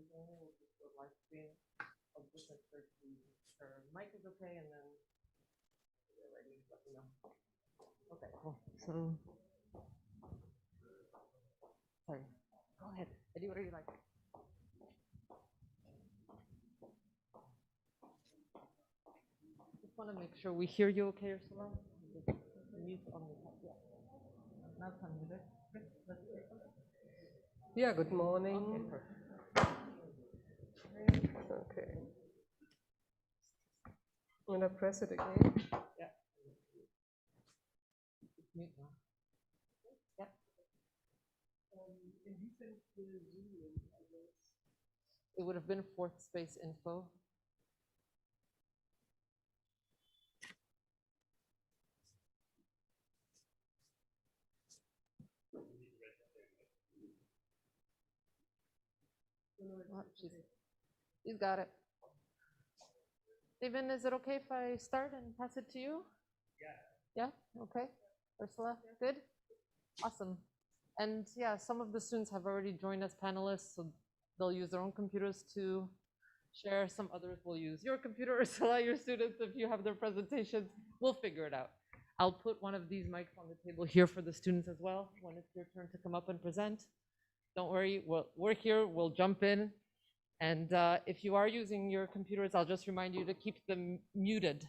everything. We'll just go live stream. I'll just make sure her mic is okay, and then you're ready. Let me know. Okay, cool. So, sorry. Go ahead. Anywhere you like. Just want to make sure we hear you okay, Ursula. Mute on the top. Yeah. Now it's unmuted. Yeah, good morning. Okay. I'm going to press it again. Yeah. Mute now. Yeah. It would have been fourth space info. Oh, he's got it. Stephen, is it okay if I start and pass it to you? Yeah. Yeah? Okay. Ursula, good? Awesome. And yeah, some of the students have already joined as panelists, so they'll use their own computers to share. Some others will use your computer, Ursula, your students, if you have their presentations. We'll figure it out. I'll put one of these mics on the table here for the students as well when it's your turn to come up and present. Don't worry, we're here, we'll jump in. And if you are using your computers, I'll just remind you to keep them muted.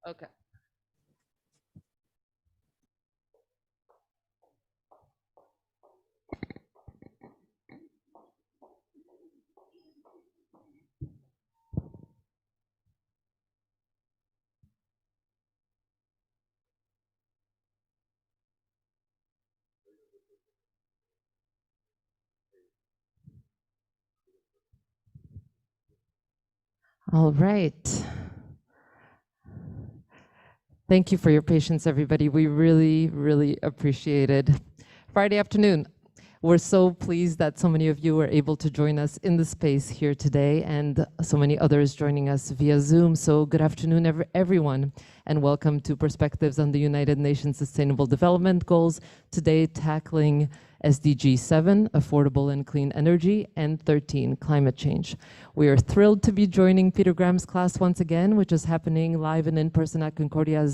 Okay. All right. Thank you for your patience, everybody. We really, really appreciate it. Friday afternoon. We're so pleased that so many of you were able to join us in the space here today, and so many others joining us via Zoom. So good afternoon, everyone, and welcome to Perspectives on the United Nations Sustainable Development Goals, today tackling SDG 7, Affordable and Clean Energy, and 13, Climate Change. We are thrilled to be joining Peter Graham's class once again, which is happening live and in person at Concordia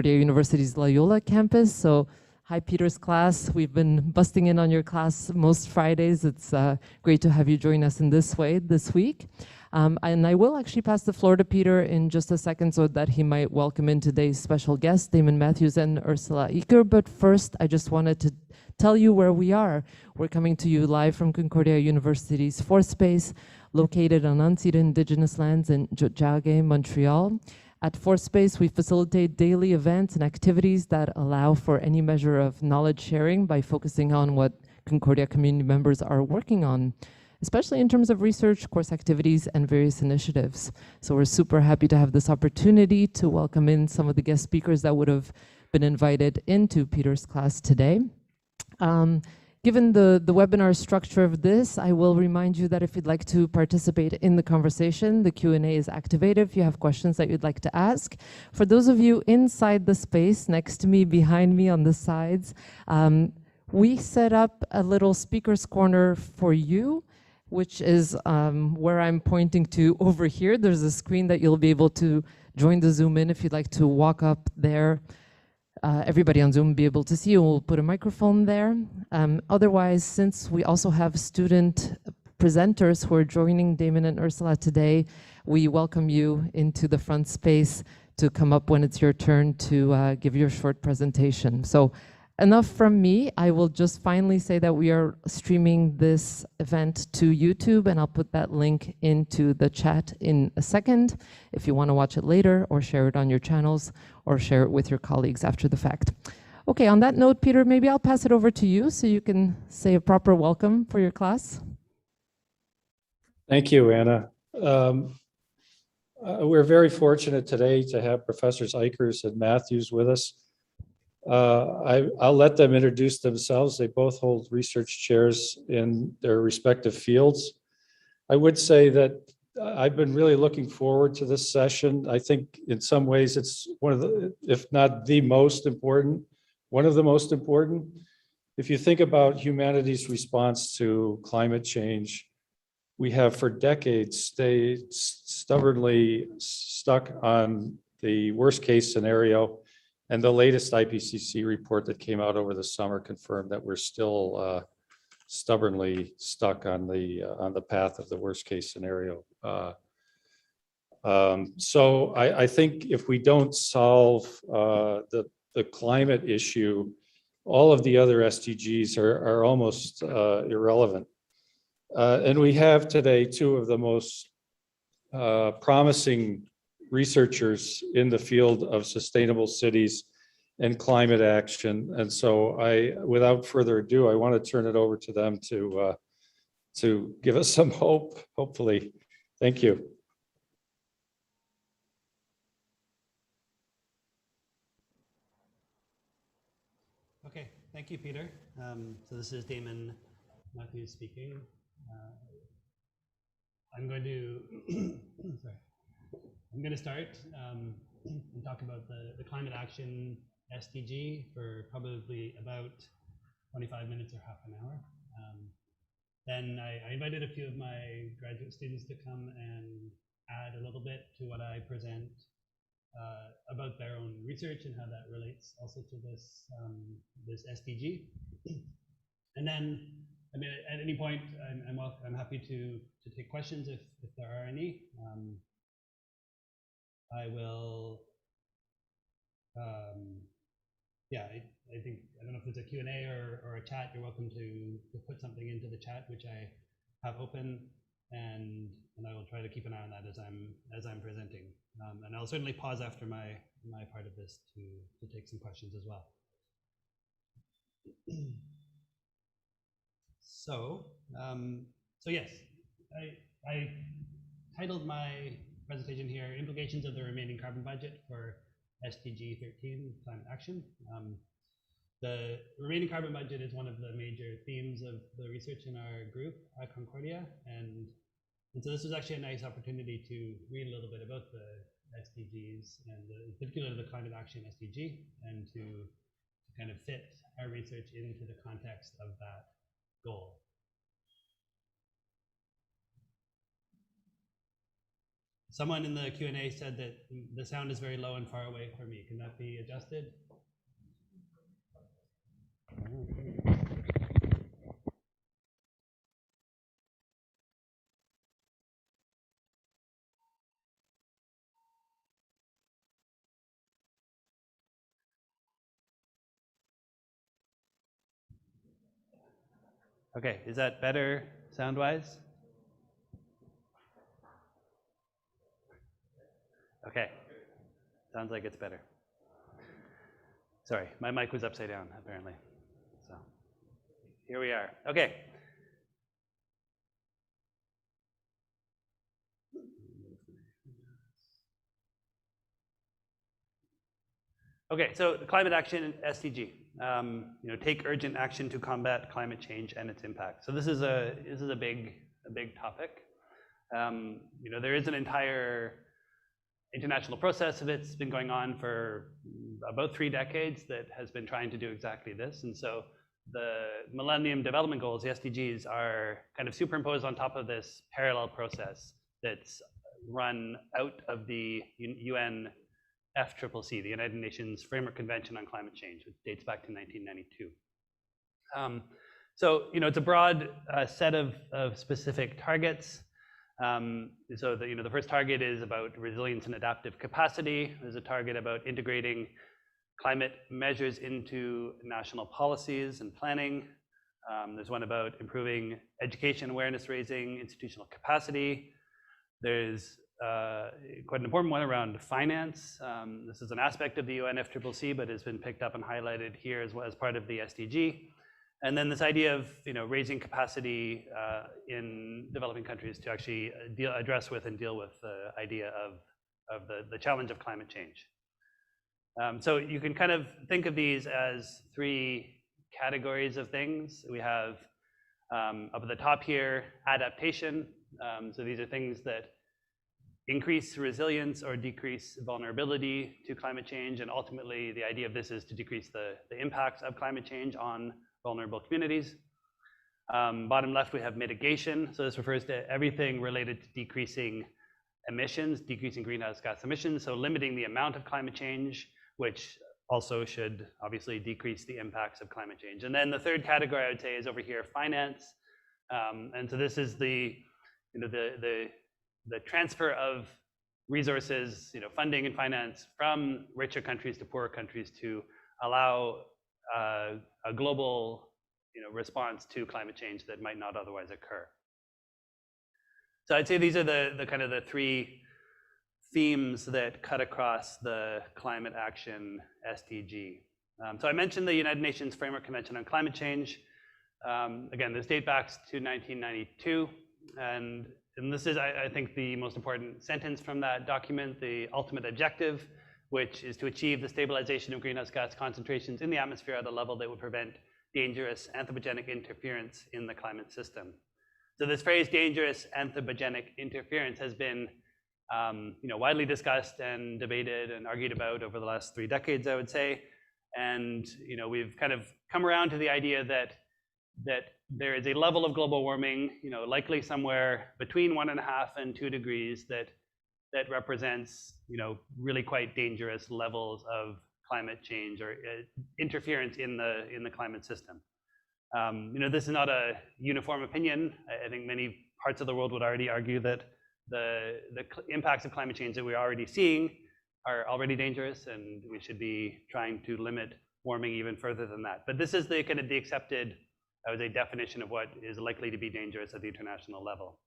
University's Loyola campus. So hi, Peter's class. We've been busting in on your class most Fridays. It's great to have you join us in this way this week. And I will actually pass the floor to Peter in just a second so that he might welcome in today's special guests, Damon Matthews and Ursula Eicker. But first, I just wanted to tell you where we are. We're coming to you live from Concordia University's fourth space, located on unceded indigenous lands in Tiohtià:ke, Montreal. At Fourth Space, we facilitate daily events and activities that allow for any measure of knowledge sharing by focusing on what Concordia community members are working on, especially in terms of research, course activities, and various initiatives. So we're super happy to have this opportunity to welcome in some of the guest speakers that would have been invited into Peter's class today. Given the webinar structure of this, I will remind you that if you'd like to participate in the conversation, the Q&A is activated if you have questions that you'd like to ask. For those of you inside the space, next to me, behind me, on the sides, we set up a little speaker's corner for you, which is where I'm pointing to over here. There's a screen that you'll be able to join the Zoom in if you'd like to walk up there. Everybody on Zoom will be able to see you. We'll put a microphone there. Otherwise, since we also have student presenters who are joining Damon and Ursula today, we welcome you into the front space to come up when it's your turn to give your short presentation. So enough from me. I will just finally say that we are streaming this event to YouTube, and I'll put that link into the chat in a second if you want to watch it later or share it on your channels or share it with your colleagues after the fact. Okay, on that note, Peter, maybe I'll pass it over to you so you can say a proper welcome for your class. Thank you, Anna. We're very fortunate today to have Professors Eicker and Matthews with us. I'll let them introduce themselves. They both hold research chairs in their respective fields. I would say that I've been really looking forward to this session. I think in some ways it's one of the, if not the most important, one of the most important, if you think about humanity's response to climate change, we have for decades stayed stubbornly stuck on the worst case scenario. And the latest IPCC report that came out over the summer confirmed that we're still stubbornly stuck on the path of the worst case scenario. So I think if we don't solve the climate issue, all of the other SDGs are almost irrelevant. And we have today two of the most promising researchers in the field of sustainable cities and climate action. And so without further ado, I want to turn it over to them to give us some hope, hopefully. Thank you. Okay, thank you, Peter. So this is Damon Matthews speaking. I'm going to start and talk about the climate action SDG for probably about 25 minutes or half an hour. Then I invited a few of my graduate students to come and add a little bit to what I present about their own research and how that relates also to this this SDG. And then, I mean, at any point, I'm happy to take questions if there are any. I will. Yeah, I think, I don't know if there's a Q&A or a chat. You're welcome to put something into the chat, which I have open, and I will try to keep an eye on that as I'm presenting. And I'll certainly pause after my part of this to take some questions as well. So yes, I titled my presentation here, Implications of the Remaining Carbon Budget for SDG 13, Climate Action. The remaining carbon budget is one of the major themes of the research in our group at Concordia, and so this was actually a nice opportunity to read a little bit about the SDGs, and in particular the Climate Action SDG, and to kind of fit our research into the context of that goal. Someone in the Q&A said that the sound is very low and far away from me. Can that be adjusted? Okay, is that better sound-wise? Okay, sounds like it's better. Sorry, my mic was upside down, apparently. So here we are. Okay. Okay, so the climate action SDG. Take urgent action to combat climate change and its impact. So this is a big topic. There is an entire international process that's been going on for about 3 decades that has been trying to do exactly this. And so the Millennium Development Goals, the SDGs, are kind of superimposed on top of this parallel process that's run out of the UN FCCC, the United Nations Framework Convention on Climate Change, which dates back to 1992. So it's a broad set of specific targets. So the first target is about resilience and adaptive capacity. There's a target about integrating climate measures into national policies and planning. There's one about improving education, awareness raising, institutional capacity. There's quite an important one around finance. This is an aspect of the UN FCCC, but has been picked up and highlighted here as well as part of the SDG. And then this idea of raising capacity in developing countries to actually address with and deal with the idea of the challenge of climate change. So you can kind of think of these as 3 categories of things. We have up at the top here, adaptation. So these are things that increase resilience or decrease vulnerability to climate change, and ultimately the idea of this is to decrease the impacts of climate change on vulnerable communities. Bottom left, we have mitigation. So this refers to everything related to decreasing emissions, decreasing greenhouse gas emissions, so limiting the amount of climate change, which also should obviously decrease the impacts of climate change. And then the third category I would say is over here, finance. And so this is the transfer of resources, funding and finance from richer countries to poorer countries to allow a global response to climate change that might not otherwise occur. So I'd say these are the kind of the three themes that cut across the climate action SDG. So I mentioned the United Nations Framework Convention on Climate Change. Again, this dates back to 1992, and this is, I think, the most important sentence from that document, the ultimate objective, which is to achieve the stabilization of greenhouse gas concentrations in the atmosphere at a level that would prevent dangerous anthropogenic interference in the climate system. So this phrase, dangerous anthropogenic interference, has been widely discussed and debated and argued about over the last 3 decades, I would say. And we've kind of come around to the idea that there is a level of global warming, likely somewhere between 1.5 and 2 degrees that represents, really quite dangerous levels of climate change or interference in the climate system. This is not a uniform opinion. I think many parts of the world would already argue that the impacts of climate change that we're already seeing are already dangerous, and we should be trying to limit warming even further than that. But this is the kind of the accepted, I would say, definition of what is likely to be dangerous at the international level.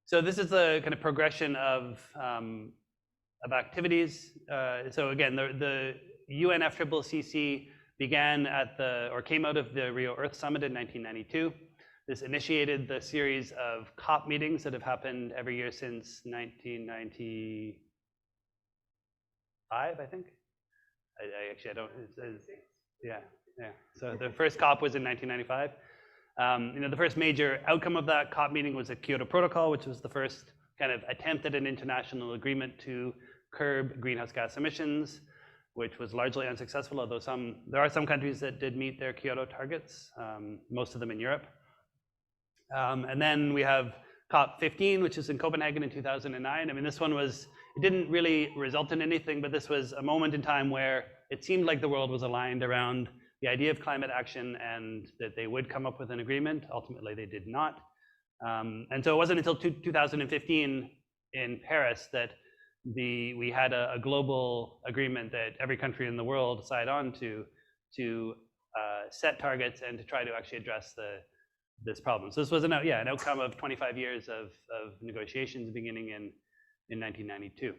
So this is the kind of progression of activities. So again, the UNFCCC began came out of the Rio Earth Summit in 1992. This initiated the series of COP meetings that have happened every year since 1995, I think. I don't, yeah. So the first COP was in 1995. The first major outcome of that COP meeting was the Kyoto Protocol, which was the first kind of attempt at an international agreement to curb greenhouse gas emissions, which was largely unsuccessful, although there are some countries that did meet their Kyoto targets, most of them in Europe. And then we have COP15, which is in Copenhagen in 2009. I mean, this one it didn't really result in anything, but this was a moment in time where it seemed like the world was aligned around the idea of climate action and that they would come up with an agreement. Ultimately, they did not. And so it wasn't until 2015 in Paris that we had a global agreement that every country in the world signed on to set targets and to try to actually address this problem. So this was an outcome of 25 years of negotiations beginning in 1992.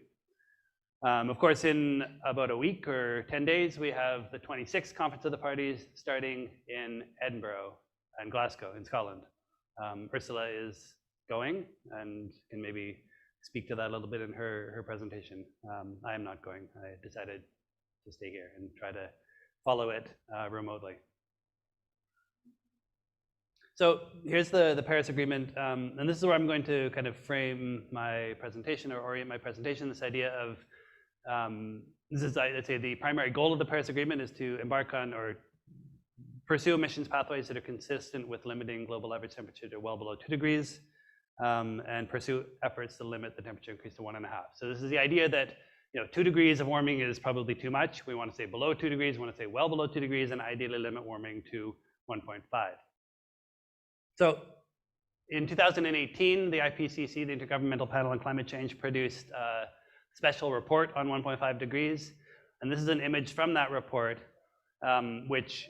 Of course, in about a week or 10 days, we have the 26th Conference of the Parties starting in Edinburgh and Glasgow in Scotland. Ursula is going and can maybe speak to that a little bit in her presentation. I am not going. I decided to stay here and try to follow it remotely. So here's the Paris Agreement, and this is where I'm going to kind of frame my presentation or orient my presentation. This idea of, this is, I'd say, the primary goal of the Paris Agreement is to embark on or pursue emissions pathways that are consistent with limiting global average temperature to well below 2 degrees, and pursue efforts to limit the temperature increase to 1.5. So this is the idea that 2 degrees of warming is probably too much. We want to stay below 2 degrees, we want to stay well below 2 degrees, and ideally limit warming to 1.5. So in 2018, the IPCC, the Intergovernmental Panel on Climate Change, produced a special report on 1.5 degrees. And this is an image from that report, which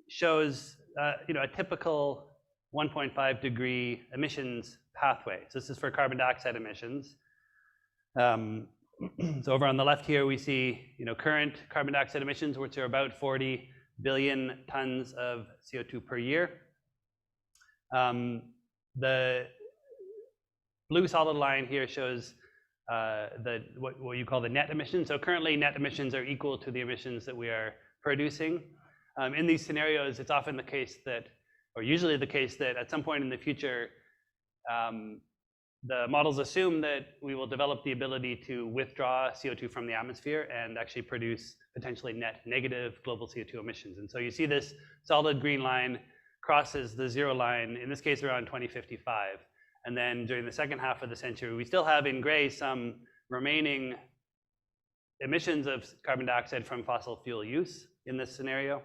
shows a typical 1.5 degree emissions pathway. So this is for carbon dioxide emissions. So over on the left here, we see current carbon dioxide emissions, which are about 40 billion tons of CO2 per year. The blue solid line here shows what you call the net emissions. So currently, net emissions are equal to the emissions that we are producing. In these scenarios, it's often the case that, or usually the case that at some point in the future, the models assume that we will develop the ability to withdraw CO2 from the atmosphere and actually produce potentially net negative global CO2 emissions. And so you see this solid green line crosses the zero line, in this case around 2055. And then during the second half of the century, we still have in gray some remaining emissions of carbon dioxide from fossil fuel use in this scenario.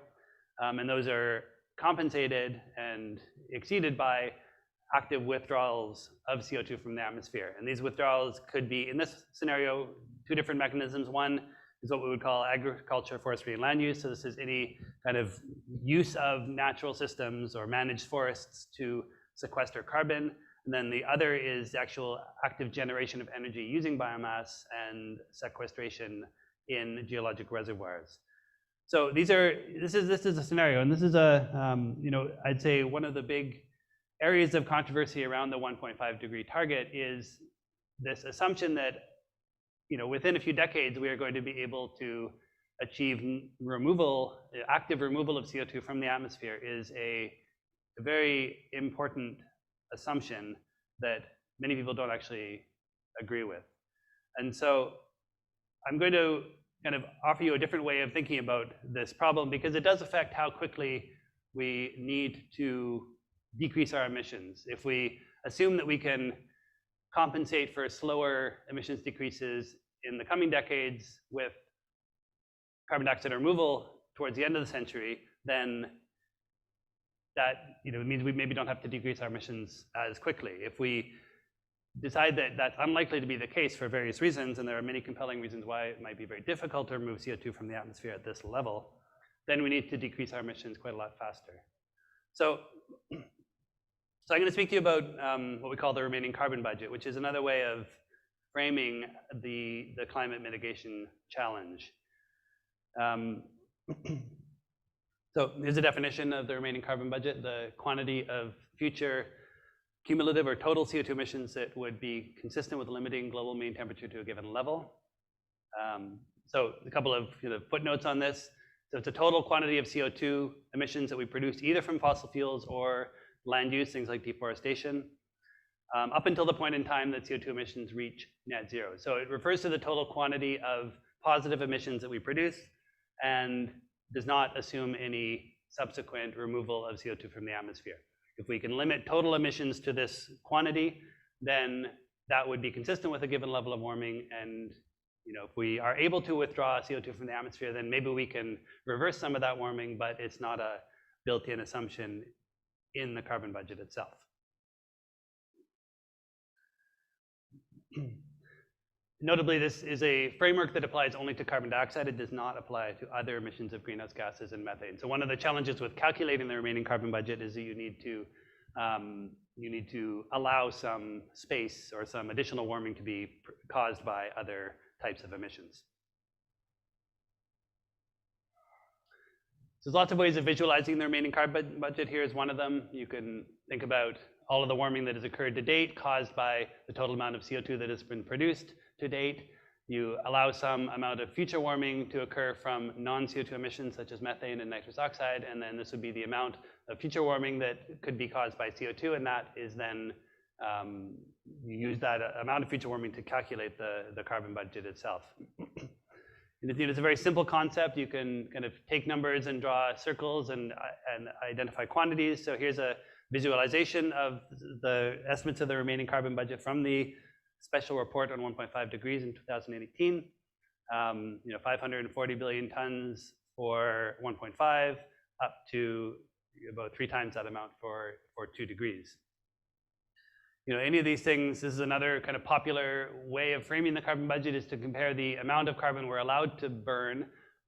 And those are compensated and exceeded by active withdrawals of CO2 from the atmosphere. And these withdrawals could be, in this scenario, two different mechanisms. One is what we would call agriculture, forestry, and land use. So this is any kind of use of natural systems or managed forests to sequester carbon. And then the other is the actual active generation of energy using biomass and sequestration in geologic reservoirs. So this is a scenario, and this is a, I'd say one of the big areas of controversy around the 1.5 degree target is this assumption that, within a few decades, we are going to be able to achieve active removal of CO2 from the atmosphere is a very important assumption that many people don't actually agree with. And so I'm going to kind of offer you a different way of thinking about this problem, because it does affect how quickly we need to decrease our emissions. If we assume that we can compensate for slower emissions decreases in the coming decades with carbon dioxide removal towards the end of the century, then that means we maybe don't have to decrease our emissions as quickly. If we decide that that's unlikely to be the case for various reasons, and there are many compelling reasons why it might be very difficult to remove CO2 from the atmosphere at this level, then we need to decrease our emissions quite a lot faster. So I'm going to speak to you about what we call the remaining carbon budget, which is another way of framing the climate mitigation challenge. So here's a definition of the remaining carbon budget: the quantity of future cumulative or total CO2 emissions that would be consistent with limiting global mean temperature to a given level. So a couple of footnotes on this. So it's a total quantity of CO2 emissions that we produce either from fossil fuels or land use, things like deforestation, up until the point in time that CO2 emissions reach net zero. So it refers to the total quantity of positive emissions that we produce and does not assume any subsequent removal of CO2 from the atmosphere. If we can limit total emissions to this quantity, then that would be consistent with a given level of warming. And if we are able to withdraw CO2 from the atmosphere, then maybe we can reverse some of that warming, but it's not a built-in assumption in the carbon budget itself. Notably, this is a framework that applies only to carbon dioxide. It does not apply to other emissions of greenhouse gases and methane. So one of the challenges with calculating the remaining carbon budget is that you need to allow some space or some additional warming to be caused by other types of emissions. So there's lots of ways of visualizing the remaining carbon budget. Here is one of them. You can think about all of the warming that has occurred to date caused by the total amount of CO2 that has been produced to date. You allow some amount of future warming to occur from non-CO2 emissions such as methane and nitrous oxide, and then this would be the amount of future warming that could be caused by CO2, and that is then, you use that amount of future warming to calculate the carbon budget itself. And it's a very simple concept. You can kind of take numbers and draw circles and identify quantities. So here's a visualization of the estimates of the remaining carbon budget from the special report on 1.5 degrees in 2018. 540 billion tons for 1.5, up to about 3 times that amount for 2 degrees. Any of these things, this is another kind of popular way of framing the carbon budget, is to compare the amount of carbon we're allowed to burn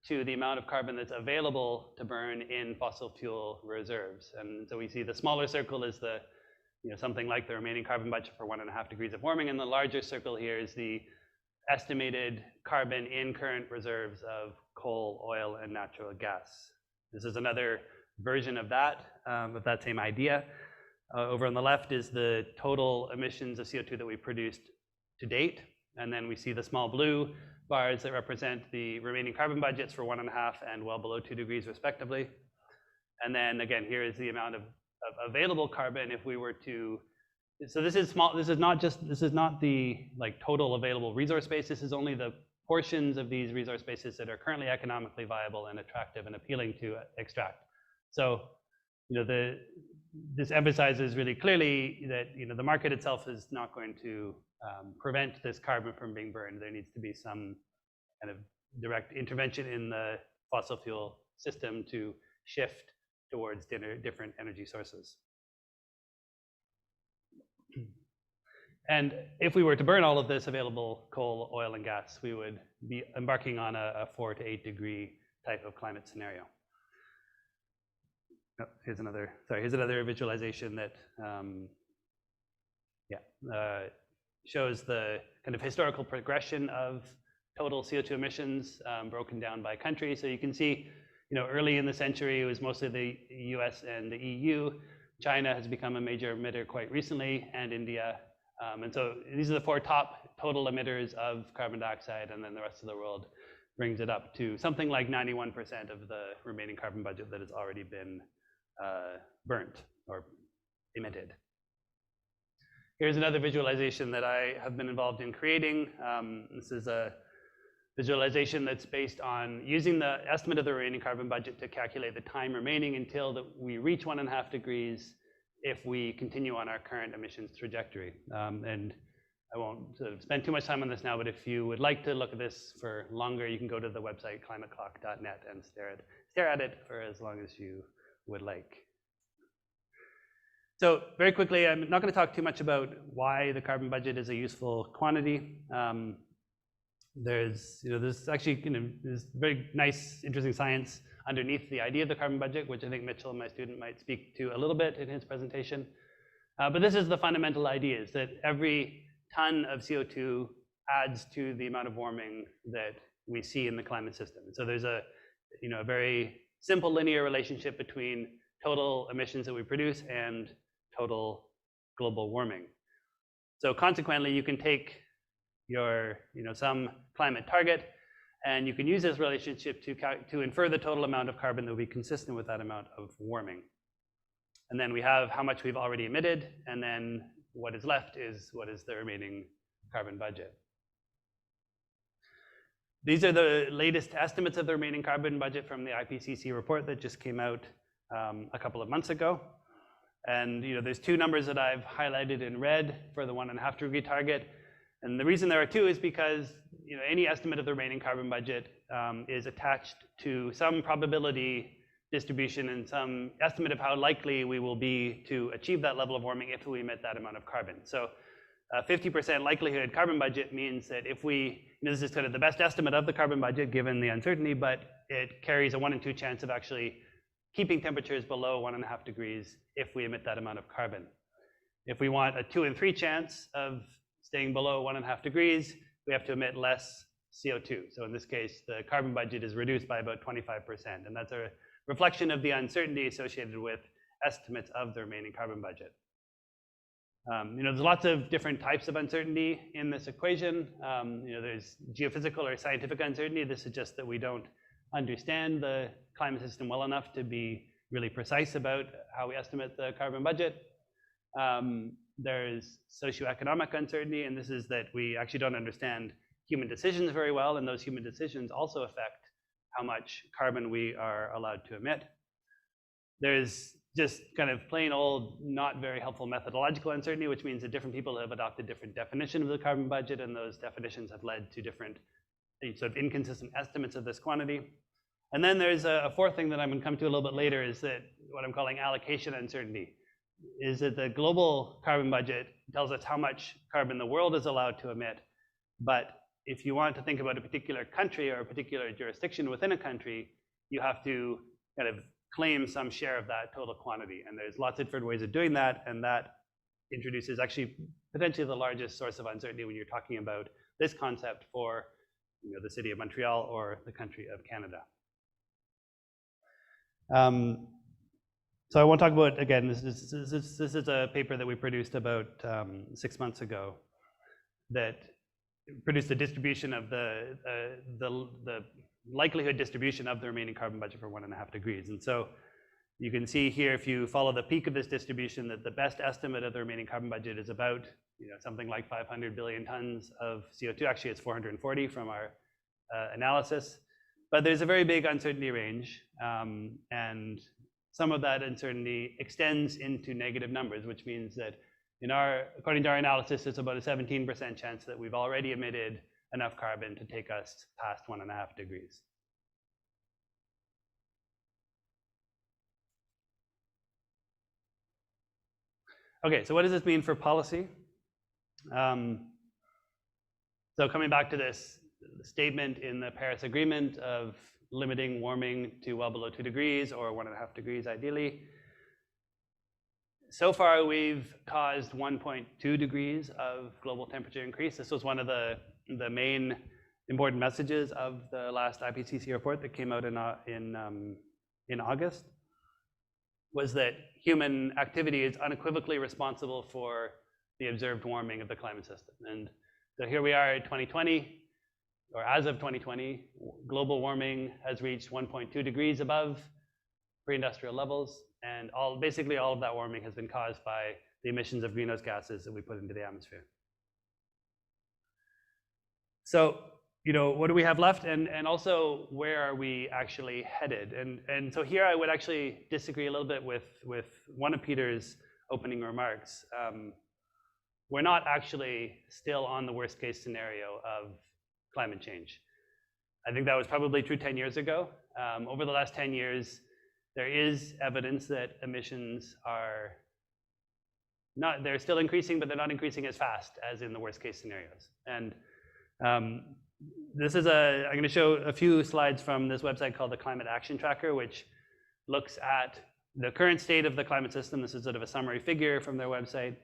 to the amount of carbon that's available to burn in fossil fuel reserves. And so we see the smaller circle is the, something like the remaining carbon budget for 1.5 degrees of warming, and the larger circle here is the estimated carbon in current reserves of coal, oil, and natural gas. This is another version of that same idea. Over on the left is the total emissions of CO2 that we produced to date, and then we see the small blue bars that represent the remaining carbon budgets for 1.5 and well below 2 degrees respectively. And then again, here is the amount of available carbon if we were to so this is small. This is not the total available resource base. This is only the portions of these resource bases that are currently economically viable and attractive and appealing to extract. So, this emphasizes really clearly that the market itself is not going to prevent this carbon from being burned. There needs to be some kind of direct intervention in the fossil fuel system to shift towards different energy sources. And if we were to burn all of this available coal, oil, and gas, we would be embarking on a 4 to 8 degree type of climate scenario. Oh, here's another visualization that shows the kind of historical progression of total CO2 emissions broken down by country. So you can see, early in the century, it was mostly the US and the EU. China has become a major emitter quite recently, and India. And so these are the 4 top total emitters of carbon dioxide, and then the rest of the world brings it up to something like 91% of the remaining carbon budget that has already been burnt or emitted. Here's another visualization that I have been involved in creating. This is a visualization that's based on using the estimate of the remaining carbon budget to calculate the time remaining until we reach 1.5 degrees if we continue on our current emissions trajectory. And I won't spend too much time on this now, but if you would like to look at this for longer, you can go to the website climateclock.net and stare at it for as long as you would like. So very quickly, I'm not going to talk too much about why the carbon budget is a useful quantity. There's actually there's very nice, interesting science underneath the idea of the carbon budget, which I think Mitchell, my student, might speak to a little bit in his presentation. But this is the fundamental idea: is that every ton of CO2 adds to the amount of warming that we see in the climate system. So there's a very simple linear relationship between total emissions that we produce and total global warming. So consequently, you can take your some climate target, and you can use this relationship to infer the total amount of carbon that will be consistent with that amount of warming. And then we have how much we've already emitted, and then what is left is what is the remaining carbon budget. These are the latest estimates of the remaining carbon budget from the IPCC report that just came out a couple of months ago. And there's 2 numbers that I've highlighted in red for the 1.5 degree target. And the reason there are 2 is because any estimate of the remaining carbon budget is attached to some probability distribution and some estimate of how likely we will be to achieve that level of warming if we emit that amount of carbon. So 50% likelihood carbon budget means that if we, this is kind of the best estimate of the carbon budget given the uncertainty, but it carries a 1 in 2 chance of actually keeping temperatures below 1.5 degrees if we emit that amount of carbon. If we want a 2 in 3 chance of staying below 1.5 degrees, we have to emit less CO2. So in this case, the carbon budget is reduced by about 25%. And that's a reflection of the uncertainty associated with estimates of the remaining carbon budget. There's lots of different types of uncertainty in this equation. There's geophysical or scientific uncertainty. This suggests that we don't understand the climate system well enough to be really precise about how we estimate the carbon budget. There's socioeconomic uncertainty, and this is that we actually don't understand human decisions very well, and those human decisions also affect how much carbon we are allowed to emit. There's just kind of plain old, not very helpful methodological uncertainty, which means that different people have adopted different definitions of the carbon budget, and those definitions have led to different sort of inconsistent estimates of this quantity. And then there's a 4th thing that I'm going to come to a little bit later, is that what I'm calling allocation uncertainty, is that the global carbon budget tells us how much carbon the world is allowed to emit. But if you want to think about a particular country or a particular jurisdiction within a country, you have to kind of claim some share of that total quantity. And there's lots of different ways of doing that, and that introduces actually potentially the largest source of uncertainty when you're talking about this concept for the city of Montreal or the country of Canada. So I won't talk about, again, this is a paper that we produced about 6 months ago that produced a distribution of the likelihood distribution of the remaining carbon budget for 1.5 degrees. And so You can see here, if you follow the peak of this distribution, that the best estimate of the remaining carbon budget is about something like 500 billion tons of CO2. Actually, it's 440 from our analysis. But there's a very big uncertainty range, and some of that uncertainty extends into negative numbers, which means that according to our analysis, it's about a 17% chance that we've already emitted enough carbon to take us past 1.5 degrees. Okay, so what does this mean for policy? So coming back to this statement in the Paris Agreement of limiting warming to well below 2 degrees or 1.5 degrees ideally. So far, we've caused 1.2 degrees of global temperature increase. This was one of the main important messages of the last IPCC report that came out in August, was that human activity is unequivocally responsible for the observed warming of the climate system. And so here we are in 2020, or as of 2020, global warming has reached 1.2 degrees above pre-industrial levels, and basically all of that warming has been caused by the emissions of greenhouse gases that we put into the atmosphere. So, what do we have left, and also where are we actually headed? And so here I would actually disagree a little bit with one of Peter's opening remarks. We're not actually still on the worst case scenario of climate change. I think that was probably true 10 years ago. Over the last 10 years, there is evidence that emissions are they're still increasing, but they're not increasing as fast as in the worst case scenarios. And I'm going to show a few slides from this website called the Climate Action Tracker, which looks at the current state of the climate system. This is sort of a summary figure from their website.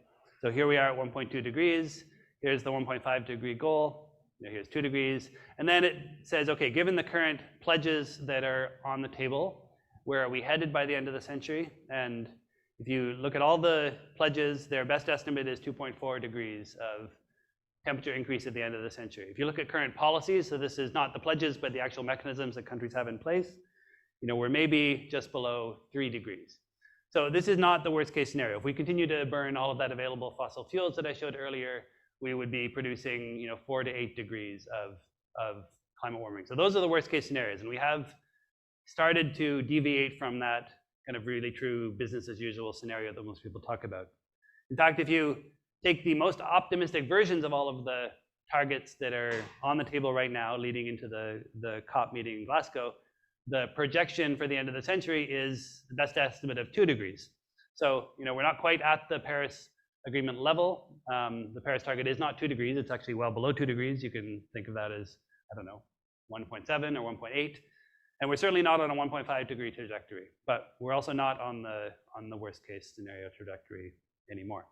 So here we are at 1.2 degrees. Here's the 1.5 degree goal. Here's 2 degrees. And then it says, okay, given the current pledges that are on the table, where are we headed by the end of the century? And if you look at all the pledges, their best estimate is 2.4 degrees of temperature increase at the end of the century. If you look at current policies, so this is not the pledges, but the actual mechanisms that countries have in place, we're maybe just below 3 degrees. So this is not the worst case scenario. If we continue to burn all of that available fossil fuels that I showed earlier, we would be producing 4 to 8 degrees of climate warming. So those are the worst case scenarios. And we have started to deviate from that kind of really true business as usual scenario that most people talk about. In fact, if you take the most optimistic versions of all of the targets that are on the table right now leading into the COP meeting in Glasgow, the projection for the end of the century is the best estimate of 2 degrees. So, we're not quite at the Paris Agreement level. The Paris target is not 2 degrees. It's actually well below 2 degrees. You can think of that as, 1.7 or 1.8. And we're certainly not on a 1.5 degree trajectory, but we're also not on the worst case scenario trajectory anymore.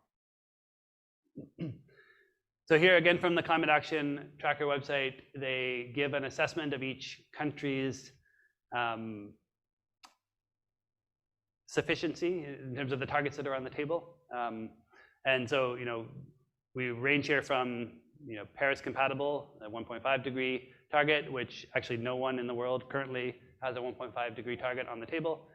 So here again from the Climate Action Tracker website, they give an assessment of each country's sufficiency in terms of the targets that are on the table. And so, we range here from, Paris compatible, a 1.5 degree target, which actually no one in the world currently has a 1.5 degree target on the table,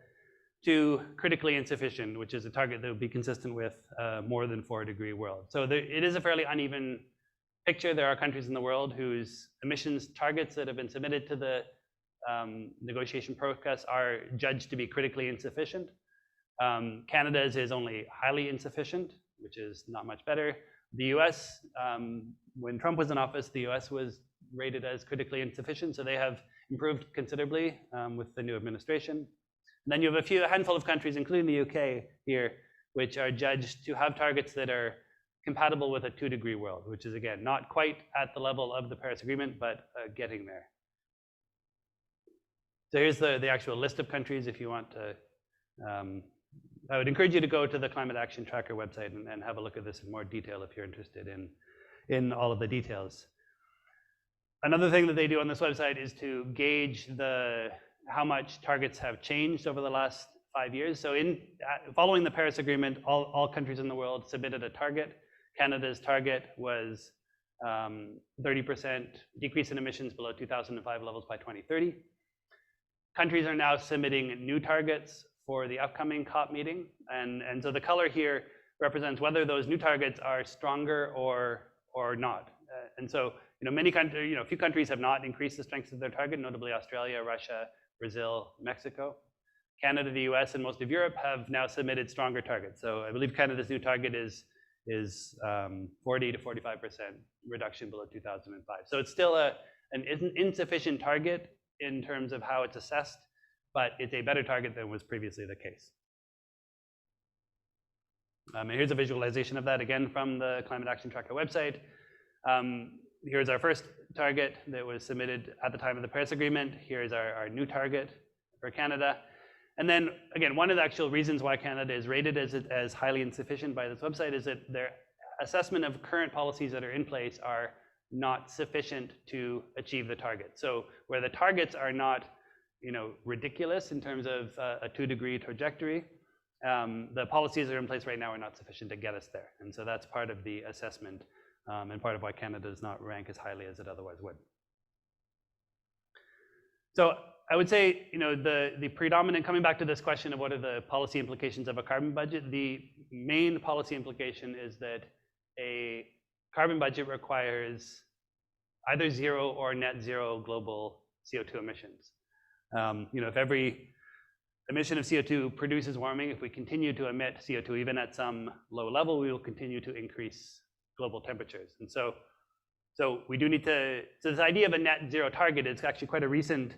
to critically insufficient, which is a target that would be consistent with a more than 4 degree world. So it is a fairly uneven picture. There are countries in the world whose emissions targets that have been submitted to the negotiation process are judged to be critically insufficient. Canada's is only highly insufficient, which is not much better. The US, when Trump was in office, the US was rated as critically insufficient, so they have improved considerably with the new administration. And then you have a handful of countries, including the UK here, which are judged to have targets that are compatible with a 2 degree world, which is again, not quite at the level of the Paris Agreement, but getting there. So here's the actual list of countries if you want to. I would encourage you to go to the Climate Action Tracker website and have a look at this in more detail if you're interested in all of the details. Another thing that they do on this website is to gauge how much targets have changed over the last 5 years. So following the Paris Agreement, all countries in the world submitted a target. Canada's target was 30% decrease in emissions below 2005 levels by 2030. Countries are now submitting new targets for the upcoming COP meeting. And so the color here represents whether those new targets are stronger or not. And so, many countries, a few countries have not increased the strength of their target, notably Australia, Russia, Brazil, Mexico. Canada, the US, and most of Europe have now submitted stronger targets. So I believe Canada's new target is 40 to 45% reduction below 2005. So it's still an insufficient target in terms of how it's assessed, but it's a better target than was previously the case. And here's a visualization of that again from the Climate Action Tracker website. Here's our first target that was submitted at the time of the Paris Agreement. Here's our new target for Canada. And then again, one of the actual reasons why Canada is rated as highly insufficient by this website is that their assessment of current policies that are in place are not sufficient to achieve the target. So where the targets are not, ridiculous in terms of a 2-degree trajectory, the policies that are in place right now are not sufficient to get us there. And so that's part of the assessment and part of why Canada does not rank as highly as it otherwise would. So I would say, the predominant, coming back to this question of what are the policy implications of a carbon budget, the main policy implication is that a carbon budget requires either zero or net zero global CO2 emissions. If every emission of CO2 produces warming, if we continue to emit CO2 even at some low level, we will continue to increase global temperatures. And so we do need to, so this idea of a net zero target is actually quite a recent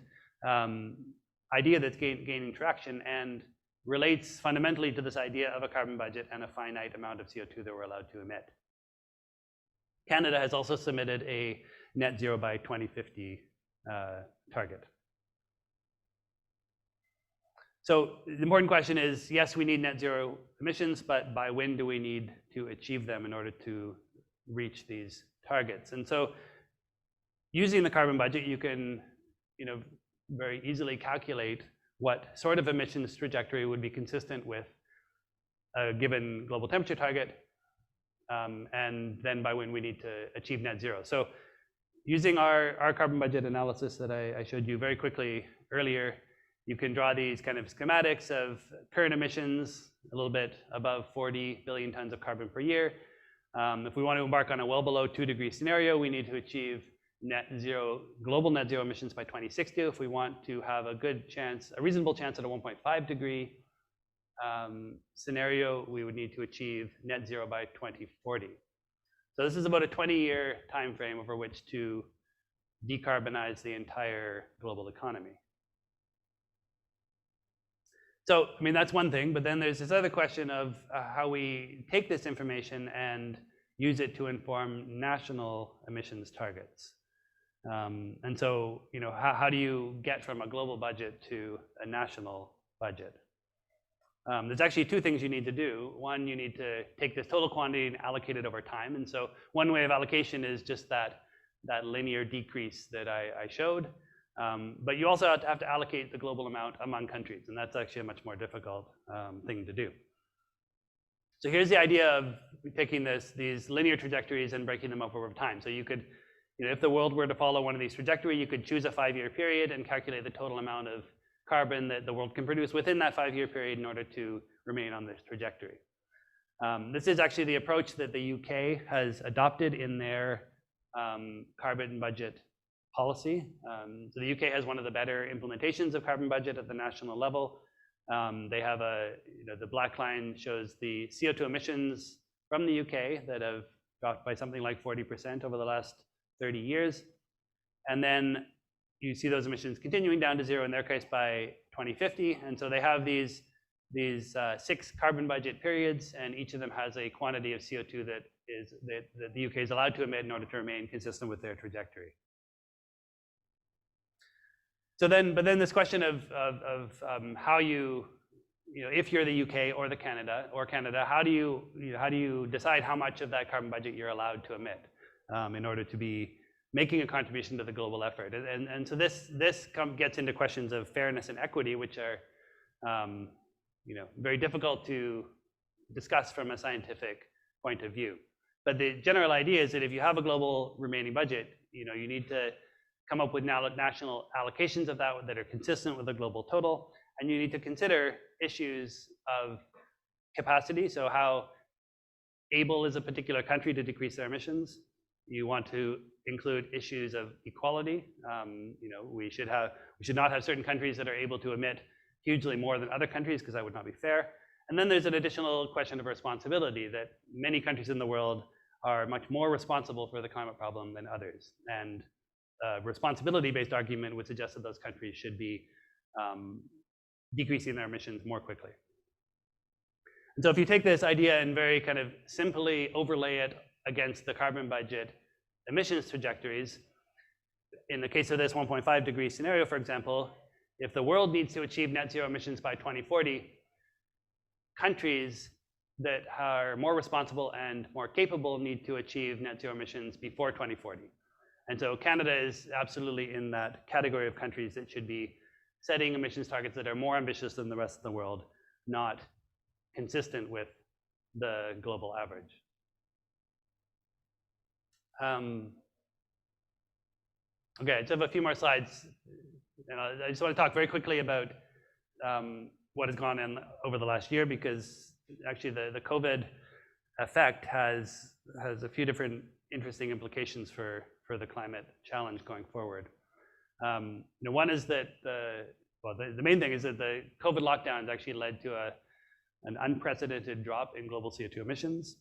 idea that's gaining traction and relates fundamentally to this idea of a carbon budget and a finite amount of CO2 that we're allowed to emit. Canada has also submitted a net zero by 2050 target. So the important question is, yes, we need net zero emissions, but by when do we need to achieve them in order to reach these targets? And so using the carbon budget, you can very easily calculate what sort of emissions trajectory would be consistent with a given global temperature target, and then by when we need to achieve net zero. So using our carbon budget analysis that I showed you very quickly earlier, you can draw these kind of schematics of current emissions, a little bit above 40 billion tons of carbon per year. If we want to embark on a well below 2-degree scenario, we need to achieve net zero, global net zero emissions by 2060. If we want to have a good chance, a reasonable chance at a 1.5-degree scenario, we would need to achieve net zero by 2040. So this is about a 20-year time frame over which to decarbonize the entire global economy. So, that's one thing, but then there's this other question of how we take this information and use it to inform national emissions targets. And so, how do you get from a global budget to a national budget? There's actually two things you need to do. One, you need to take this total quantity and allocate it over time. And so one way of allocation is just that linear decrease that I showed. But you also have to allocate the global amount among countries, and that's actually a much more difficult thing to do. So here's the idea of taking these linear trajectories and breaking them up over time. So you could, if the world were to follow one of these trajectories, you could choose a 5-year period and calculate the total amount of carbon that the world can produce within that 5-year period in order to remain on this trajectory. This is actually the approach that the UK has adopted in their carbon budget policy. So the UK has one of the better implementations of carbon budget at the national level. They have the black line shows the CO2 emissions from the UK that have dropped by something like 40% over the last 30 years. And then you see those emissions continuing down to zero in their case by 2050. And so they have these 6 carbon budget periods, and each of them has a quantity of CO2 that the UK is allowed to emit in order to remain consistent with their trajectory. So then, but then this question of how if you're the UK or Canada, how do you decide how much of that carbon budget you're allowed to emit in order to be making a contribution to the global effort? And so this gets into questions of fairness and equity, which are very difficult to discuss from a scientific point of view. But the general idea is that if you have a global remaining budget, you need to come up with national allocations of that are consistent with the global total, and you need to consider issues of capacity. So how able is a particular country to decrease their emissions? You want to include issues of equality. We should not have certain countries that are able to emit hugely more than other countries, because that would not be fair. And then there's an additional question of responsibility, that many countries in the world are much more responsible for the climate problem than others. And a responsibility-based argument would suggest that those countries should be decreasing their emissions more quickly. And so if you take this idea and very kind of simply overlay it against the carbon budget emissions trajectories, in the case of this 1.5 degree scenario, for example, if the world needs to achieve net zero emissions by 2040, countries that are more responsible and more capable need to achieve net zero emissions before 2040. And so Canada is absolutely in that category of countries that should be setting emissions targets that are more ambitious than the rest of the world, not consistent with the global average. Okay, so I have a few more slides. And I just want to talk very quickly about what has gone on over the last year, because actually the COVID effect has a few different interesting implications for the climate challenge going forward. One is that the main thing is that the COVID lockdowns actually led to an unprecedented drop in global CO2 emissions.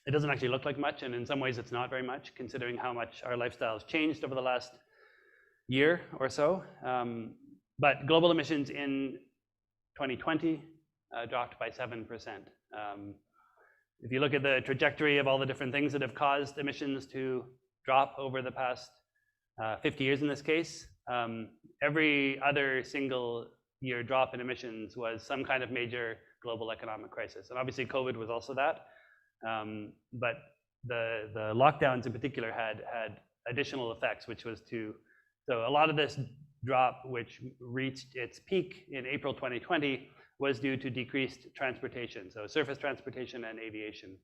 It doesn't actually look like much, and in some ways it's not very much, considering how much our lifestyles changed over the last year or so. But global emissions in 2020 dropped by 7%. If you look at the trajectory of all the different things that have caused emissions to drop over the past 50 years in this case, every other single year drop in emissions was some kind of major global economic crisis. And obviously COVID was also that. But the lockdowns in particular had additional effects, which was so a lot of this drop, which reached its peak in April 2020, was due to decreased transportation, so surface transportation and aviation.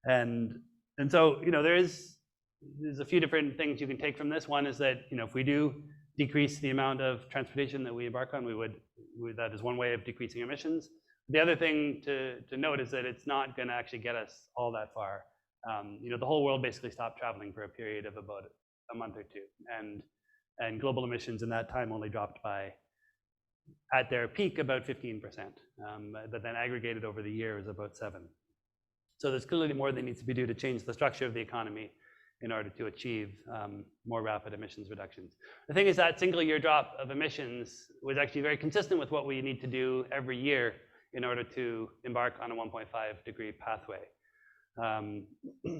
And so, there's a few different things you can take from this. One is that, if we do decrease the amount of transportation that we embark on, that is one way of decreasing emissions. The other thing to note is that it's not going to actually get us all that far. The whole world basically stopped traveling for a period of about a month or two, and global emissions in that time only dropped by, at their peak, about 15%, but then aggregated over the year is about 7%. So there's clearly more that needs to be done to change the structure of the economy in order to achieve more rapid emissions reductions. The thing is that single year drop of emissions was actually very consistent with what we need to do every year in order to embark on a 1.5 degree pathway.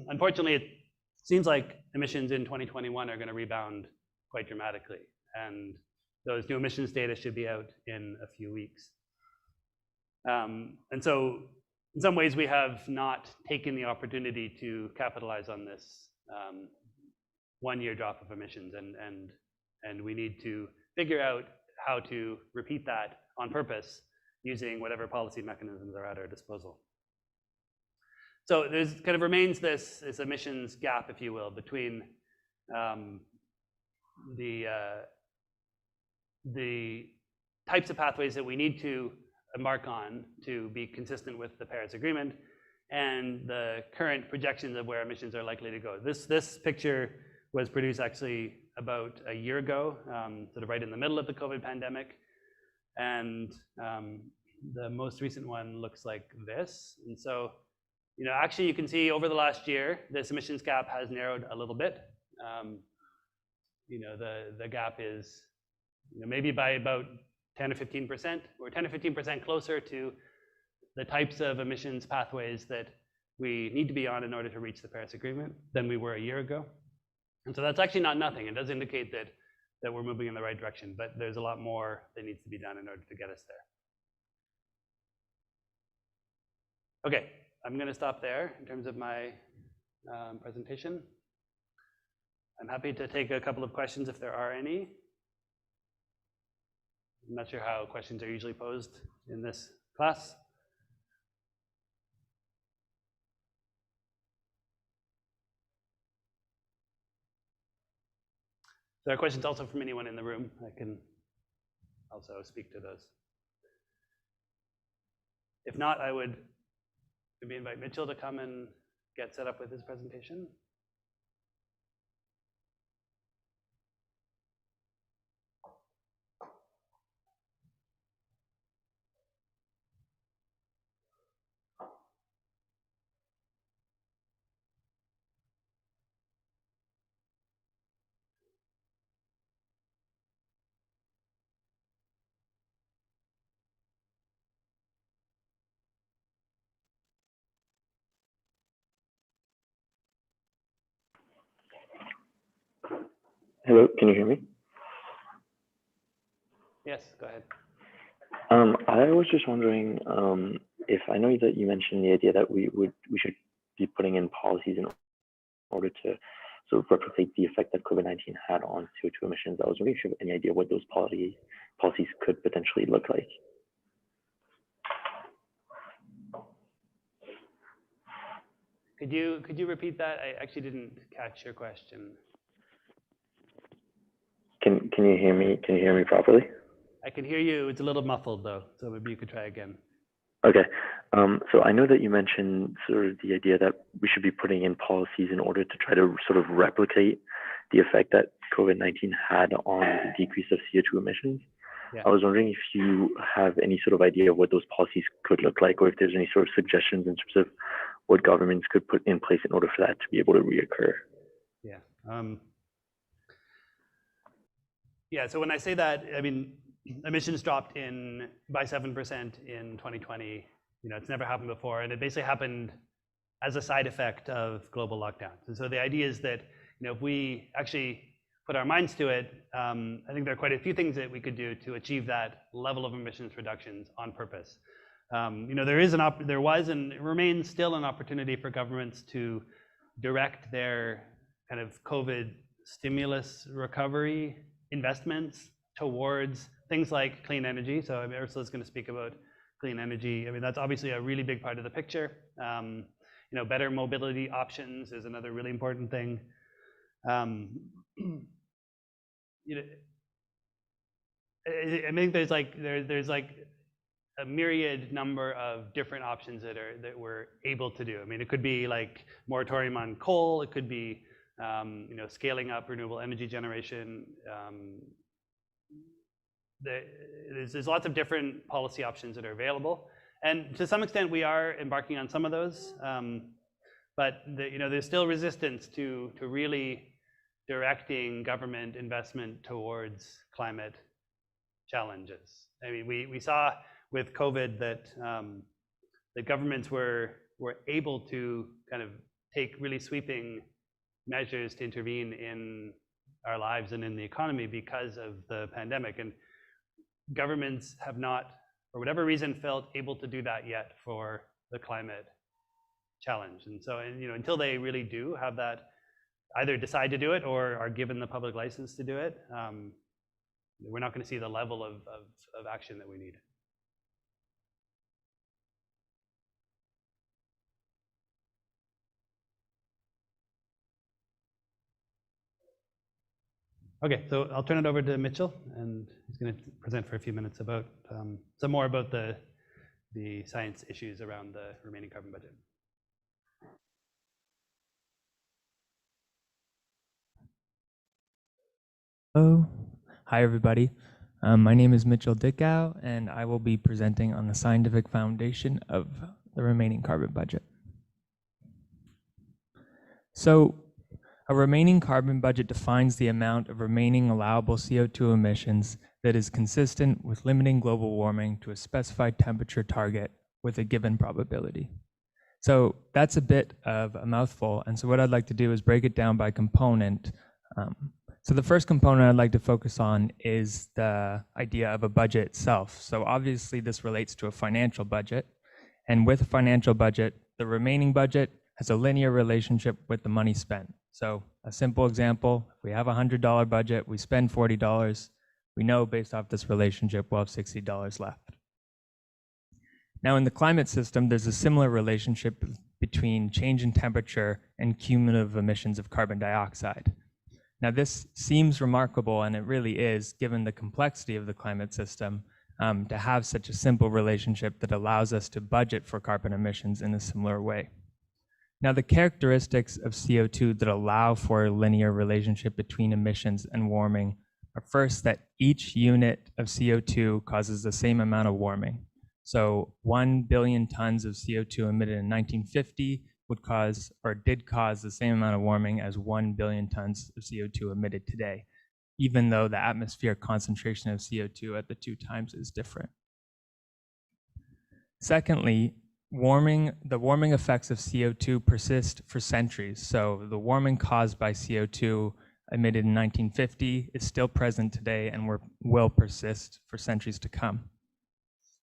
Unfortunately, it seems like emissions in 2021 are going to rebound quite dramatically, and those new emissions data should be out in a few weeks. And so in some ways we have not taken the opportunity to capitalize on this 1 year drop of emissions, and we need to figure out how to repeat that on purpose using whatever policy mechanisms are at our disposal. So there's kind of remains this emissions gap, if you will, between the types of pathways that we need to embark on to be consistent with the Paris Agreement and the current projections of where emissions are likely to go. This picture was produced actually about a year ago, sort of right in the middle of the COVID pandemic. And the most recent one looks like this. And so, actually you can see over the last year, this emissions gap has narrowed a little bit. The gap is maybe by about 10 or 15%. We're 10 or 15% closer to the types of emissions pathways that we need to be on in order to reach the Paris Agreement than we were a year ago. And so that's actually not nothing. It does indicate that we're moving in the right direction, but there's a lot more that needs to be done in order to get us there. Okay, I'm going to stop there in terms of my presentation. I'm happy to take a couple of questions if there are any. I'm not sure how questions are usually posed in this class. There are questions also from anyone in the room. also speak to those. If not, I would maybe invite Mitchell to come and get set up with his presentation. Hello, can you hear me? Yes, go ahead. I was just wondering if I know that you mentioned the idea that we should be putting in policies in order to sort of replicate the effect that COVID-19 had on CO2 emissions. I was wondering if you have any idea what those policies could potentially look like. Could you repeat that? I actually didn't catch your question. Can you hear me? Can you hear me properly? I can hear you. It's a little muffled though, so maybe you could try again. Okay. So I know that you mentioned sort of the idea that we should be putting in policies in order to try to sort of replicate the effect that COVID-19 had on the decrease of CO2 emissions. Yeah. I was wondering if you have any sort of idea of what those policies could look like, or if there's any sort of suggestions in terms of what governments could put in place in order for that to be able to reoccur. Yeah. Yeah. So when I say that, I mean emissions dropped by 7% in 2020. You know, it's never happened before, and it basically happened as a side effect of global lockdowns. And so the idea is that, you know, if we actually put our minds to it, I think there are quite a few things that we could do to achieve that level of emissions reductions on purpose. You know, there was and remains still an opportunity for governments to direct their kind of COVID stimulus recovery investments towards things like clean energy. So I mean, Ursula's going to speak about clean energy. I mean, that's obviously a really big part of the picture. You know, better mobility options is another really important thing. You know, I think there's like a myriad number of different options that we're able to do. I mean, it could be like moratorium on coal. It could be you know, scaling up renewable energy generation. There's lots of different policy options that are available, and to some extent we are embarking on some of those. But you know, there's still resistance to really directing government investment towards climate challenges. I mean, we saw with COVID that the governments were able to kind of take really sweeping measures to intervene in our lives and in the economy because of the pandemic, and governments have not, for whatever reason, felt able to do that yet for the climate challenge. And so, you know, until they really do have that, either decide to do it or are given the public license to do it, we're not going to see the level of action that we need. Okay, so I'll turn it over to Mitchell, and he's going to present for a few minutes about some more about the science issues around the remaining carbon budget. Hello. Hi, everybody. My name is Mitchell Dickow, and I will be presenting on the scientific foundation of the remaining carbon budget. So, a remaining carbon budget defines the amount of remaining allowable CO2 emissions that is consistent with limiting global warming to a specified temperature target with a given probability. So that's a bit of a mouthful, and so what I'd like to do is break it down by component. So the first component I'd like to focus on is the idea of a budget itself. So obviously this relates to a financial budget, and with a financial budget, the remaining budget has a linear relationship with the money spent. So a simple example, if we have a $100 budget, we spend $40, we know based off this relationship we'll have $60 left. Now in the climate system, there's a similar relationship between change in temperature and cumulative emissions of carbon dioxide. Now, this seems remarkable, and it really is, given the complexity of the climate system, to have such a simple relationship that allows us to budget for carbon emissions in a similar way. Now, the characteristics of CO2 that allow for a linear relationship between emissions and warming are first that each unit of CO2 causes the same amount of warming. So 1 billion tons of CO2 emitted in 1950 would cause, or did cause, the same amount of warming as 1 billion tons of CO2 emitted today, even though the atmospheric concentration of CO2 at the two times is different. Secondly, the warming effects of CO2 persist for centuries. So the warming caused by CO2 emitted in 1950 is still present today and will persist for centuries to come.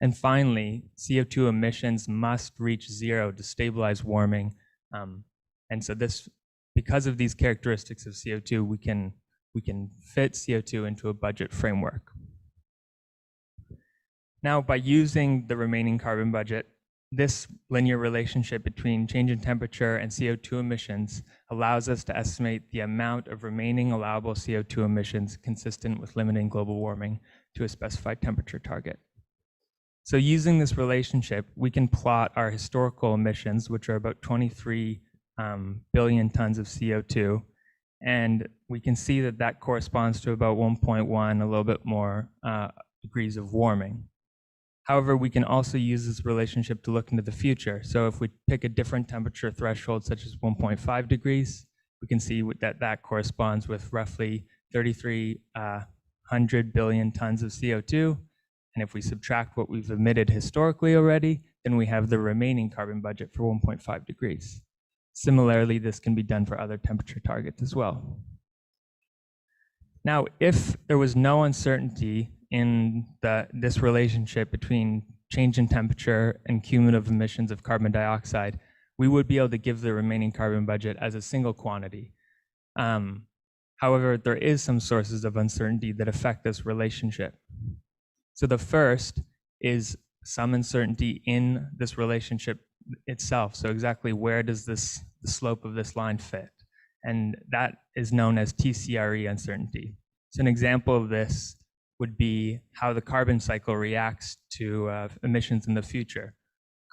And finally, CO2 emissions must reach zero to stabilize warming. And so because of these characteristics of CO2, we can fit CO2 into a budget framework. Now, by using the remaining carbon budget, this linear relationship between change in temperature and CO2 emissions allows us to estimate the amount of remaining allowable CO2 emissions consistent with limiting global warming to a specified temperature target. So using this relationship, we can plot our historical emissions, which are about 23 billion tons of CO2, and we can see that that corresponds to about 1.1, a little bit more, degrees of warming. However, we can also use this relationship to look into the future. So if we pick a different temperature threshold, such as 1.5 degrees, we can see that corresponds with roughly 3,300 billion tons of CO2. And if we subtract what we've emitted historically already, then we have the remaining carbon budget for 1.5 degrees. Similarly, this can be done for other temperature targets as well. Now, if there was no uncertainty in this relationship between change in temperature and cumulative emissions of carbon dioxide, we would be able to give the remaining carbon budget as a single quantity. However, there is some sources of uncertainty that affect this relationship. So the first is some uncertainty in this relationship itself. So exactly where does the slope of this line fit? And that is known as TCRE uncertainty. So an example of this would be how the carbon cycle reacts to emissions in the future.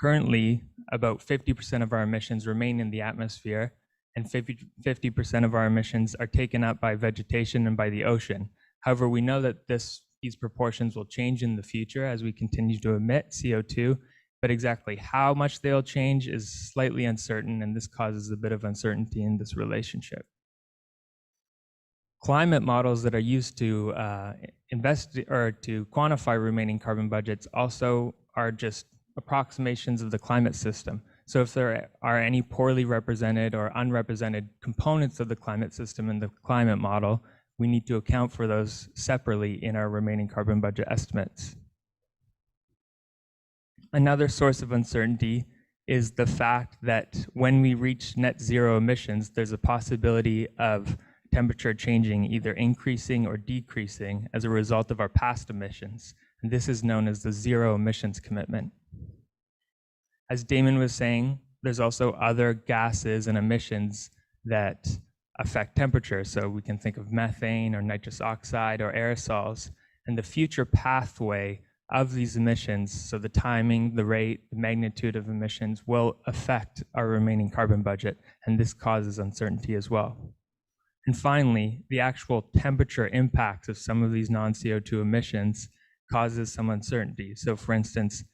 Currently, about 50% of our emissions remain in the atmosphere, and 50% of our emissions are taken up by vegetation and by the ocean. However, we know that these proportions will change in the future as we continue to emit CO2, but exactly how much they'll change is slightly uncertain, and this causes a bit of uncertainty in this relationship. Climate models that are used to to quantify remaining carbon budgets also are just approximations of the climate system. So if there are any poorly represented or unrepresented components of the climate system in the climate model, we need to account for those separately in our remaining carbon budget estimates. Another source of uncertainty is the fact that when we reach net zero emissions, there's a possibility of temperature changing, either increasing or decreasing as a result of our past emissions. And this is known as the zero emissions commitment. As Damon was saying, there's also other gases and emissions that affect temperature. So we can think of methane or nitrous oxide or aerosols, and the future pathway of these emissions, so the timing, the rate, the magnitude of emissions will affect our remaining carbon budget, and this causes uncertainty as well. And finally, the actual temperature impacts of some of these non-CO2 emissions causes some uncertainty. So for instance,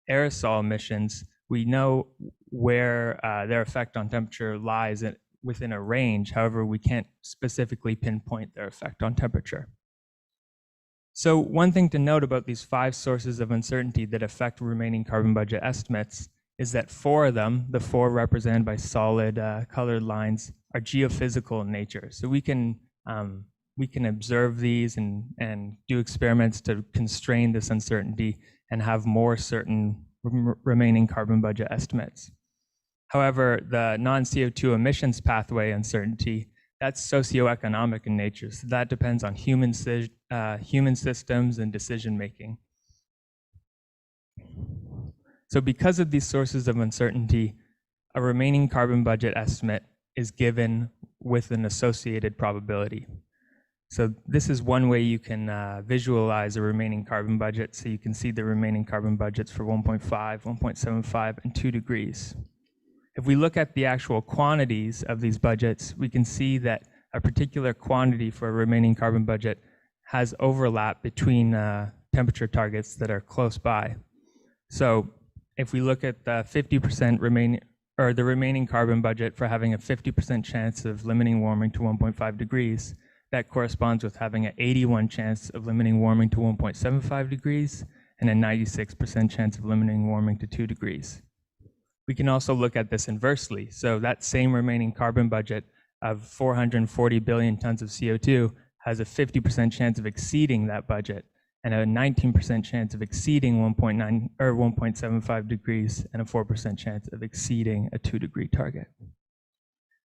aerosol emissions, we know where their effect on temperature lies within a range. However, we can't specifically pinpoint their effect on temperature. So one thing to note about these 5 sources of uncertainty that affect remaining carbon budget estimates is that 4 of them, the 4 represented by solid colored lines, are geophysical in nature. So we can observe these and do experiments to constrain this uncertainty and have more certain remaining carbon budget estimates. However, the non-CO2 emissions pathway uncertainty, that's socioeconomic in nature. So that depends on human systems and decision making. So because of these sources of uncertainty, a remaining carbon budget estimate is given with an associated probability. So this is one way you can visualize a remaining carbon budget. So you can see the remaining carbon budgets for 1.5, 1.75, and 2 degrees. If we look at the actual quantities of these budgets, we can see that a particular quantity for a remaining carbon budget has overlap between temperature targets that are close by. So if we look at the 50% the remaining carbon budget for having a 50% chance of limiting warming to 1.5 degrees, that corresponds with having an 81% chance of limiting warming to 1.75 degrees and a 96% chance of limiting warming to 2 degrees. We can also look at this inversely. So that same remaining carbon budget of 440 billion tons of CO2 has a 50% chance of exceeding that budget and a 19% chance of exceeding 1.9 or 1.75 degrees and a 4% chance of exceeding a 2-degree target.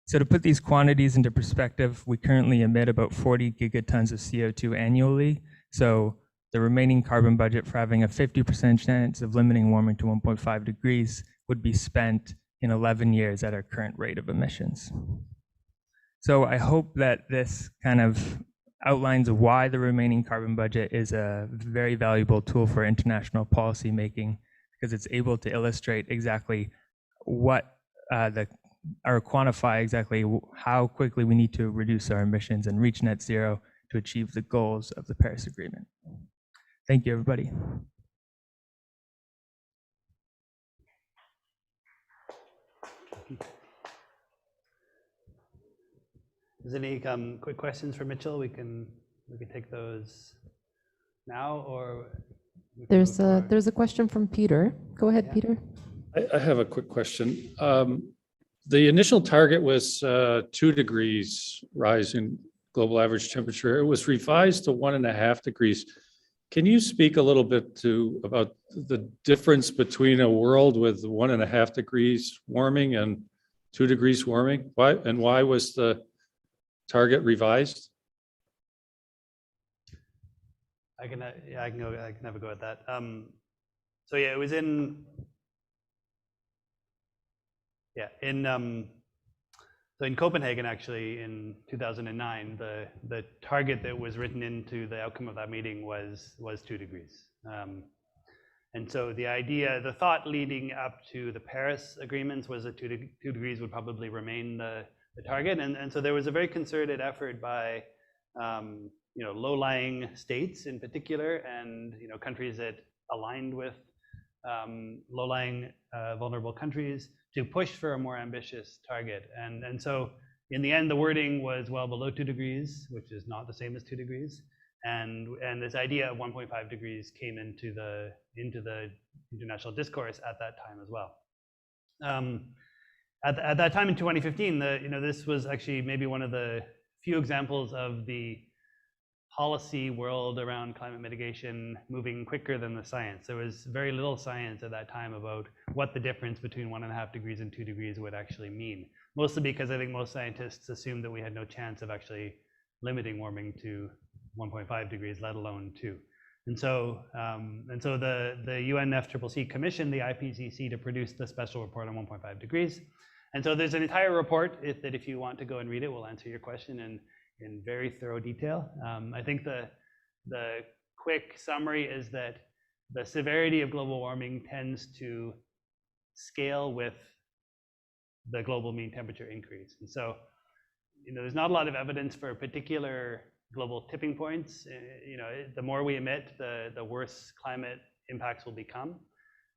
So to put these quantities into perspective, we currently emit about 40 gigatons of CO2 annually. So the remaining carbon budget for having a 50% chance of limiting warming to 1.5 degrees would be spent in 11 years at our current rate of emissions. So I hope that this kind of outlines why the remaining carbon budget is a very valuable tool for international policy making, because it's able to illustrate exactly what or quantify exactly how quickly we need to reduce our emissions and reach net zero to achieve the goals of the Paris Agreement. Thank you, everybody. Is there any quick questions for Mitchell? We can take those now, or There's a question from Peter. Go ahead, Yeah. Peter. I have a quick question. The initial target was 2 degrees rise in global average temperature. It was revised to 1.5 degrees. Can you speak a little bit about the difference between a world with 1.5 degrees warming and 2 degrees warming? Why was the target revised? I can have a go at that. So yeah, it was in Copenhagen, actually, in 2009. The target that was written into the outcome of that meeting was 2 degrees. And so the thought leading up to the Paris agreements was that 2 degrees would probably remain the target. And so there was a very concerted effort by low-lying states in particular, and countries that aligned with low-lying vulnerable countries to push for a more ambitious target. And so in the end, the wording was well below 2 degrees, which is not the same as 2 degrees. And this idea of 1.5 degrees came into the international discourse at that time as well. At that time in 2015, this was actually maybe one of the few examples of the policy world around climate mitigation moving quicker than the science. There was very little science at that time about what the difference between 1.5 degrees and 2 degrees would actually mean. Mostly because I think most scientists assumed that we had no chance of actually limiting warming to 1.5 degrees, let alone 2. And so the UNFCCC commissioned the IPCC to produce the special report on 1.5 degrees. And so there's an entire report that if you want to go and read it, will answer your question in very thorough detail. I think the quick summary is that the severity of global warming tends to scale with the global mean temperature increase. And so, there's not a lot of evidence for particular global tipping points. The more we emit, the worse climate impacts will become.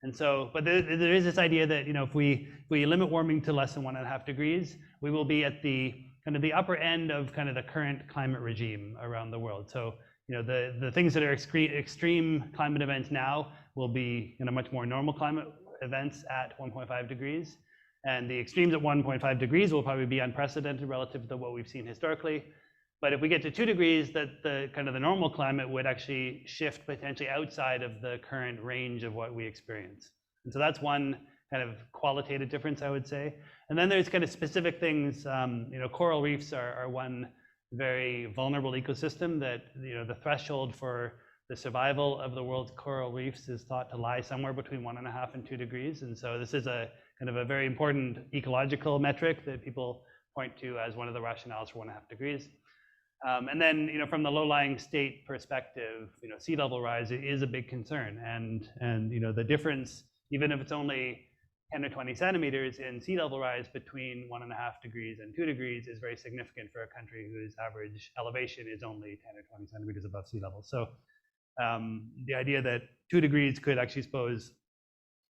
And so, but there is this idea that if we limit warming to less than 1.5 degrees, we will be at the kind of the upper end of kind of the current climate regime around the world. So the things that are extreme climate events now will be much more normal climate events at 1.5 degrees. And the extremes at 1.5 degrees will probably be unprecedented relative to what we've seen historically. But if we get to 2 degrees, that the kind of the normal climate would actually shift potentially outside of the current range of what we experience. And so that's one kind of qualitative difference, I would say. And then there's kind of specific things. Coral reefs are one very vulnerable ecosystem that the threshold for the survival of the world's coral reefs is thought to lie somewhere between 1.5 and 2 degrees. And so this is a kind of a very important ecological metric that people point to as one of the rationales for 1.5 degrees. And then, from the low-lying state perspective, sea level rise is a big concern, and the difference, even if it's only 10 or 20 centimeters in sea level rise between 1.5 degrees and 2 degrees is very significant for a country whose average elevation is only 10 or 20 centimeters above sea level. So the idea that 2 degrees could actually pose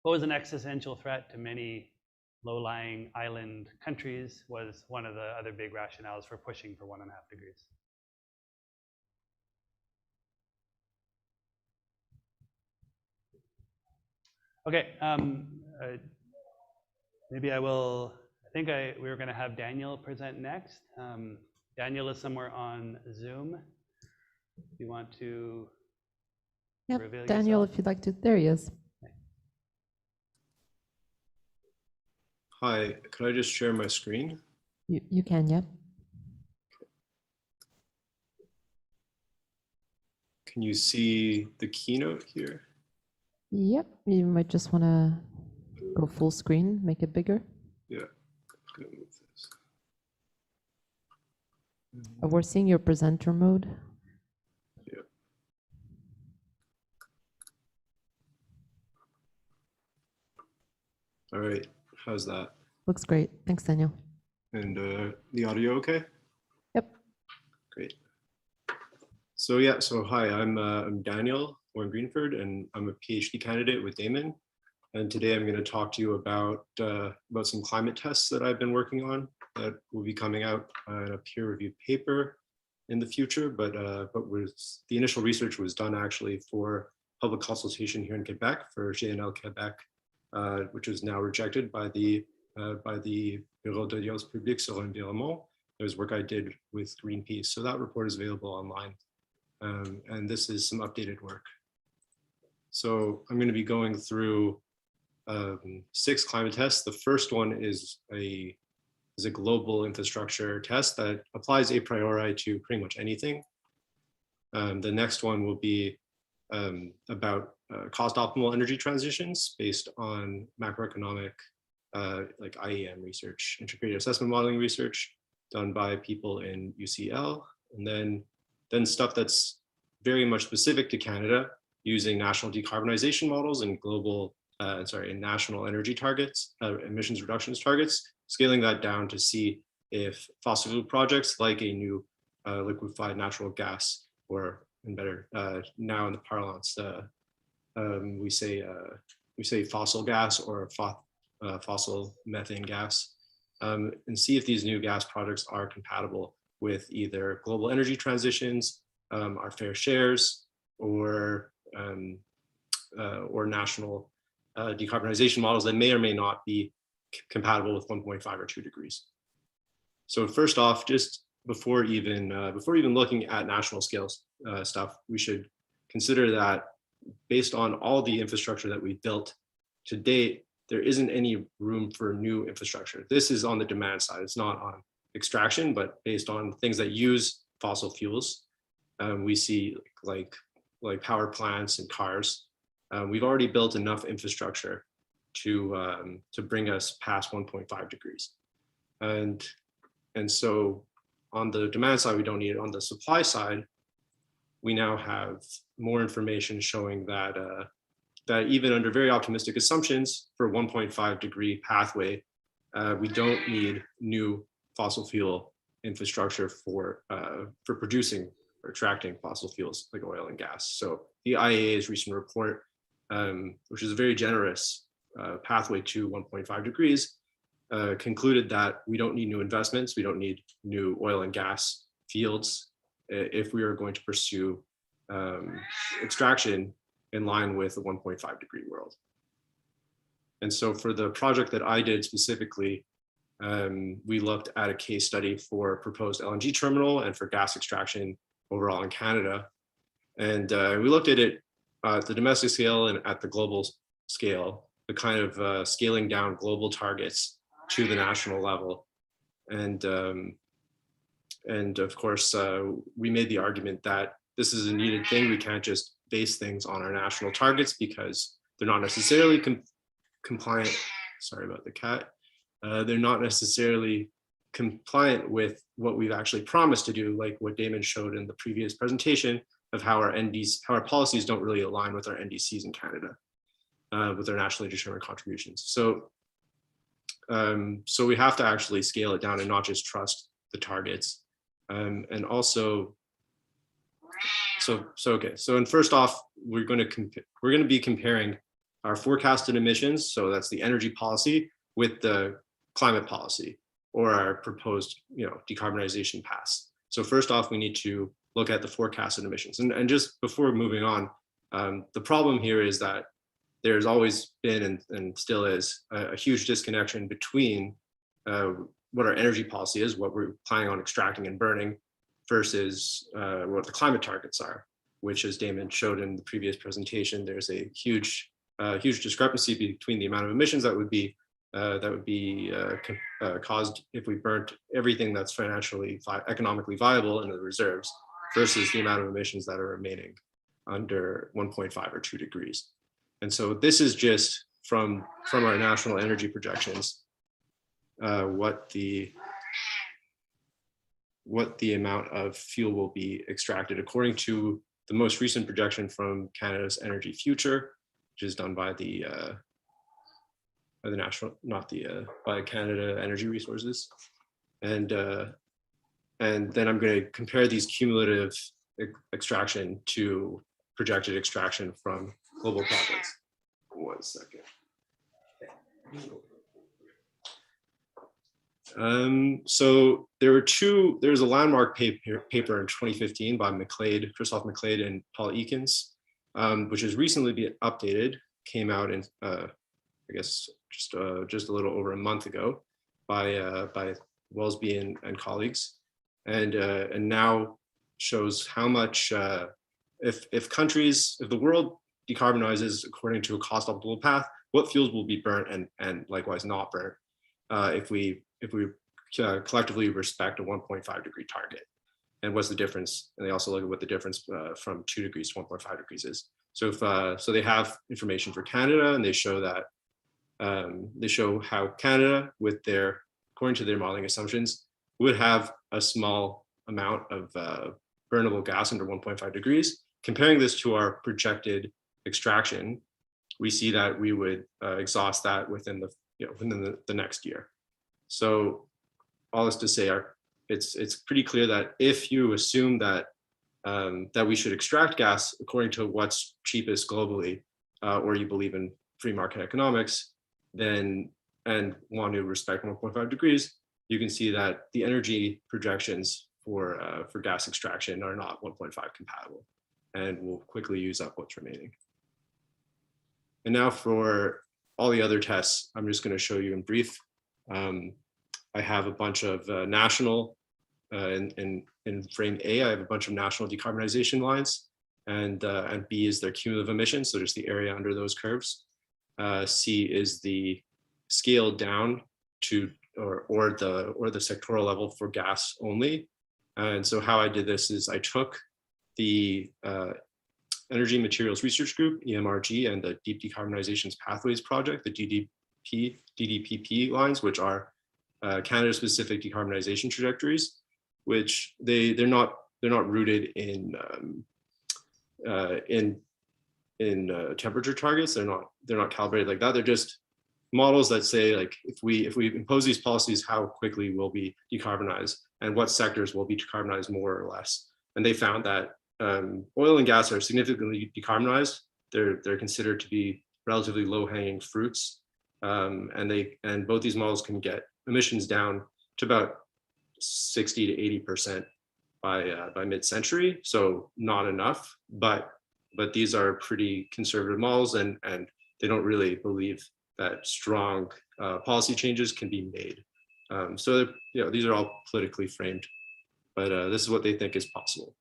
an existential threat to many low-lying island countries was one of the other big rationales for pushing for 1.5 degrees. Okay, maybe I think we were going to have Daniel present next. Daniel is somewhere on Zoom. If you want to reveal Daniel, yourself. if you'd like to, there he is. Hi, could I just share my screen? You can, yeah. Can you see the keynote here? Yep, you might just want to go full screen, make it bigger. Yeah, I'm gonna move this. We're seeing your presenter mode. Yeah. All right, how's that? Looks great. Thanks, Daniel. And the audio okay? Yep. Great. So yeah, hi, I'm Daniel Warren-Greenford, and I'm a PhD candidate with Damon. And today I'm going to talk to you about some climate tests that I've been working on that will be coming out in a peer-reviewed paper in the future. But the initial research was done actually for public consultation here in Quebec for GNL Quebec, which was now rejected by the Bureau d'Audience Publique sur l'Environnement. It was work I did with Greenpeace. So that report is available online. And this is some updated work. So I'm going to be going through 6 climate tests. The first one is a global infrastructure test that applies a priori to pretty much anything. The next one will be about cost optimal energy transitions based on macroeconomic like IEM research, integrated assessment modeling research done by people in UCL, and then stuff that's very much specific to Canada using national decarbonization models and national energy targets, emissions reductions targets, scaling that down to see if fossil fuel projects like a new liquefied natural gas, or in better, now in the parlance, we say fossil gas or fossil methane gas, and see if these new gas projects are compatible with either global energy transitions, our fair shares, or national decarbonization models that may or may not be compatible with 1.5 or 2 degrees. So first off, just before even looking at national scale stuff, we should consider that based on all the infrastructure that we've built to date, there isn't any room for new infrastructure. This is on the demand side. It's not on extraction, but based on things that use fossil fuels. We see like power plants and cars. We've already built enough infrastructure to bring us past 1.5 degrees. And so on the demand side, we don't need it. On the supply side, we now have more information showing that that even under very optimistic assumptions for 1.5 degree pathway, we don't need new fossil fuel infrastructure for producing or extracting fossil fuels like oil and gas. So the IEA's recent report, which is a very generous pathway to 1.5 degrees, concluded that we don't need new investments, we don't need new oil and gas fields if we are going to pursue extraction in line with the 1.5 degree world. And so for the project that I did specifically, we looked at a case study for proposed LNG terminal and for gas extraction overall in Canada. And we looked at it at the domestic scale and at the global scale, the kind of scaling down global targets to the national level. And of course, we made the argument that this is a needed thing. We can't just base things on our national targets because they're not necessarily compliant. Sorry about the cat. They're not necessarily compliant with what we've actually promised to do, like what Damon showed in the previous presentation of how our policies don't really align with our NDCs in Canada, with our nationally determined contributions. So we have to actually scale it down and not just trust the targets. And also, and first off, we're going to be comparing our forecasted emissions, so that's the energy policy, with the climate policy or our proposed, decarbonization paths. So first off, we need to look at the forecasted emissions. And just before moving on, the problem here is that there's always been and still is a huge disconnection between what our energy policy is, what we're planning on extracting and burning, versus what the climate targets are, which, as Damon showed in the previous presentation, there's a huge discrepancy between the amount of emissions that would be caused if we burnt everything that's economically viable in the reserves versus the amount of emissions that are remaining under 1.5 or 2 degrees. And so this is just from our national energy projections, what the amount of fuel will be extracted according to the most recent projection from Canada's Energy Future, which is done by by Canada Energy Resources. And then I'm going to compare these cumulative extraction to projected extraction from global projects. 1 second. So there's a landmark paper in 2015 by Christoph McLeod and Paul Eakins, which has recently been updated, came out in, I guess, just a little over a month ago by Wellesby and colleagues, and now shows how much, if the world decarbonizes according to a cost optimal path, what fuels will be burnt and likewise not burnt if we collectively respect a 1.5 degree target, and what's the difference? And they also look at what the difference from 2 degrees to 1.5 degrees is. So so they have information for Canada, and they show that they show how Canada, according to their modeling assumptions, would have a small amount of burnable gas under 1.5 degrees. Comparing this to our projected extraction, we see that we would exhaust that within the next year. So all this to say, it's pretty clear that if you assume that that we should extract gas according to what's cheapest globally, or you believe in free market economics, then and want to respect 1.5 degrees, you can see that the energy projections for gas extraction are not 1.5 compatible, and will quickly use up what's remaining. And now for all the other tests, I'm just going to show you in brief. I have a bunch of national, in frame A, I have a bunch of national decarbonization lines, and B is their cumulative emissions, so just the area under those curves. C is the scaled down to or the sectoral level for gas only. And so how I did this is I took the Energy Materials Research Group, EMRG, and the Deep Decarbonizations Pathways Project, the DDPP lines, which are Canada-specific decarbonization trajectories, which they're not rooted in temperature targets. They're not calibrated like that. They're just models that say, like, if we impose these policies, how quickly will be decarbonized and what sectors will be decarbonized more or less. And they found that oil and gas are significantly decarbonized. They're considered to be relatively low-hanging fruits, and both these models can get emissions down to about 60 to 80% by mid-century. So not enough, but these are pretty conservative models, and they don't really believe that strong policy changes can be made. So these are all politically framed, but this is what they think is possible.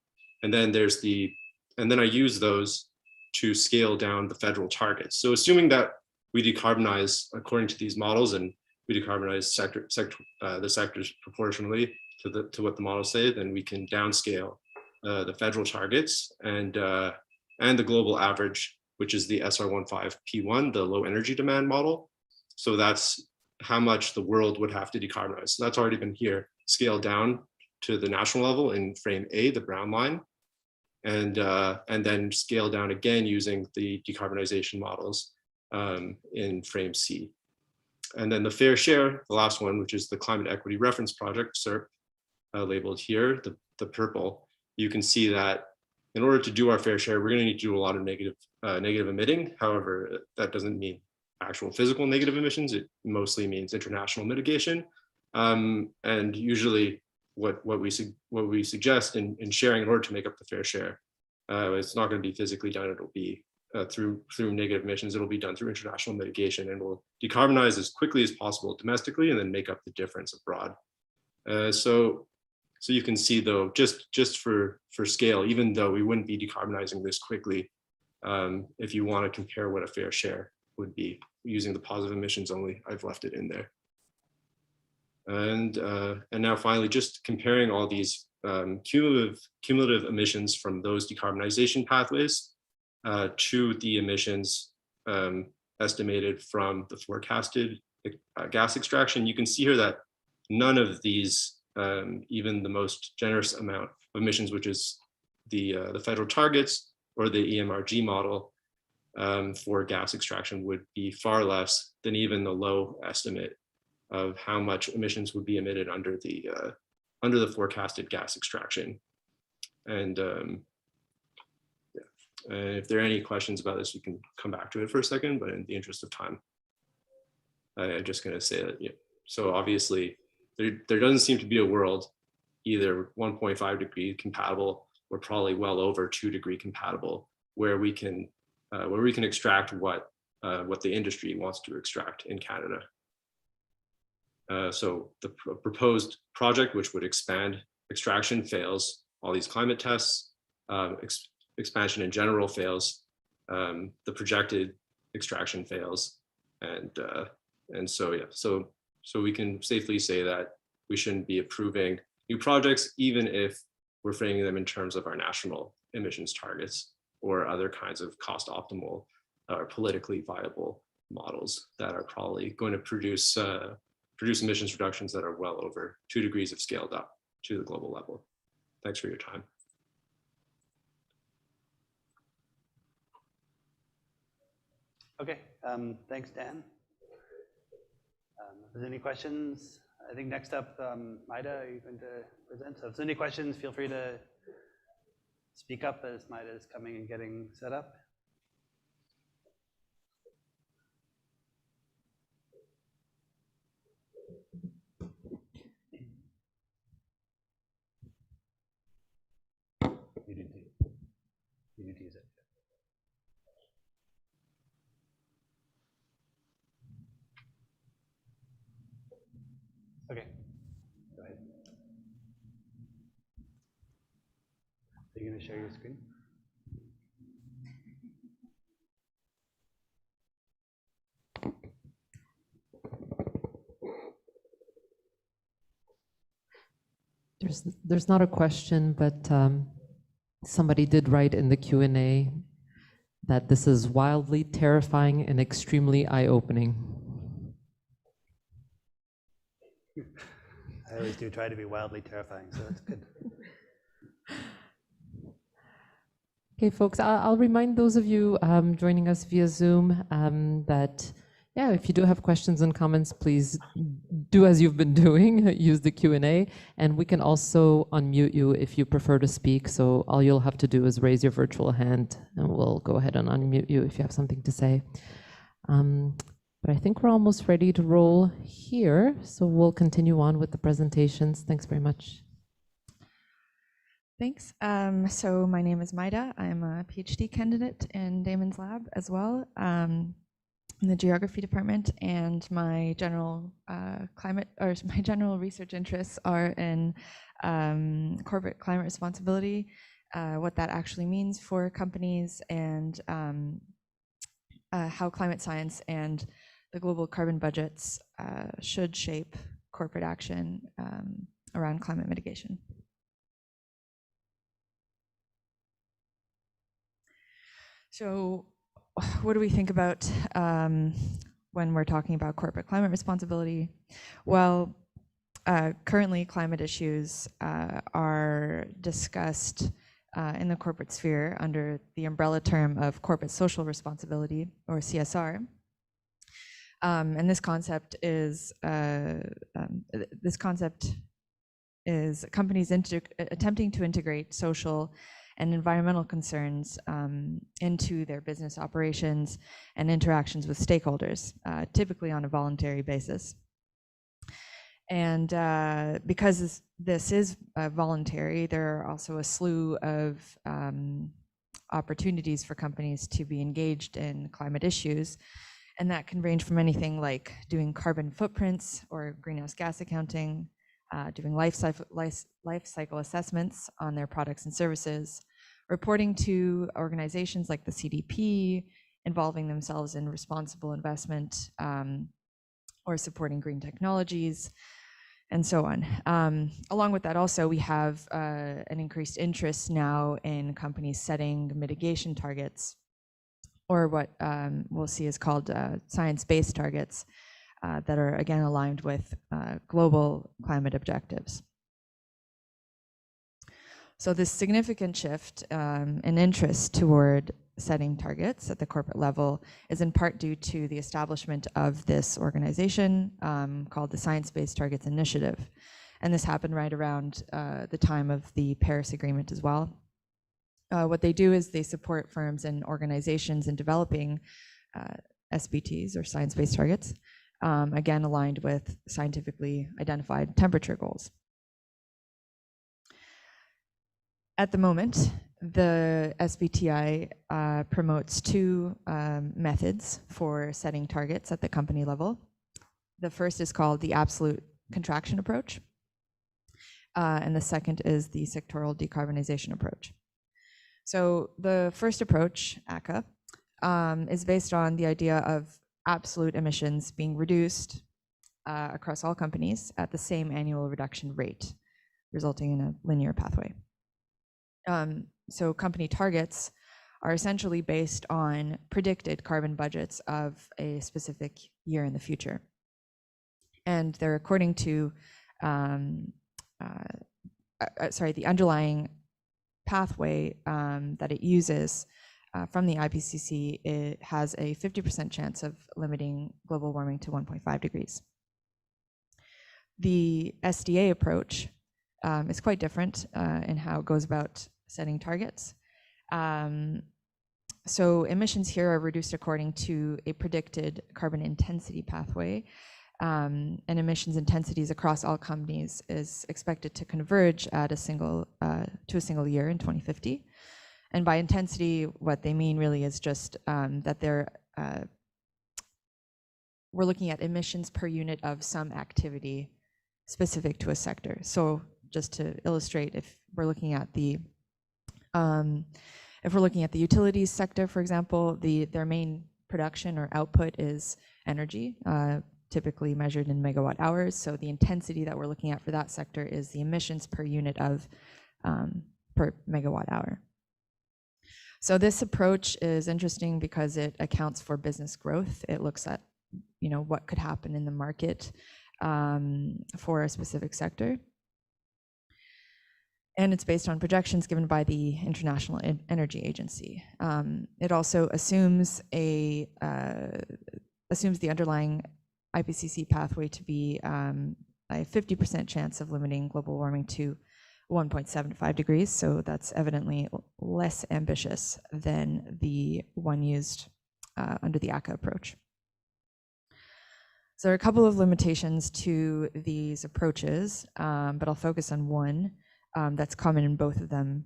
And then I use those to scale down the federal targets. So assuming that we decarbonize according to these models, and we decarbonize the sectors proportionally to what the models say, then we can downscale the federal targets and the global average, which is the SR15P1, the low energy demand model. So that's how much the world would have to decarbonize. So that's already been here, scaled down to the national level in frame A, the brown line, and then scale down again using the decarbonization models in frame C. And then the fair share, the last one, which is the Climate Equity Reference Project, CERP, labeled here, the purple, you can see that in order to do our fair share, we're going to need to do a lot of negative emitting. However, that doesn't mean actual physical negative emissions. It mostly means international mitigation. And usually what we suggest in sharing in order to make up the fair share, it's not going to be physically done. It'll be through negative emissions. It'll be done through international mitigation, and we'll decarbonize as quickly as possible domestically and then make up the difference abroad. So you can see though, just for scale, even though we wouldn't be decarbonizing this quickly, if you want to compare what a fair share would be using the positive emissions only, I've left it in there. And now finally, just comparing all these cumulative emissions from those decarbonization pathways to the emissions estimated from the forecasted gas extraction, you can see here that none of these, even the most generous amount of emissions, which is the federal targets or the EMRG model for gas extraction, would be far less than even the low estimate of how much emissions would be emitted under the forecasted gas extraction. And if there are any questions about this, we can come back to it for a second, but in the interest of time, I'm just going to say that, yeah. So obviously, there doesn't seem to be a world either 1.5 degree compatible or probably well over 2 degree compatible where we can extract what the industry wants to extract in Canada. So the proposed project, which would expand extraction, fails. All these climate tests, expansion in general fails. The projected extraction fails, and so yeah, so we can safely say that we shouldn't be approving new projects, even if we're framing them in terms of our national emissions targets or other kinds of cost optimal or politically viable models that are probably going to produce emissions reductions that are well over 2 degrees of scaled up to the global level. Thanks for your time. Okay, thanks, Dan. If there's any questions, I think next up, Maida, are you going to present? So if there's any questions, feel free to speak up as Maida is coming and getting set up. You need to use it. Okay, go ahead. Are you going to share your screen? There's not a question, but somebody did write in the Q&A that this is wildly terrifying and extremely eye-opening. I always do try to be wildly terrifying, so that's good. Okay, folks, I'll remind those of you joining us via Zoom that, yeah, if you do have questions and comments, please do as you've been doing, use the Q&A, and we can also unmute you if you prefer to speak. So all you'll have to do is raise your virtual hand and we'll go ahead and unmute you if you have something to say. But I think we're almost ready to roll here. So we'll continue on with the presentations. Thanks very much. Thanks. So my name is Maida. I'm a PhD candidate in Damon's lab as well, in the geography department, and my general my general research interests are in corporate climate responsibility, what that actually means for companies, and how climate science and the global carbon budgets should shape corporate action around climate mitigation. So what do we think about when we're talking about corporate climate responsibility? Well, currently climate issues are discussed in the corporate sphere under the umbrella term of corporate social responsibility, or CSR. And this concept is companies attempting to integrate social and environmental concerns into their business operations and interactions with stakeholders, typically on a voluntary basis. And because this is voluntary, there are also a slew of opportunities for companies to be engaged in climate issues. And that can range from anything like doing carbon footprints or greenhouse gas accounting, doing life cycle assessments on their products and services, reporting to organizations like the CDP, involving themselves in responsible investment, or supporting green technologies, and so on. Along with that also, we have an increased interest now in companies setting mitigation targets, or what we'll see is called science-based targets that are again aligned with global climate objectives. So this significant shift in interest toward setting targets at the corporate level is in part due to the establishment of this organization called the Science-Based Targets Initiative. And this happened right around the time of the Paris Agreement as well. What they do is they support firms and organizations in developing SBTs, or science-based targets, again aligned with scientifically identified temperature goals. At the moment, the SBTI promotes two methods for setting targets at the company level. The first is called the absolute contraction approach, and the second is the sectoral decarbonization approach. So the first approach, ACCA, is based on the idea of absolute emissions being reduced across all companies at the same annual reduction rate, resulting in a linear pathway. So company targets are essentially based on predicted carbon budgets of a specific year in the future. And they're according to, the underlying pathway that it uses from the IPCC, it has a 50% chance of limiting global warming to 1.5 degrees. The SDA approach is quite different in how it goes about setting targets. So emissions here are reduced according to a predicted carbon intensity pathway, and emissions intensities across all companies is expected to converge at a single year in 2050. And by intensity, what they mean really is just that we're looking at emissions per unit of some activity specific to a sector. So just to illustrate, if we're looking at the utilities sector, for example, their main production or output is energy, typically measured in megawatt hours. So the intensity that we're looking at for that sector is the emissions per unit of per megawatt hour. So this approach is interesting because it accounts for business growth. It looks at, what could happen in the market for a specific sector. And it's based on projections given by the International Energy Agency. It also assumes the underlying IPCC pathway to be a 50% chance of limiting global warming to 1.75 degrees. So that's evidently less ambitious than the one used under the ACCA approach. So there are a couple of limitations to these approaches, but I'll focus on one that's common in both of them,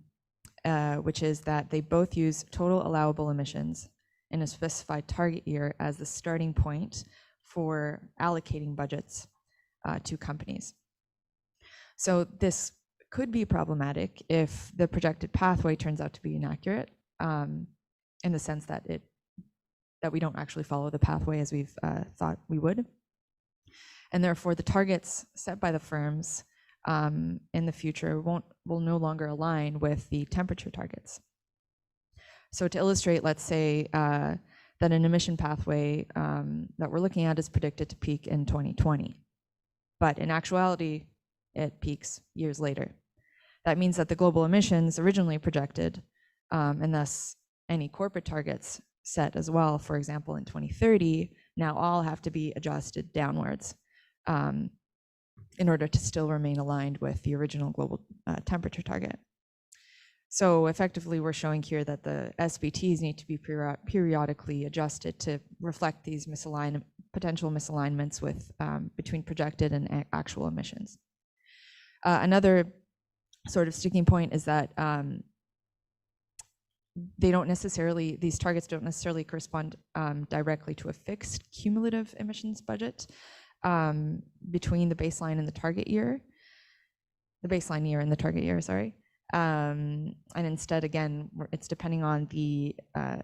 which is that they both use total allowable emissions in a specified target year as the starting point for allocating budgets to companies. So this could be problematic if the projected pathway turns out to be inaccurate, in the sense that we don't actually follow the pathway as we've thought we would. And therefore the targets set by the firms in the future will no longer align with the temperature targets. So to illustrate, let's say that an emission pathway that we're looking at is predicted to peak in 2020. But in actuality, it peaks years later. That means that the global emissions originally projected, and thus any corporate targets set as well, for example, in 2030, now all have to be adjusted downwards in order to still remain aligned with the original global temperature target. So effectively, we're showing here that the SBTs need to be periodically adjusted to reflect these potential misalignments with between projected and actual emissions. Another sort of sticking point is that these targets don't necessarily correspond directly to a fixed cumulative emissions budget between the baseline and the target year, sorry. And instead, again, it's depending on the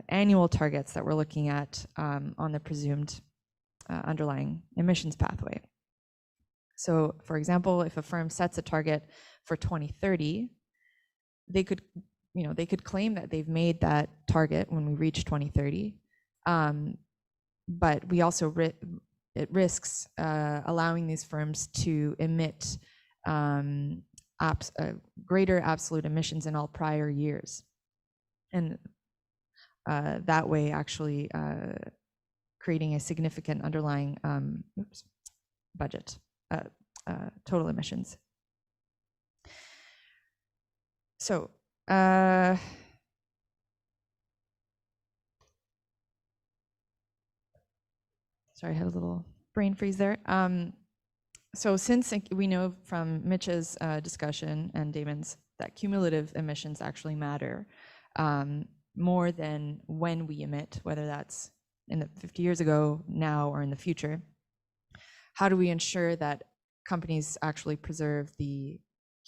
annual targets that we're looking at on the presumed underlying emissions pathway. So, for example, if a firm sets a target for 2030, they could claim that they've made that target when we reach 2030, but we also it risks allowing these firms to emit greater absolute emissions in all prior years, and that way actually creating a significant underlying budget, total emissions. So sorry, I had a little brain freeze there. So since we know from Mitch's discussion and Damon's that cumulative emissions actually matter more than when we emit, whether that's in the 50 years ago, now, or in the future, how do we ensure that companies actually preserve the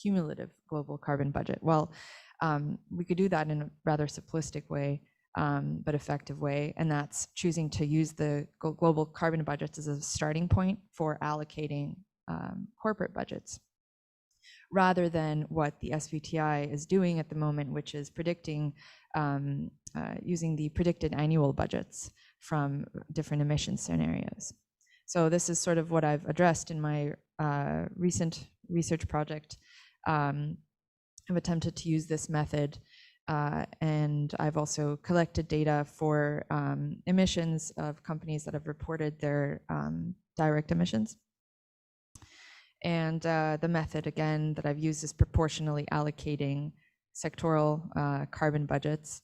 cumulative global carbon budget? Well, we could do that in a rather simplistic way, but effective way, and that's choosing to use the global carbon budgets as a starting point for allocating corporate budgets, rather than what the SBTI is doing at the moment, which is predicting, using the predicted annual budgets from different emission scenarios. So this is sort of what I've addressed in my recent research project. I've attempted to use this method, and I've also collected data for emissions of companies that have reported their direct emissions. And the method, again, that I've used is proportionally allocating sectoral carbon budgets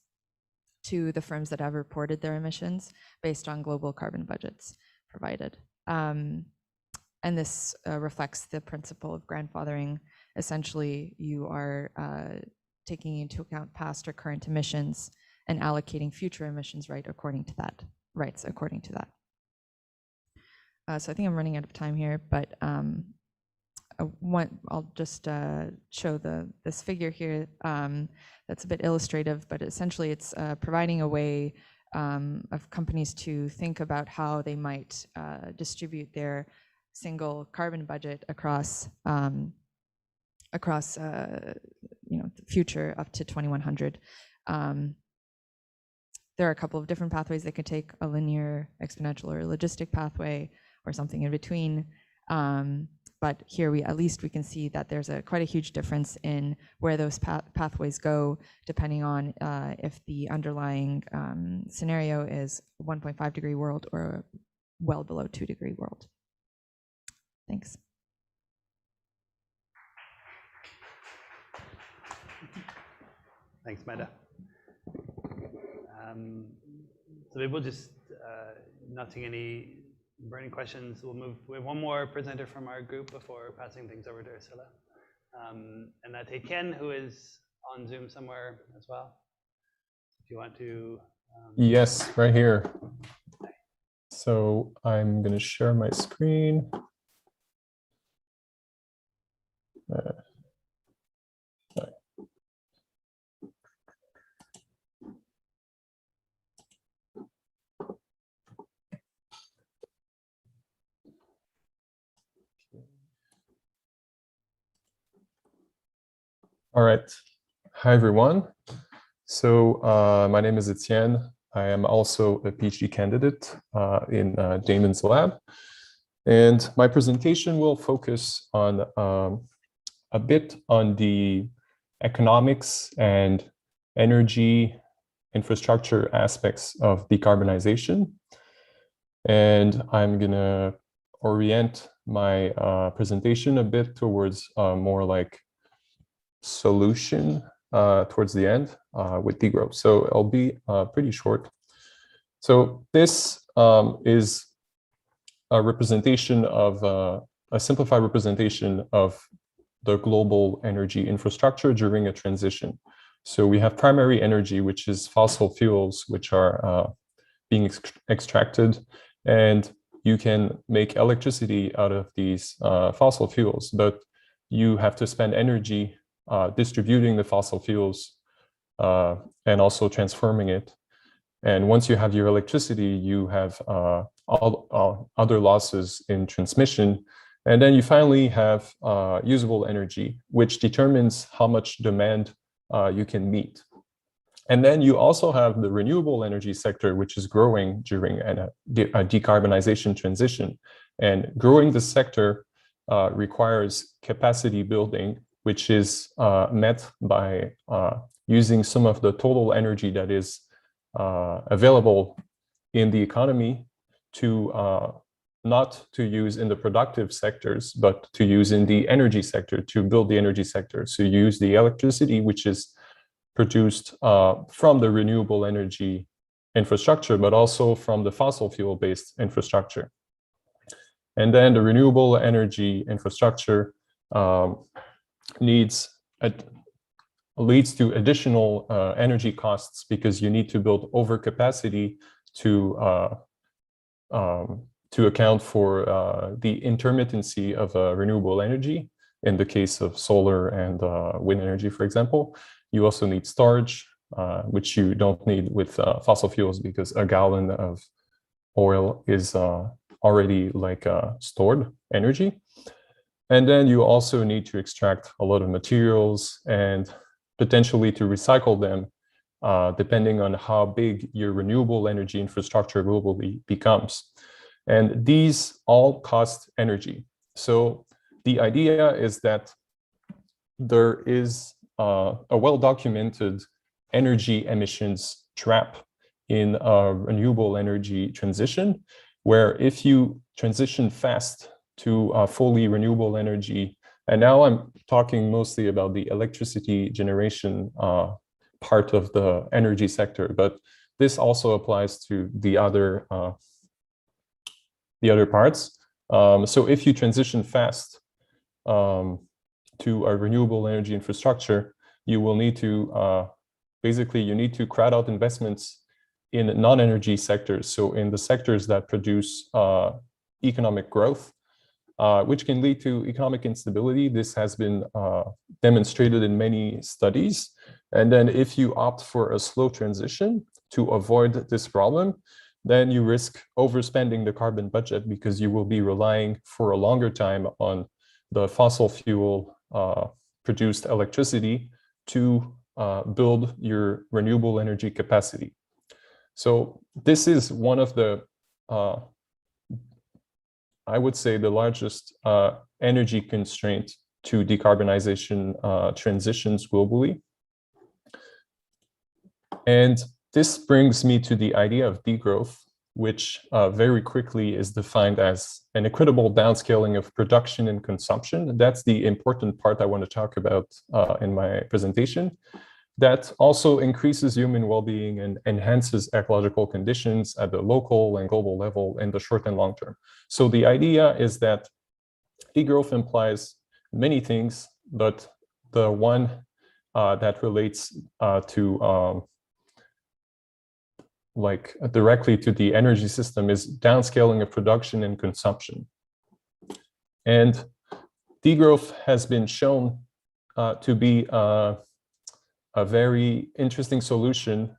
to the firms that have reported their emissions based on global carbon budgets provided. And this reflects the principle of grandfathering. Essentially, you are taking into account past or current emissions and allocating future emissions rights according to that. So I think I'm running out of time here, but I'll just show this figure here that's a bit illustrative, but essentially it's providing a way of companies to think about how they might distribute their single carbon budget across the future up to 2100. There are a couple of different pathways they could take: a linear, exponential, or a logistic pathway, or something in between. But here we can see that there's quite a huge difference in where those pathways go, depending on if the underlying scenario is a 1.5 degree world or a well below 2 degree world. Thanks. Thanks, Maida. So maybe we'll just, not seeing any burning questions, we'll move. We have one more presenter from our group before passing things over to Ursula. And that's Etienne, who is on Zoom somewhere as well. If you want to. Yes, right here. So I'm going to share my screen. Sorry. All right. Hi, everyone. So my name is Etienne. I am also a PhD candidate in Damon's lab. And my presentation will focus on a bit on the economics and energy infrastructure aspects of decarbonization. And I'm gonna orient my presentation a bit towards more like solution towards the end with degrowth. So I'll be pretty short. So this is a representation of a simplified representation of the global energy infrastructure during a transition. So we have primary energy, which is fossil fuels, which are being extracted, and you can make electricity out of these fossil fuels, but you have to spend energy distributing the fossil fuels and also transforming it. And once you have your electricity, you have all other losses in transmission. And then you finally have usable energy, which determines how much demand you can meet. And then you also have the renewable energy sector, which is growing during a decarbonization transition. And growing the sector requires capacity building, which is met by using some of the total energy that is available in the economy to not to use in the productive sectors, but to use in the energy sector, to build the energy sector. So you use the electricity, which is produced from the renewable energy infrastructure, but also from the fossil fuel-based infrastructure. And then the renewable energy infrastructure leads to additional energy costs because you need to build overcapacity to account for the intermittency of renewable energy. In the case of solar and wind energy, for example, you also need storage, which you don't need with fossil fuels because a gallon of oil is already like stored energy. And then you also need to extract a lot of materials and potentially to recycle them, depending on how big your renewable energy infrastructure globally becomes. And these all cost energy. So the idea is that there is a well-documented energy emissions trap in a renewable energy transition, where if you transition fast to fully renewable energy, and now I'm talking mostly about the electricity generation part of the energy sector, but this also applies to the other parts. So if you transition fast to a renewable energy infrastructure, you will need to basically you need to crowd out investments in non-energy sectors. So in the sectors that produce economic growth, which can lead to economic instability. This has been demonstrated in many studies. And then if you opt for a slow transition to avoid this problem, then you risk overspending the carbon budget because you will be relying for a longer time on the fossil fuel produced electricity to build your renewable energy capacity. So this is one of the, I would say, the largest energy constraint to decarbonization transitions globally. And this brings me to the idea of degrowth, which very quickly is defined as an equitable downscaling of production and consumption. That's the important part I want to talk about in my presentation. That also increases human well-being and enhances ecological conditions at the local and global level in the short and long term. So the idea is that degrowth implies many things, but the one that relates to like directly to the energy system is downscaling of production and consumption. And degrowth has been shown to be a very interesting solution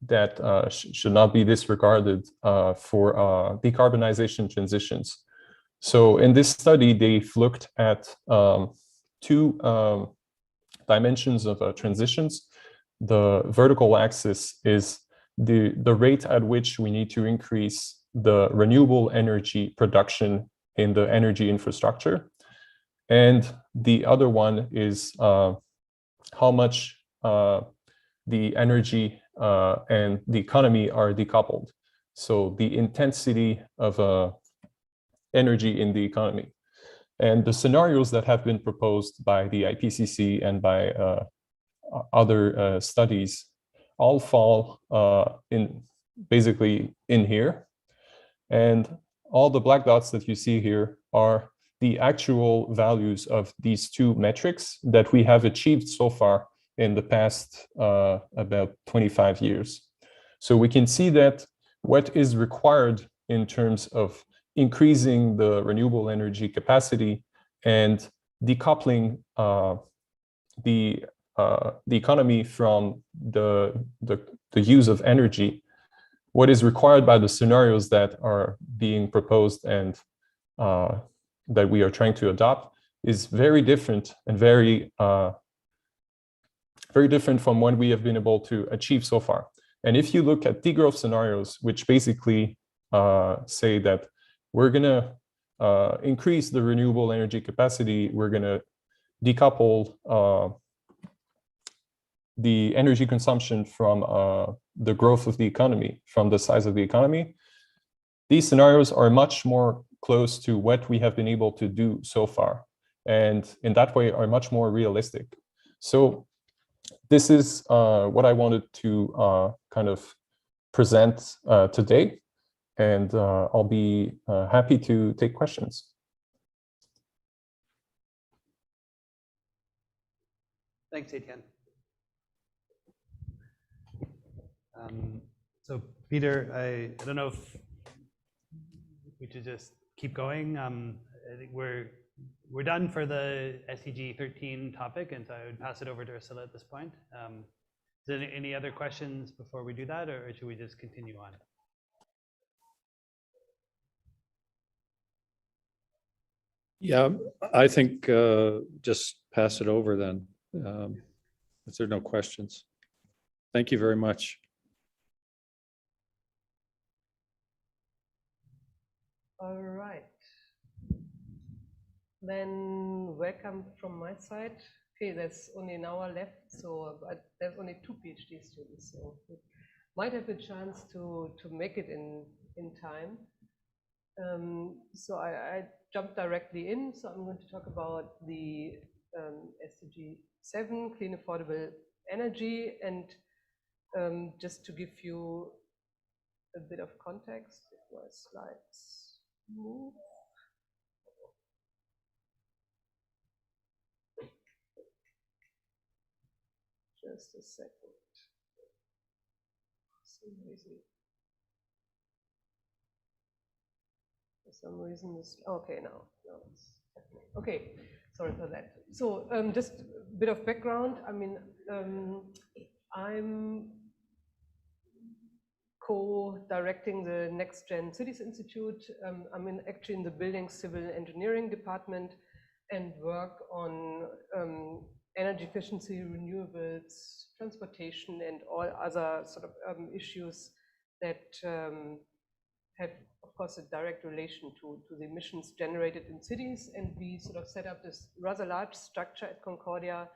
that should not be disregarded for decarbonization transitions. So in this study, they've looked at two dimensions of transitions. The vertical axis is the rate at which we need to increase the renewable energy production in the energy infrastructure. And the other one is how much the energy and the economy are decoupled. So the intensity of energy in the economy. And the scenarios that have been proposed by the IPCC and by other studies all fall basically in here. And all the black dots that you see here are the actual values of these two metrics that we have achieved so far in the past about 25 years. So we can see that what is required in terms of increasing the renewable energy capacity and decoupling the economy from the use of energy, what is required by the scenarios that are being proposed and that we are trying to adopt is very different and very different from what we have been able to achieve so far. And if you look at degrowth scenarios, which basically say that we're going to increase the renewable energy capacity, we're going to decouple the energy consumption from the growth of the economy, from the size of the economy, these scenarios are much more close to what we have been able to do so far, and in that way are much more realistic. So this is what I wanted to kind of present today, and I'll be happy to take questions. Thanks, Etienne. So Peter, I don't know if we should just keep going. I think we're done for the SDG 13 topic, and so I would pass it over to Ursula at this point. Is there any other questions before we do that, or should we just continue on? Yeah, I think just pass it over then, if there are no questions. Thank you very much. All right. Then welcome from my side. Okay, there's only an hour left, so but there's only 2 PhD students, so we might have a chance to make it in time. So I jumped directly in. So I'm going to talk about the SDG 7, clean affordable energy, and just to give you a bit of context, if my slides move. Just a second. For some reason this, okay, now it's happening. Okay, sorry for that. So just a bit of background. I mean, I'm co-directing the Next Gen Cities Institute. I'm actually in the Building Civil Engineering department and work on energy efficiency, renewables, transportation, and all other sort of issues that have, of course, a direct relation to the emissions generated in cities. And we sort of set up this rather large structure at Concordia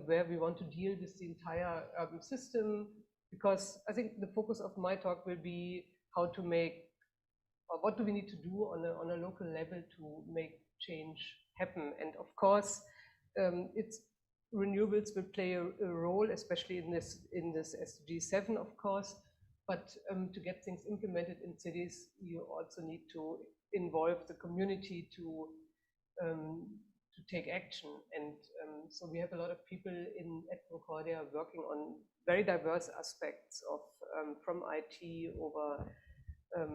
where we want to deal with the entire urban system, because I think the focus of my talk will be how to make, or what do we need to do on a local level to make change happen. And of course, renewables will play a role, especially in this SDG 7, of course. But to get things implemented in cities, you also need to involve the community to take action. And so we have a lot of people at Concordia working on very diverse aspects of from IT over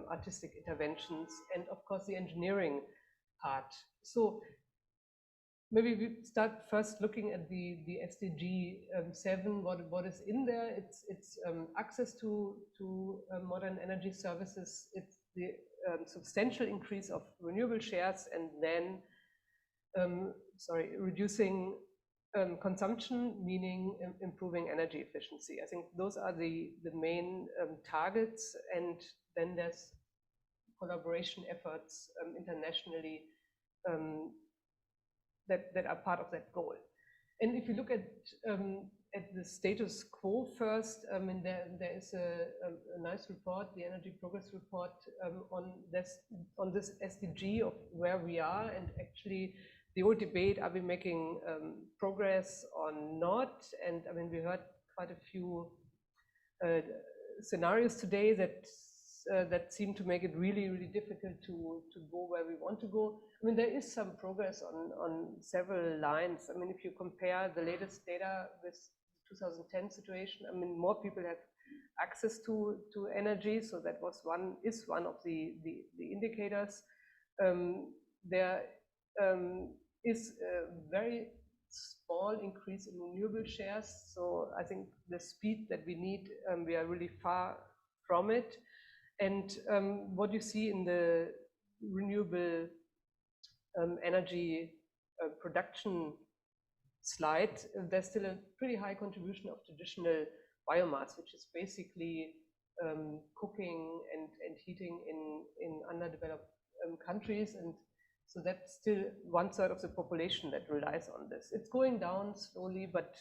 artistic interventions, and of course the engineering part. So maybe we start first looking at the SDG 7. What is in there? It's access to modern energy services. It's the substantial increase of renewable shares, and then reducing consumption, meaning improving energy efficiency. I think those are the main targets, and then there's collaboration efforts internationally that are part of that goal. And if you look at the status quo first, I mean, there is a nice report, the Energy Progress Report, on this SDG of where we are, and actually the old debate, are we making progress or not? And I mean, we heard quite a few scenarios today that seem to make it really, really difficult to go where we want to go. I mean, there is some progress on several lines. I mean, if you compare the latest data with the 2010 situation, I mean, more people have access to energy, so that is one of the indicators. There is a very small increase in renewable shares, so I think the speed that we need, we are really far from it. And what you see in the renewable energy production slide, there's still a pretty high contribution of traditional biomass, which is basically cooking and heating in underdeveloped countries. And so that's still 1/3 of the population that relies on this. It's going down slowly, but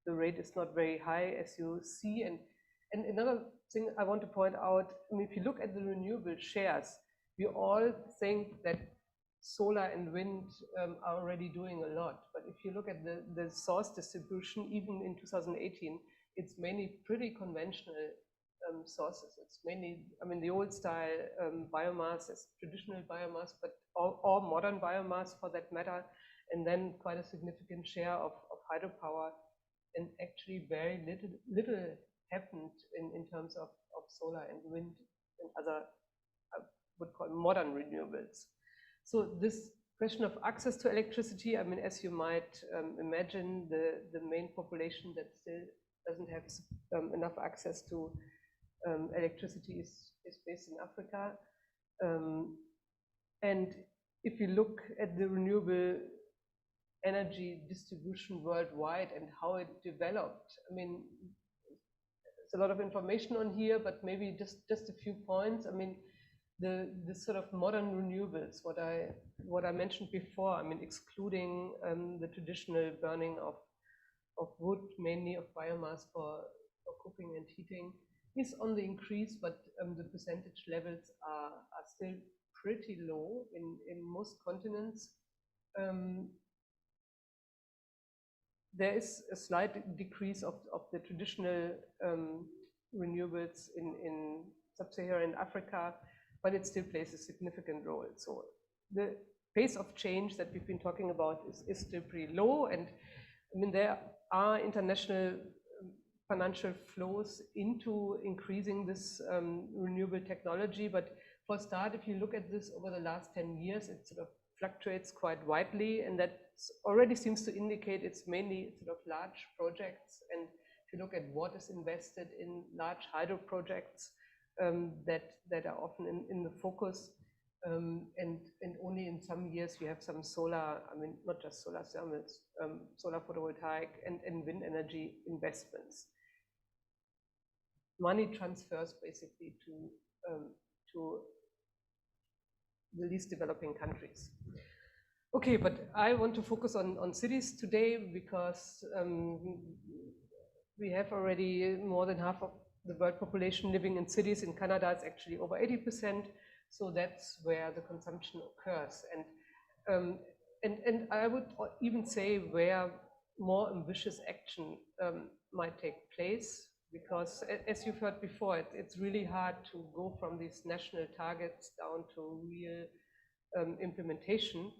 the rate is not very high, as you see. And another thing I want to point out, I mean, if you look at the renewable shares, we all think that solar and wind are already doing a lot. But if you look at the source distribution, even in 2018, it's mainly pretty conventional sources. It's mainly, I mean, the old style biomass is traditional biomass, but or modern biomass for that matter, and then quite a significant share of hydropower, and actually very little happened in terms of solar and wind and other, I would call modern renewables. So this question of access to electricity, I mean, as you might imagine, the main population that still doesn't have enough access to electricity is based in Africa. And if you look at the renewable energy distribution worldwide and how it developed, I mean, there's a lot of information on here, but maybe just a few points. I mean, the sort of modern renewables, what I mentioned before, I mean, excluding the traditional burning of wood, mainly of biomass for cooking and heating, is on the increase, but the percentage levels are still pretty low in most continents. There is a slight decrease of the traditional renewables in sub-Saharan Africa, but it still plays a significant role. So the pace of change that we've been talking about is still pretty low. And I mean, there are international financial flows into increasing this renewable technology. But for a start, if you look at this over the last 10 years, it sort of fluctuates quite widely, and that already seems to indicate it's mainly sort of large projects. And if you look at what is invested in large hydro projects, that are often in the focus, and only in some years you have some solar, I mean, not just solar thermals, solar photovoltaic and wind energy investments. Money transfers basically to the least developing countries. Okay, but I want to focus on cities today because we have already more than half of the world population living in cities. In Canada, it's actually over 80%. So that's where the consumption occurs. And I would even say where more ambitious action might take place, because as you've heard before, it's really hard to go from these national targets down to real implementation.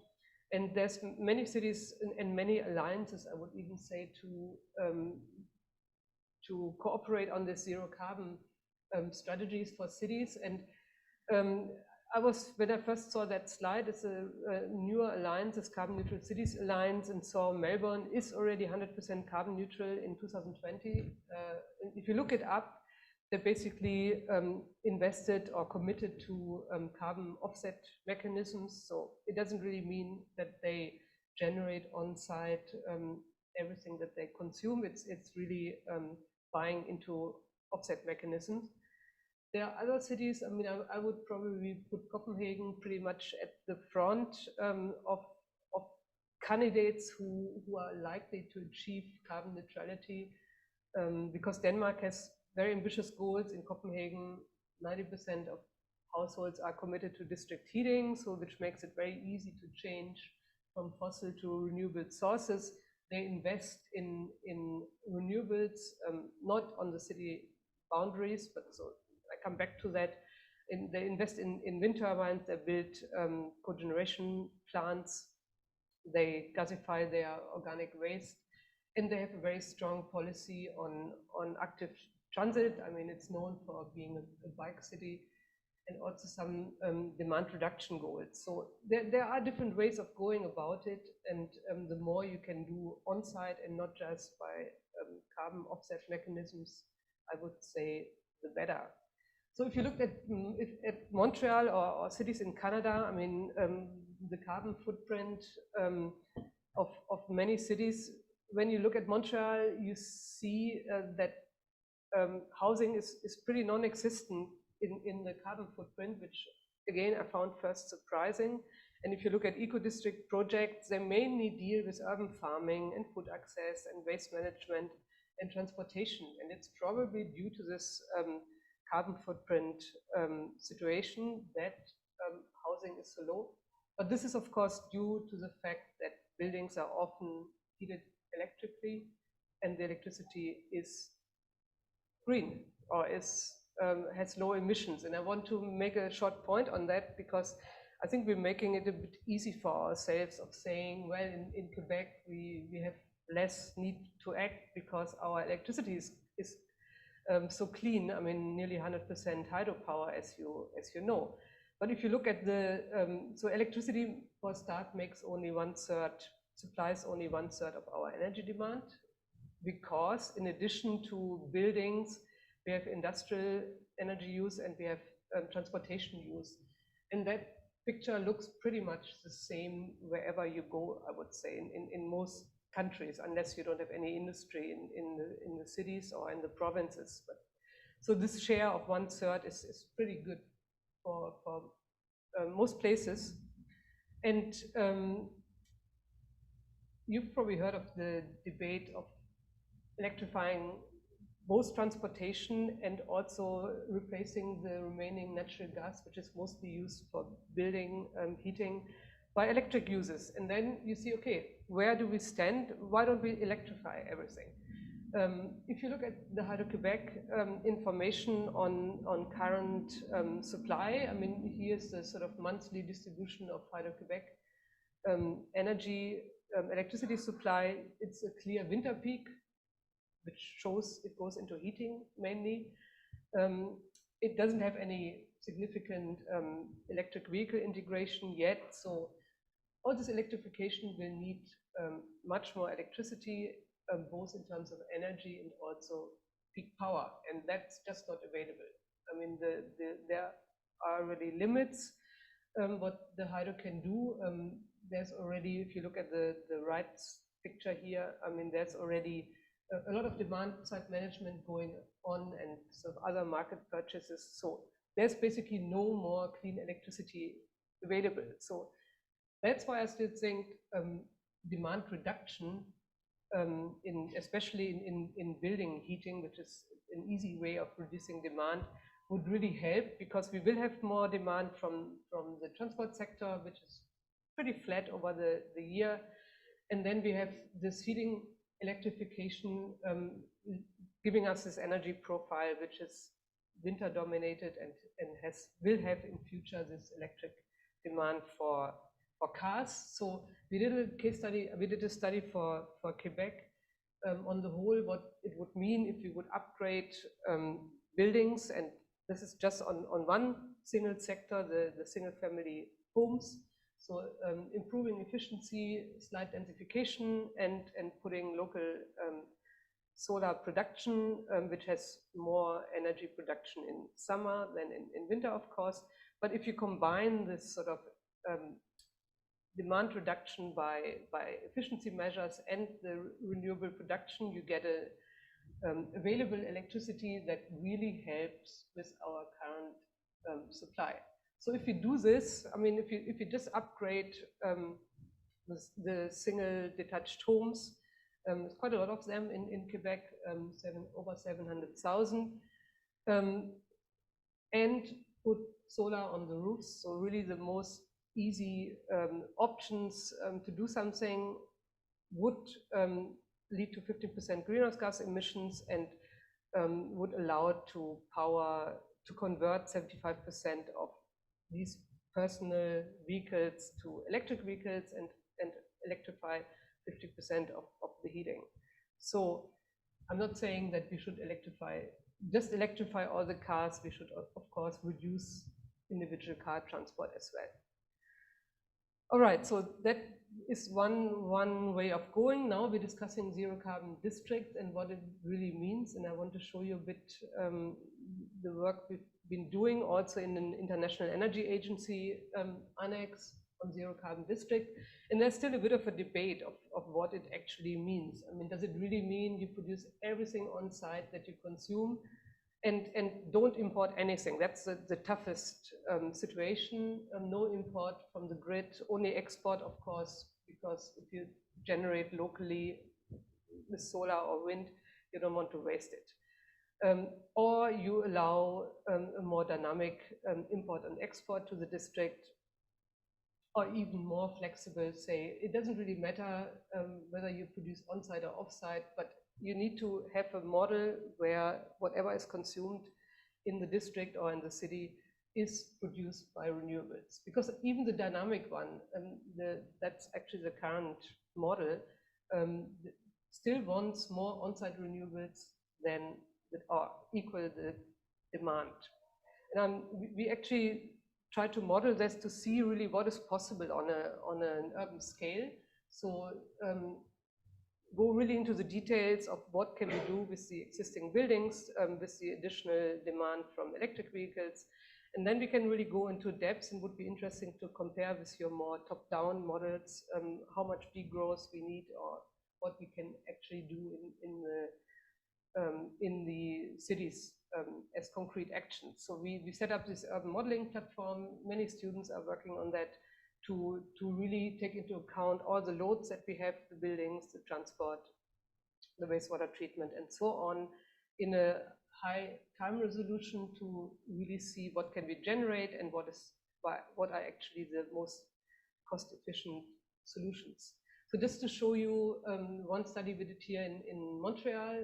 And there's many cities and many alliances, I would even say, to cooperate on the zero carbon strategies for cities. And when I first saw that slide, it's a newer alliance, it's Carbon Neutral Cities Alliance, and so Melbourne is already 100% carbon neutral in 2020. If you look it up, they basically invested or committed to carbon offset mechanisms. So it doesn't really mean that they generate on-site everything that they consume. It's really buying into offset mechanisms. There are other cities, I mean, I would probably put Copenhagen pretty much at the front of candidates who are likely to achieve carbon neutrality, because Denmark has very ambitious goals. In Copenhagen, 90% of households are committed to district heating, so which makes it very easy to change from fossil to renewable sources. They invest in renewables, not on the city boundaries, but so I come back to that. They invest in wind turbines, they build cogeneration plants, they gasify their organic waste, and they have a very strong policy on active transit. I mean, it's known for being a bike city, and also some demand reduction goals. So there are different ways of going about it, and the more you can do on-site and not just by carbon offset mechanisms, I would say the better. So if you look at Montreal or cities in Canada, I mean, the carbon footprint of many cities, when you look at Montreal, you see that housing is pretty non-existent in the carbon footprint, which again I found first surprising. And if you look at eco-district projects, they mainly deal with urban farming and food access and waste management and transportation. And it's probably due to this carbon footprint situation that housing is so low. But this is of course due to the fact that buildings are often heated electrically, and the electricity is green or is has low emissions. And I want to make a short point on that, because I think we're making it a bit easy for ourselves of saying, well, in Quebec, we have less need to act because our electricity is so clean. I mean, nearly 100% hydropower, as you know. But if you look at the, so electricity for a start makes only 1/3, supplies only 1/3 of our energy demand, because in addition to buildings, we have industrial energy use and we have transportation use. And that picture looks pretty much the same wherever you go, I would say, in most countries, unless you don't have any industry in the cities or in the provinces. But, so this share of 1/3 is pretty good for most places. And you've probably heard of the debate of electrifying both transportation and also replacing the remaining natural gas, which is mostly used for building heating, by electric uses. And then you see, okay, where do we stand? Why don't we electrify everything? If you look at the Hydro-Quebec information on current supply, I mean, here's the sort of monthly distribution of Hydro-Quebec electricity supply. It's a clear winter peak, which shows it goes into heating mainly. It doesn't have any significant electric vehicle integration yet. So all this electrification will need much more electricity, both in terms of energy and also peak power. And that's just not available. I mean, there are really limits what the hydro can do. There's already, if you look at the right picture here, I mean, there's already a lot of demand side management going on and sort of other market purchases. So there's basically no more clean electricity available. So that's why I still think demand reduction, especially in building heating, which is an easy way of reducing demand, would really help, because we will have more demand from the transport sector, which is pretty flat over the year. And then we have this heating electrification giving us this energy profile, which is winter dominated and will have in future this electric demand for cars. So we did a case study, we did a study for Quebec on the whole, what it would mean if you would upgrade buildings, and this is just on one single sector, the single family homes. So improving efficiency, slight densification, and putting local solar production, which has more energy production in summer than in winter, of course. But if you combine this sort of demand reduction by efficiency measures and the renewable production, you get a available electricity that really helps with our current supply. So if you do this, I mean, if you just upgrade the single detached homes, there's quite a lot of them in Quebec, over 700,000, and put solar on the roofs. So really the most easy options to do something would lead to 50% greenhouse gas emissions and would allow it to convert 75% of these personal vehicles to electric vehicles and electrify 50% of the heating. So I'm not saying that we should just electrify all the cars. We should, of course, reduce individual car transport as well. All right, so that is one way of going. Now we're discussing zero carbon districts and what it really means. And I want to show you a bit the work we've been doing also in an International Energy Agency annex on zero carbon district. And there's still a bit of a debate of what it actually means. I mean, does it really mean you produce everything on site that you consume and don't import anything? That's the toughest situation. No import from the grid, only export, of course, because if you generate locally with solar or wind, you don't want to waste it. Or you allow a more dynamic import and export to the district, or even more flexible, say, it doesn't really matter whether you produce on-site or off-site, but you need to have a model where whatever is consumed in the district or in the city is produced by renewables. Because even the dynamic one, that's actually the current model, still wants more on-site renewables than that are equal the demand. And we actually try to model this to see really what is possible on an urban scale. So go really into the details of what can we do with the existing buildings, with the additional demand from electric vehicles. And then we can really go into depth, and would be interesting to compare with your more top-down models, how much degrowth we need or what we can actually do in the cities as concrete actions. So we set up this urban modeling platform. Many students are working on that to really take into account all the loads that we have, the buildings, the transport, the wastewater treatment, and so on, in a high time resolution to really see what can we generate and what are actually the most cost-efficient solutions. So just to show you one study we did here in Montreal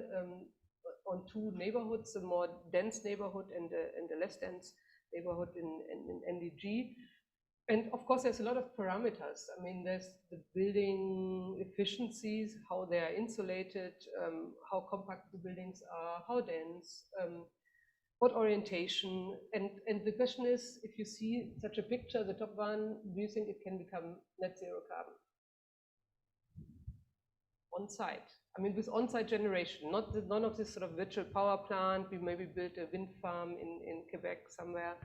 on two neighborhoods, a more dense neighborhood and a less dense neighborhood in NDG. And of course, there's a lot of parameters. I mean, there's the building efficiencies, how they are insulated, how compact the buildings are, how dense, what orientation. And the question is, if you see such a picture, the top one, do you think it can become net zero carbon? On site. I mean, with on-site generation, none of this sort of virtual power plant. We maybe built a wind farm in Quebec somewhere,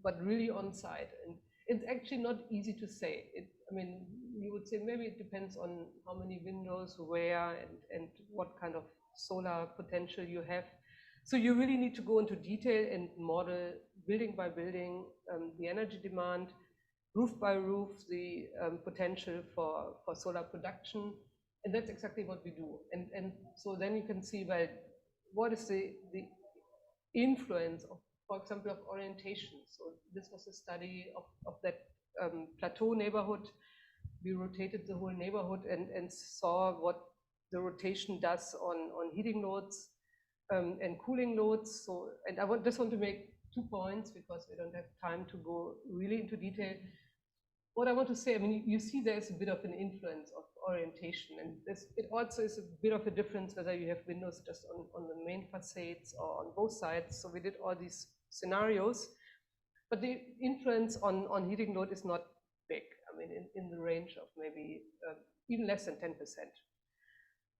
but really on site. And it's actually not easy to say. I mean, you would say maybe it depends on how many windows, where, and what kind of solar potential you have. So you really need to go into detail and model building by building the energy demand, roof by roof, the potential for solar production. And that's exactly what we do. And so then you can see, well, what is the influence of, for example, of orientation. So this was a study of that plateau neighborhood. We rotated the whole neighborhood and saw what the rotation does on heating loads and cooling loads. So, and I just want to make 2 points because we don't have time to go really into detail. What I want to say, I mean, you see there's a bit of an influence of orientation, and it also is a bit of a difference whether you have windows just on the main facades or on both sides. So we did all these scenarios, but the influence on heating load is not big. I mean, in the range of maybe even less than 10%.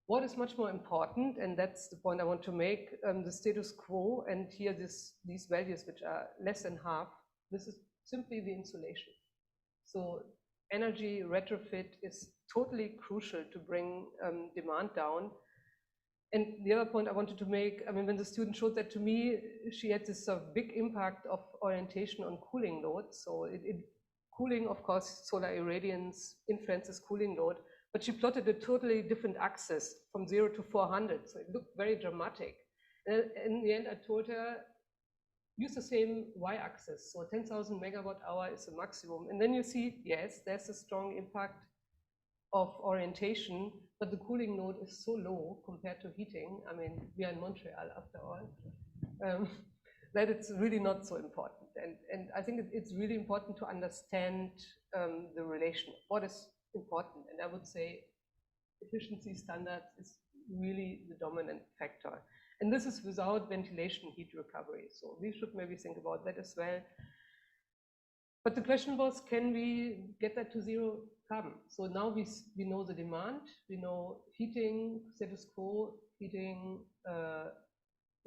What is much more important, and that's the point I want to make, the status quo, and here these values which are less than half, this is simply the insulation. So energy retrofit is totally crucial to bring demand down. And the other point I wanted to make, I mean, when the student showed that to me, she had this big impact of orientation on cooling load. So cooling, of course, solar irradiance influences cooling load, but she plotted a totally different axis from 0 to 400. So it looked very dramatic. And in the end, I told her, use the same y-axis. So 10,000 megawatt hour is the maximum. And then you see, yes, there's a strong impact of orientation, but the cooling load is so low compared to heating. I mean, we are in Montreal after all, that it's really not so important. And I think it's really important to understand the relation. What is important? And I would say efficiency standards is really the dominant factor. And this is without ventilation heat recovery. So we should maybe think about that as well. But the question was, can we get that to zero carbon? So now we know the demand, we know heating, status quo, heating,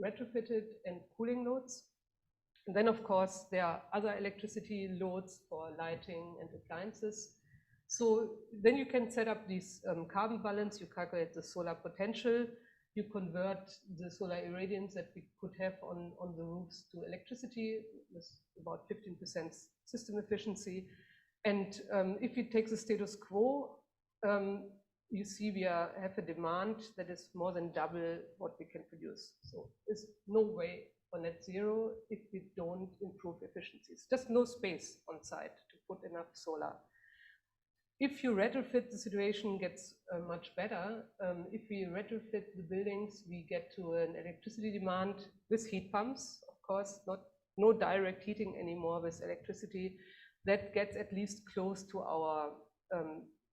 retrofitted and cooling loads. And then of course, there are other electricity loads for lighting and appliances. So then you can set up these carbon balance, you calculate the solar potential, you convert the solar irradiance that we could have on the roofs to electricity with about 15% system efficiency. And if you take the status quo, you see we have a demand that is more than double what we can produce. So there's no way for net zero if we don't improve efficiencies. Just no space on site to put enough solar. If you retrofit, the situation gets much better. If we retrofit the buildings, we get to an electricity demand with heat pumps, of course, no direct heating anymore with electricity. That gets at least close to our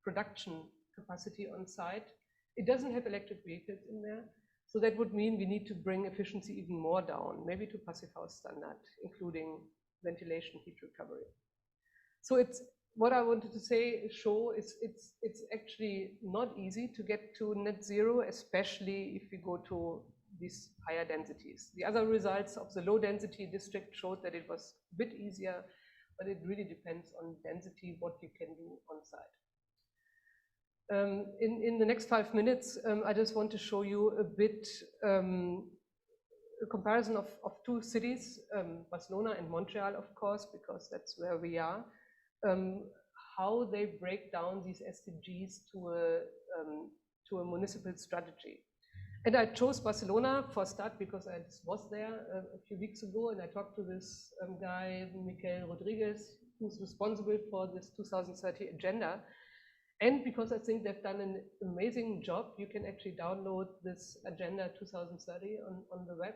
production capacity on site. It doesn't have electric vehicles in there. So that would mean we need to bring efficiency even more down, maybe to passive house standard, including ventilation heat recovery. So it's what I wanted to show is it's actually not easy to get to net zero, especially if we go to these higher densities. The other results of the low density district showed that it was a bit easier, but it really depends on density, what you can do on site. In the next 5 minutes, I just want to show you a bit a comparison of two cities, Barcelona and Montreal, of course, because that's where we are. How they break down these SDGs to a municipal strategy. And I chose Barcelona for a start because I was there a few weeks ago and I talked to this guy, Miquel Rodriguez, who's responsible for this 2030 agenda. And because I think they've done an amazing job, you can actually download this agenda 2030 on the web.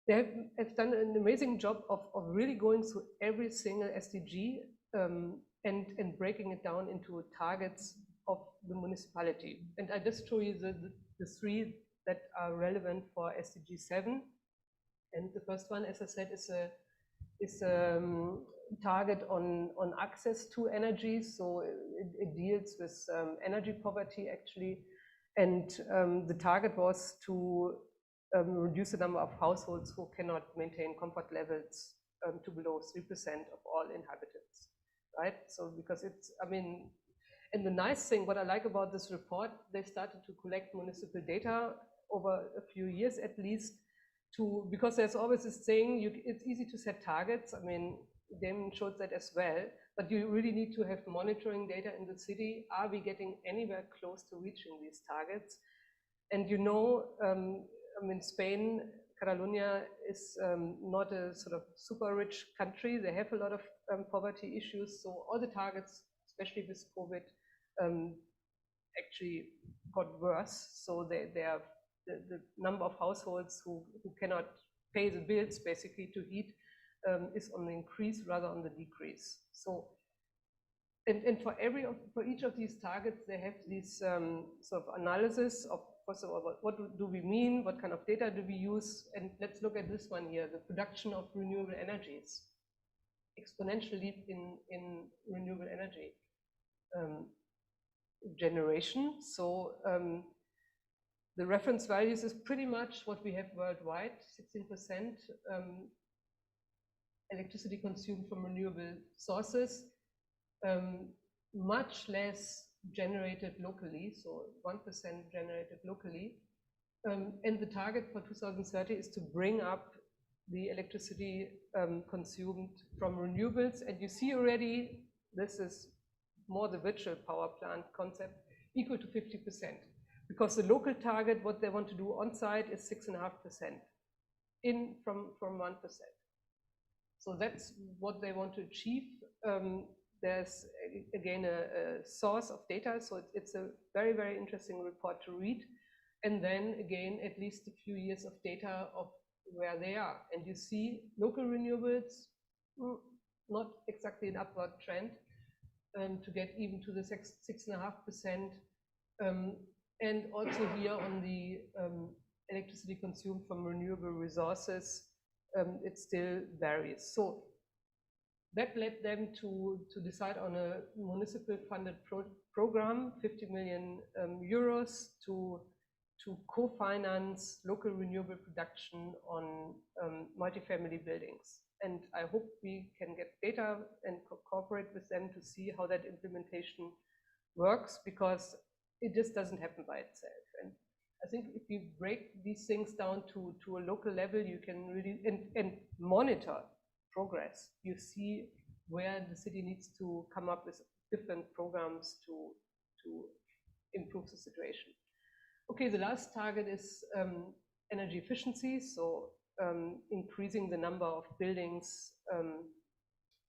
They have done an amazing job of really going through every single SDG and breaking it down into targets of the municipality. And I just show you the three that are relevant for SDG 7. And the first one, as I said, is a target on access to energy. So it deals with energy poverty, actually. And the target was to reduce the number of households who cannot maintain comfort levels to below 3% of all inhabitants, right? So because it's, I mean, and the nice thing, what I like about this report, they started to collect municipal data over a few years at least, because there's always this saying, it's easy to set targets. I mean, Damon showed that as well, but you really need to have monitoring data in the city. Are we getting anywhere close to reaching these targets? And you know, I mean, Spain, Catalonia is not a sort of super rich country. They have a lot of poverty issues. So all the targets, especially with COVID, actually got worse. So the number of households who cannot pay the bills basically to heat is on the increase rather on the decrease. So, and for each of these targets, they have this sort of analysis of, first of all, what do we mean? What kind of data do we use? And let's look at this one here, the production of renewable energies. Exponential leap in renewable energy generation. So the reference values is pretty much what we have worldwide, 16% electricity consumed from renewable sources. much less generated locally, so 1% generated locally. And the target for 2030 is to bring up the electricity consumed from renewables. And you see already, this is more the virtual power plant concept, equal to 50%. Because the local target, what they want to do on site is 6.5% in from 1%. So that's what they want to achieve. There's again a source of data, so it's a very, very interesting report to read. And then again, at least a few years of data of where they are. And you see local renewables, not exactly an upward trend, to get even to the 6.5%. And also here on the electricity consumed from renewable resources, it still varies. So that led them to decide on a municipal funded program, 50 million euros to co-finance local renewable production on multifamily buildings. And I hope we can get data and cooperate with them to see how that implementation works, because it just doesn't happen by itself. And I think if you break these things down to a local level, you can really, and monitor progress. You see where the city needs to come up with different programs to improve the situation. Okay, the last target is energy efficiency. So increasing the number of buildings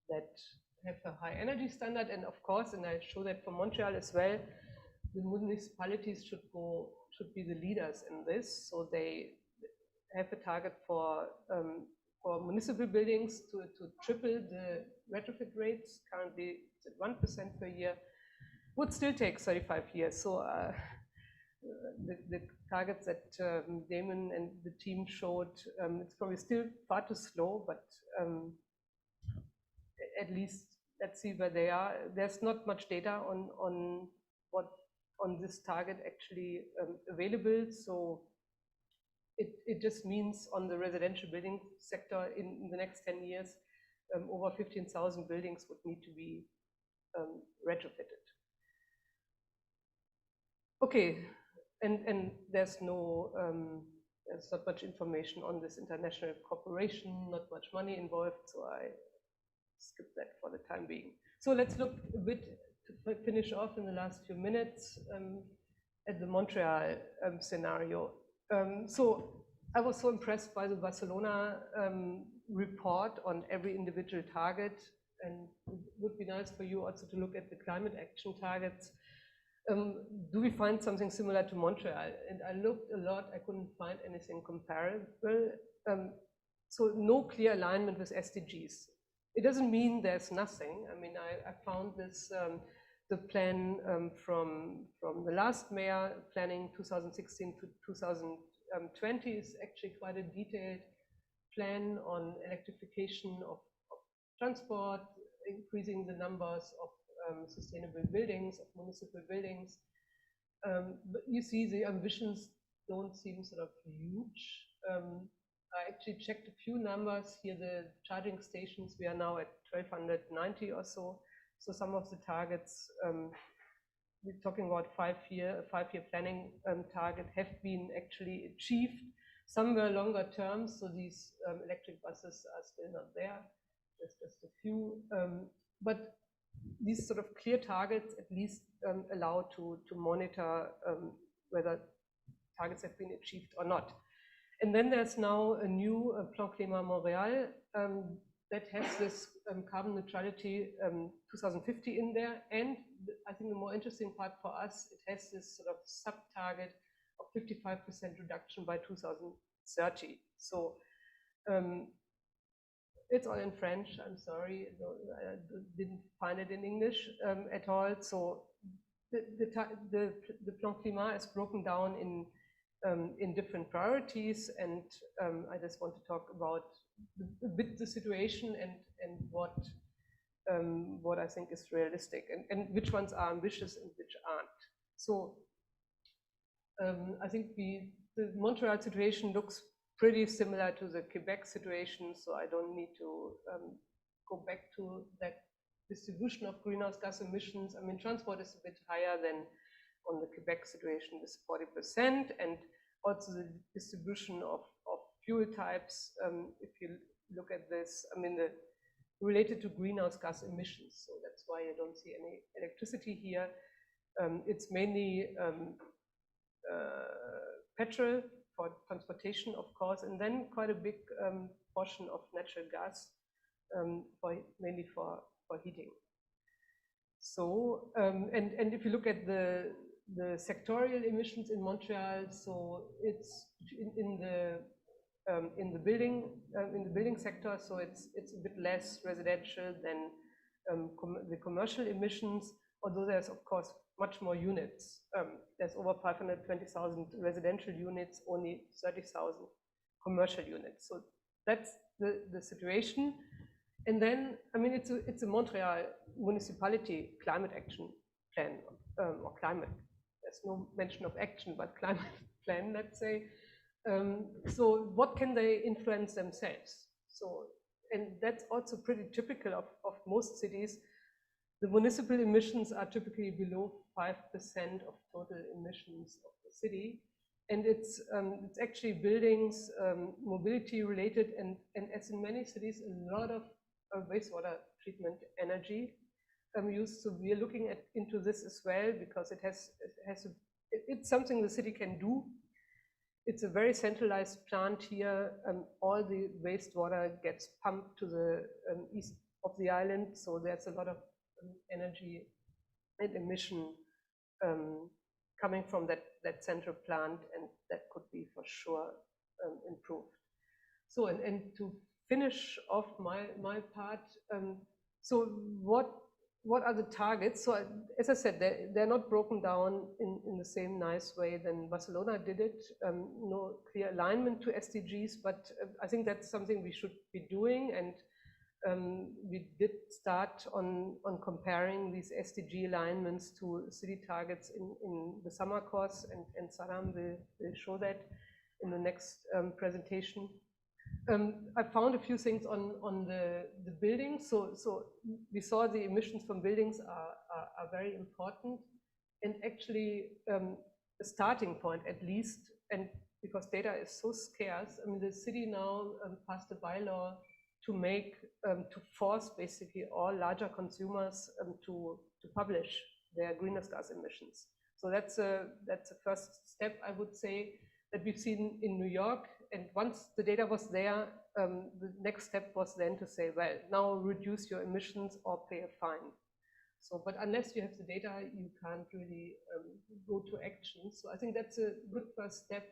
that have a high energy standard. And of course, and I show that for Montreal as well, the municipalities should be the leaders in this. So they have a target for municipal buildings to triple the retrofit rates. Currently, it's at 1% per year. Would still take 35 years. So the targets that Damon and the team showed, it's probably still far too slow, but at least let's see where they are. There's not much data on this target actually available. So it just means on the residential building sector in the next 10 years, over 15,000 buildings would need to be retrofitted. Okay, and there's not much information on this international cooperation, not much money involved, so I skip that for the time being. So let's look a bit to finish off in the last few minutes at the Montreal scenario. So I was so impressed by the Barcelona report on every individual target, and it would be nice for you also to look at the climate action targets. Do we find something similar to Montreal? And I looked a lot, I couldn't find anything comparable. So no clear alignment with SDGs. It doesn't mean there's nothing. I mean, I found this, the plan from the last mayor planning 2016 to 2020 is actually quite a detailed plan on electrification of transport, increasing the numbers of sustainable buildings, of municipal buildings. But you see the ambitions don't seem sort of huge. I actually checked a few numbers here, the charging stations, we are now at 1,290 or so. So some of the targets, we're talking about five-year planning target have been actually achieved. Some were longer term, so these electric buses are still not there. There's just a few. But these sort of clear targets at least allow to monitor whether targets have been achieved or not. And then there's now a new Plan Climat Montréal that has this carbon neutrality 2050 in there. And I think the more interesting part for us, it has this sort of sub-target of 55% reduction by 2030. So it's all in French, I'm sorry, I didn't find it in English at all. So the Plan Climat is broken down in different priorities, and I just want to talk about a bit the situation and what I think is realistic and which ones are ambitious and which aren't. So I think the Montreal situation looks pretty similar to the Quebec situation, so I don't need to go back to that distribution of greenhouse gas emissions. I mean, transport is a bit higher than on the Quebec situation with 40%, and also the distribution of fuel types. If you look at this, I mean, related to greenhouse gas emissions. So that's why you don't see any electricity here. It's mainly petrol for transportation, of course, and then quite a big portion of natural gas, mainly for heating. So, and if you look at the sectorial emissions in Montreal, so it's in the building sector, so it's a bit less residential than the commercial emissions, although there's of course much more units. There's over 520,000 residential units, only 30,000 commercial units. So that's the situation. And then, I mean, it's a Montreal municipality climate action plan, or climate. There's no mention of action, but climate plan, let's say. So what can they influence themselves? So, and that's also pretty typical of most cities. The municipal emissions are typically below 5% of total emissions of the city. And it's actually buildings, mobility related, and as in many cities, a lot of wastewater treatment energy used. So we are looking into this as well, because it's something the city can do. It's a very centralized plant here. All the wastewater gets pumped to the east of the island, so there's a lot of energy and emission coming from that central plant, and that could be for sure improved. So, and to finish off my part, so what are the targets? So as I said, they're not broken down in the same nice way than Barcelona did it. No clear alignment to SDGs, but I think that's something we should be doing. And we did start on comparing these SDG alignments to city targets in the summer course, and Saram will show that in the next presentation. I found a few things on the buildings. So we saw the emissions from buildings are very important, and actually a starting point at least, and because data is so scarce. I mean, the city now passed a bylaw to force basically all larger consumers to publish their greenhouse gas emissions. So that's a first step, I would say, that we've seen in New York. And once the data was there, the next step was then to say, well, now reduce your emissions or pay a fine. So, but unless you have the data, you can't really go to action. So I think that's a good first step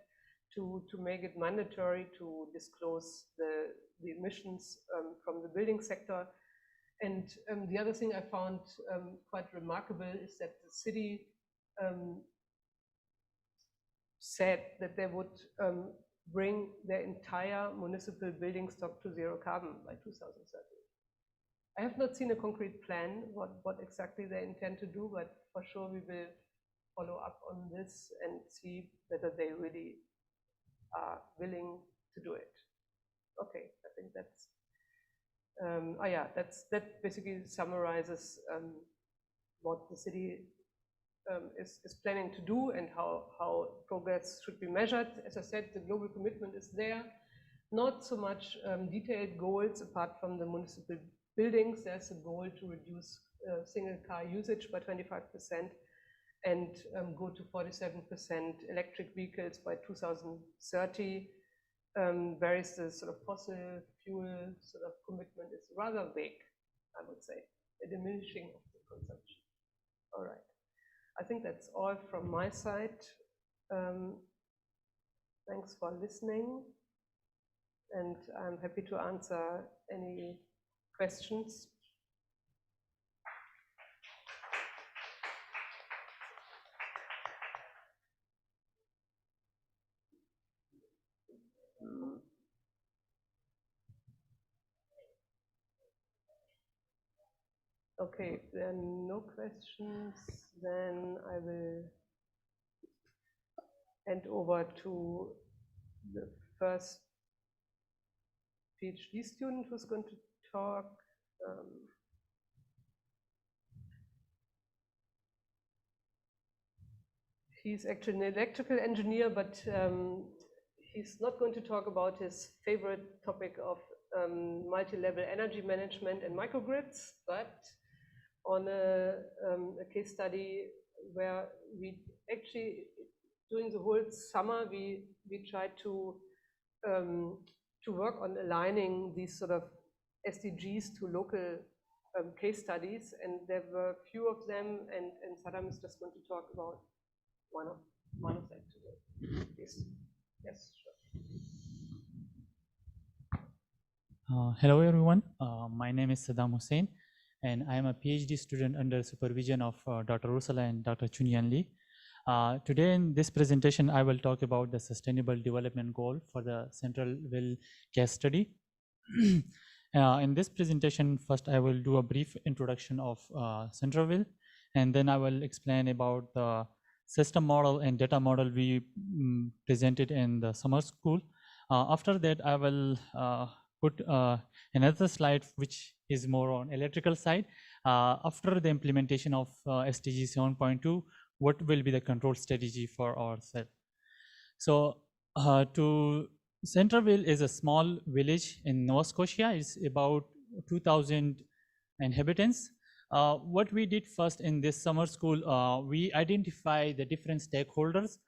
to make it mandatory to disclose the emissions from the building sector. And the other thing I found quite remarkable is that the city said that they would bring their entire municipal building stock to zero carbon by 2030. I have not seen a concrete plan what exactly they intend to do, but for sure we will follow up on this and see whether they really are willing to do it. Okay, I think that's that basically summarizes what the city is planning to do and how progress should be measured. As I said, the global commitment is there. Not so much detailed goals apart from the municipal buildings. There's a goal to reduce single car usage by 25% and go to 47% electric vehicles by 2030. Whereas the sort of fossil fuel sort of commitment is rather vague, I would say, a diminishing of the consumption. All right. I think that's all from my side. Thanks for listening, and I'm happy to answer any questions. Okay, if there are no questions, then I will hand over to the first PhD student who's going to talk. He's actually an electrical engineer, but he's not going to talk about his favorite topic of multi-level energy management and microgrids, but on a case study where we actually, during the whole summer, we tried to work on aligning these sort of SDGs to local case studies, and there were a few of them, and Saddam is just going to talk about one of them today. Please. Yes, sure. Hello everyone, my name is Saddam Hussein, and I am a PhD student under supervision of Dr. Ursula and Dr. Chunyan Lee. Today in this presentation, I will talk about the Sustainable Development Goal for the Centralville case study. In this presentation, first I will do a brief introduction of Centralville, and then I will explain about the system model and data model we presented in the summer school. After that, I will put another slide which is more on electrical side. After the implementation of SDG 7.2, what will be the control strategy for our cell? So Centralville is a small village in Nova Scotia. It's about 2,000 inhabitants. What we did first in this summer school, we identify the different stakeholders.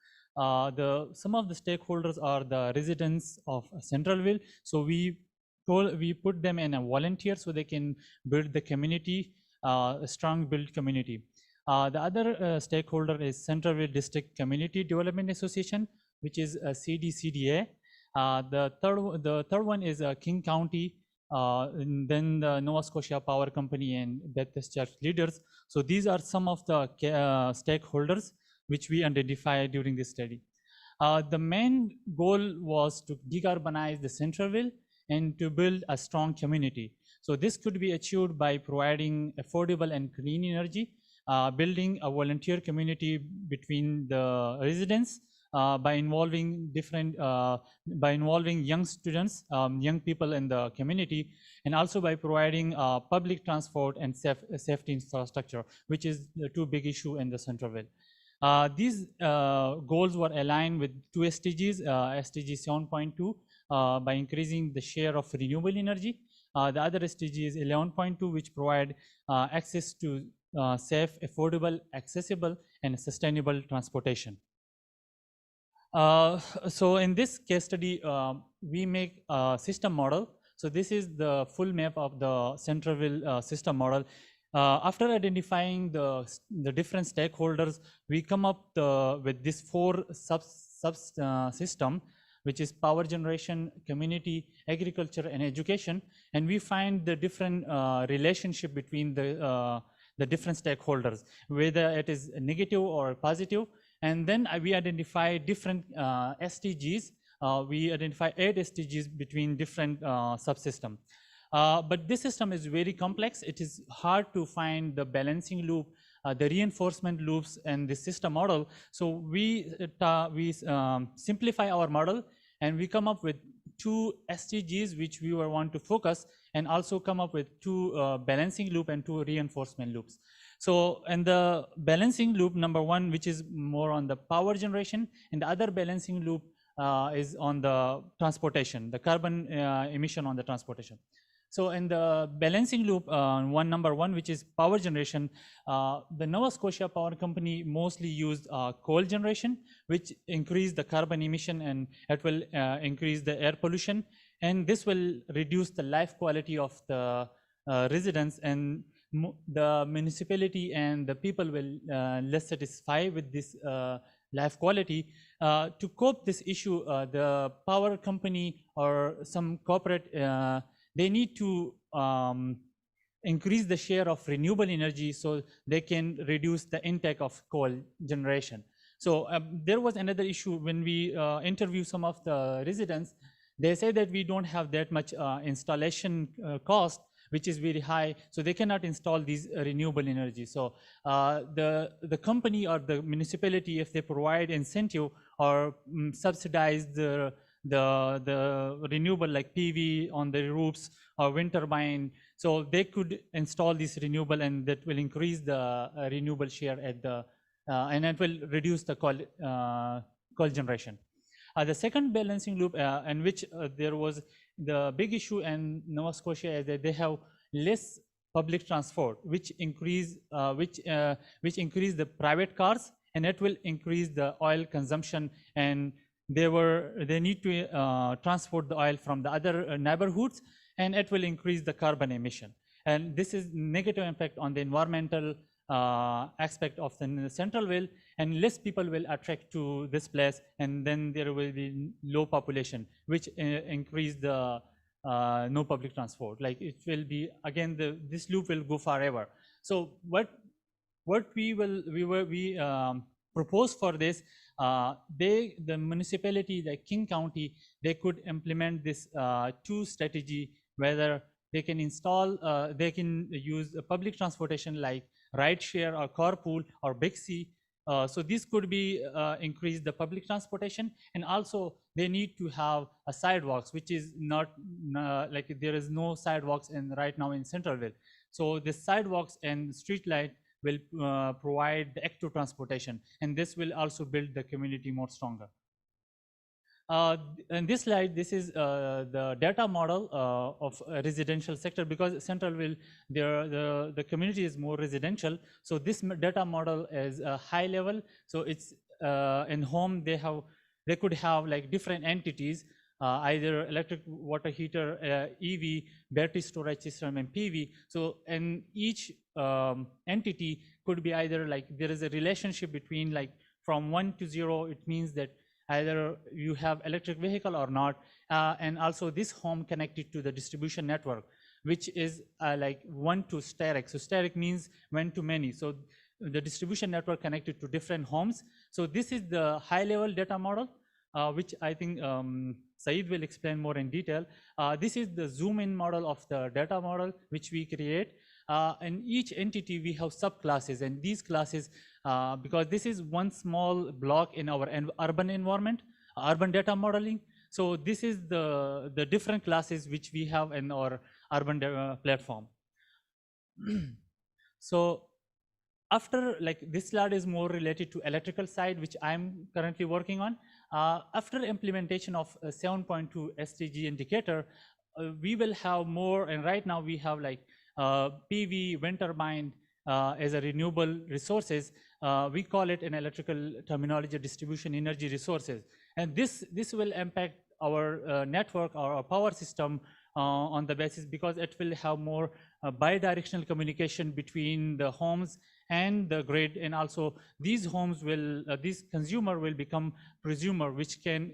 Some of the stakeholders are the residents of Centralville. So we put them in a volunteer so they can build the community, a strong built community. The other stakeholder is Centralville District Community Development Association, which is a CDCDA. The third one is King County, and then the Nova Scotia Power Company and Baptist Church leaders. So these are some of the stakeholders which we identified during this study. The main goal was to decarbonize the Centralville and to build a strong community. So this could be achieved by providing affordable and clean energy, building a volunteer community between the residents, by involving young students, young people in the community, and also by providing public transport and safety infrastructure, which is the two big issue in the Centralville. These goals were aligned with two SDGs, SDG 7.2 by increasing the share of renewable energy. The other SDG is 11.2, which provide access to safe, affordable, accessible, and sustainable transportation. So in this case study, we make a system model. So this is the full map of the Centralville system model. After identifying the different stakeholders, we come up with this 4 system, which is power generation, community, agriculture, and education. And we find the different relationship between the different stakeholders, whether it is negative or positive. And then we identify different SDGs. We identify 8 SDGs between different subsystems. But this system is very complex. It is hard to find the balancing loop, the reinforcement loops, and the system model. So we simplify our model, and we come up with 2 SDGs which we want to focus, and also come up with 2 balancing loop and 2 reinforcement loops. So, and the balancing loop number 1, which is more on the power generation, and the other balancing loop is on the transportation, the carbon emission on the transportation. So in the balancing loop, number one, which is power generation, the Nova Scotia Power Company mostly used coal generation, which increase the carbon emission, and it will increase the air pollution, and this will reduce the life quality of the residents, and the municipality and the people will less satisfied with this life quality. To cope this issue, the power company or some corporate, they need to increase the share of renewable energy so they can reduce the intake of coal generation. So there was another issue when we interview some of the residents. They say that we don't have that much installation cost, which is very high, so they cannot install these renewable energy. So the company or the municipality, if they provide incentive or subsidize the renewable, like PV on the roofs or wind turbine, so they could install this renewable, and that will increase the renewable share at the and it will reduce the coal generation. The second balancing loop, in which there was the big issue in Nova Scotia, is that they have less public transport, which increase the private cars, and it will increase the oil consumption, and they need to transport the oil from the other neighborhoods, and it will increase the carbon emission. And this is negative impact on the environmental aspect of the Centralville, and less people will attract to this place, and then there will be low population, which increase the no public transport. Like it will be, again, this loop will go forever. So what we propose for this, the municipality, like King County, they could implement this two strategy, whether they can install, they can use public transportation like rideshare or carpool or Bixi. So this could be increase the public transportation, and also they need to have a sidewalks, which is not like there is no sidewalks right now in Centralville. So the sidewalks and street light will provide the active transportation, and this will also build the community more stronger. In this slide, this is the data model of a residential sector, because Centralville, the community is more residential. So this data model is a high level. So it's in home, they could have like different entities, either electric water heater, EV, battery storage system, and PV. So in each entity could be either like there is a relationship between like from 1 to 0. It means that either you have electric vehicle or not, and also this home connected to the distribution network, which is like 1 to steric. So steric means 1 to many. So the distribution network connected to different homes. So this is the high level data model, which I think Saeed will explain more in detail. This is the zoom in model of the data model, which we create. In each entity, we have subclasses, and these classes, because this is one small block in our urban environment, urban data modeling. So this is the different classes which we have in our urban platform. So after, like, this slide is more related to electrical side, which I'm currently working on. After implementation of 7.2 SDG indicator, we will have more, and right now we have like PV, wind turbine as a renewable resources. We call it in electrical terminology distribution energy resources. And this will impact our network, our power system on the basis, because it will have more bidirectional communication between the homes and the grid, and also these homes will, these consumer will become prosumer, which can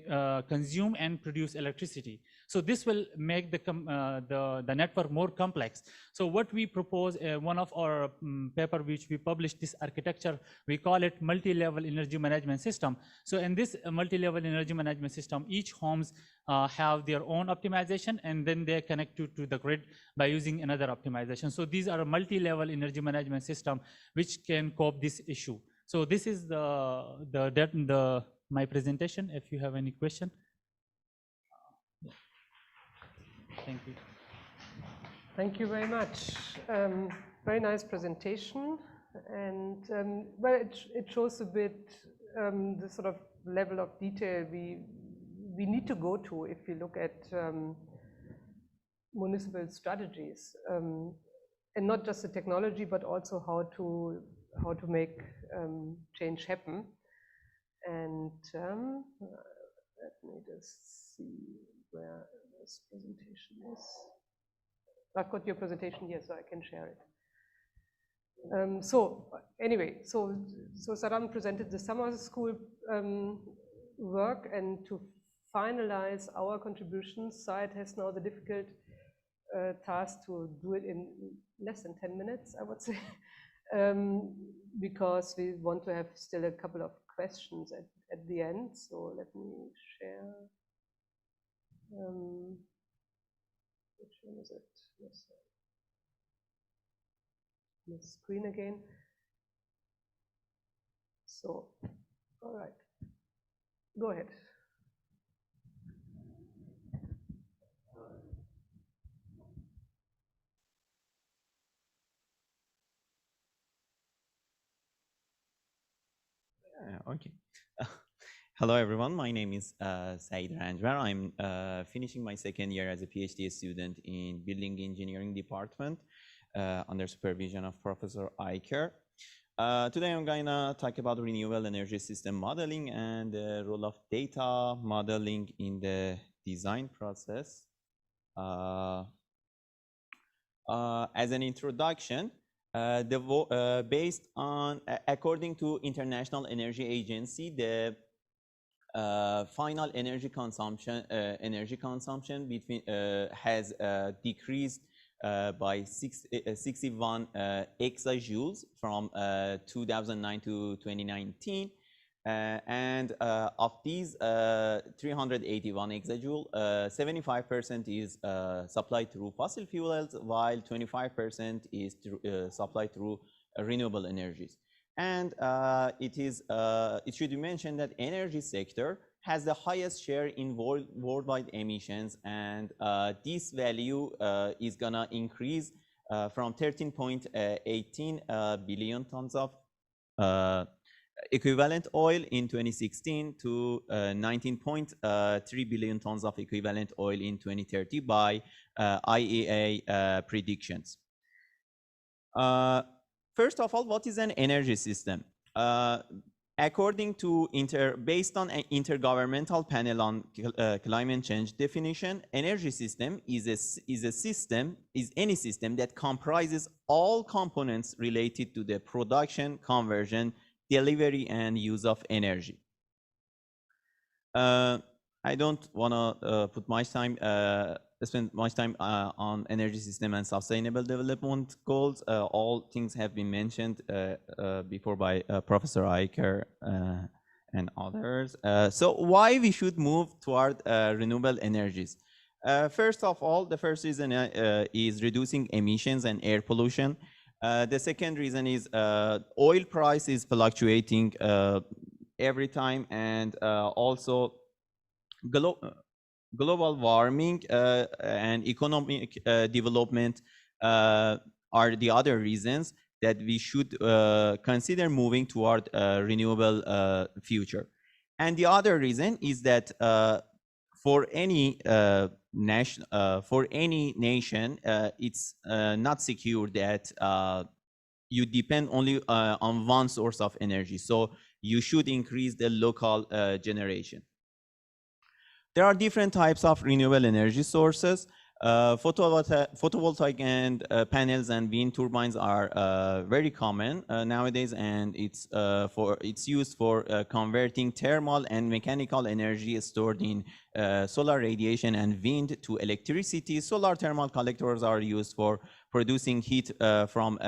consume and produce electricity. So this will make the network more complex. So what we propose, one of our paper which we published, this architecture, we call it multi-level energy management system. So in this multi-level energy management system, each homes have their own optimization, and then they connect to the grid by using another optimization. So these are a multi-level energy management system which can cope this issue. So this is my presentation. If you have any question. Thank you. Thank you very much. Very nice presentation, and well, it shows a bit the sort of level of detail we need to go to if we look at municipal strategies, and not just the technology, but also how to make change happen. And let me just see where this presentation is. I've got your presentation here, so I can share it. So anyway, so Saram presented the summer school work, and to finalize our contributions, SIDE has now the difficult task to do it in less than 10 minutes, I would say, because we want to have still a couple of questions at the end. So let me share. Which one is it? Yes. The screen again. So, all right, go ahead. Okay. Hello, everyone. My name is Saeed Ranjwar. I'm finishing my second year as a PhD student in Building Engineering Department under supervision of Professor Eicker. Today, I'm going to talk about renewable energy system modeling and the role of data modeling in the design process. As an introduction, based on, according to International Energy Agency, the final energy consumption between has decreased by 61 exajoules from 2009 to 2019. And of these 381 exajoule, 75% is supplied through fossil fuels, while 25% is supplied through renewable energies. And it should be mentioned that energy sector has the highest share in worldwide emissions, and this value is gonna increase from 13.18 billion tons of equivalent oil in 2016 to 19.3 billion tons of equivalent oil in 2030 by IEA predictions. First of all, what is an energy system? According to based on an intergovernmental panel on climate change definition, energy system is any system that comprises all components related to the production, conversion, delivery, and use of energy. I don't want to spend much time on energy system and sustainable development goals. All things have been mentioned before by Professor Eicker and others. So why we should move toward renewable energies? First of all, the first reason is reducing emissions and air pollution. The second reason is oil price is fluctuating every time, and also global warming and economic development are the other reasons that we should consider moving toward a renewable future. And the other reason is that for any nation, it's not secure that you depend only on one source of energy. So you should increase the local generation. There are different types of renewable energy sources. Photovoltaic and panels and wind turbines are very common nowadays, and it's used for converting thermal and mechanical energy stored in solar radiation and wind to electricity. Solar thermal collectors are used for producing heat from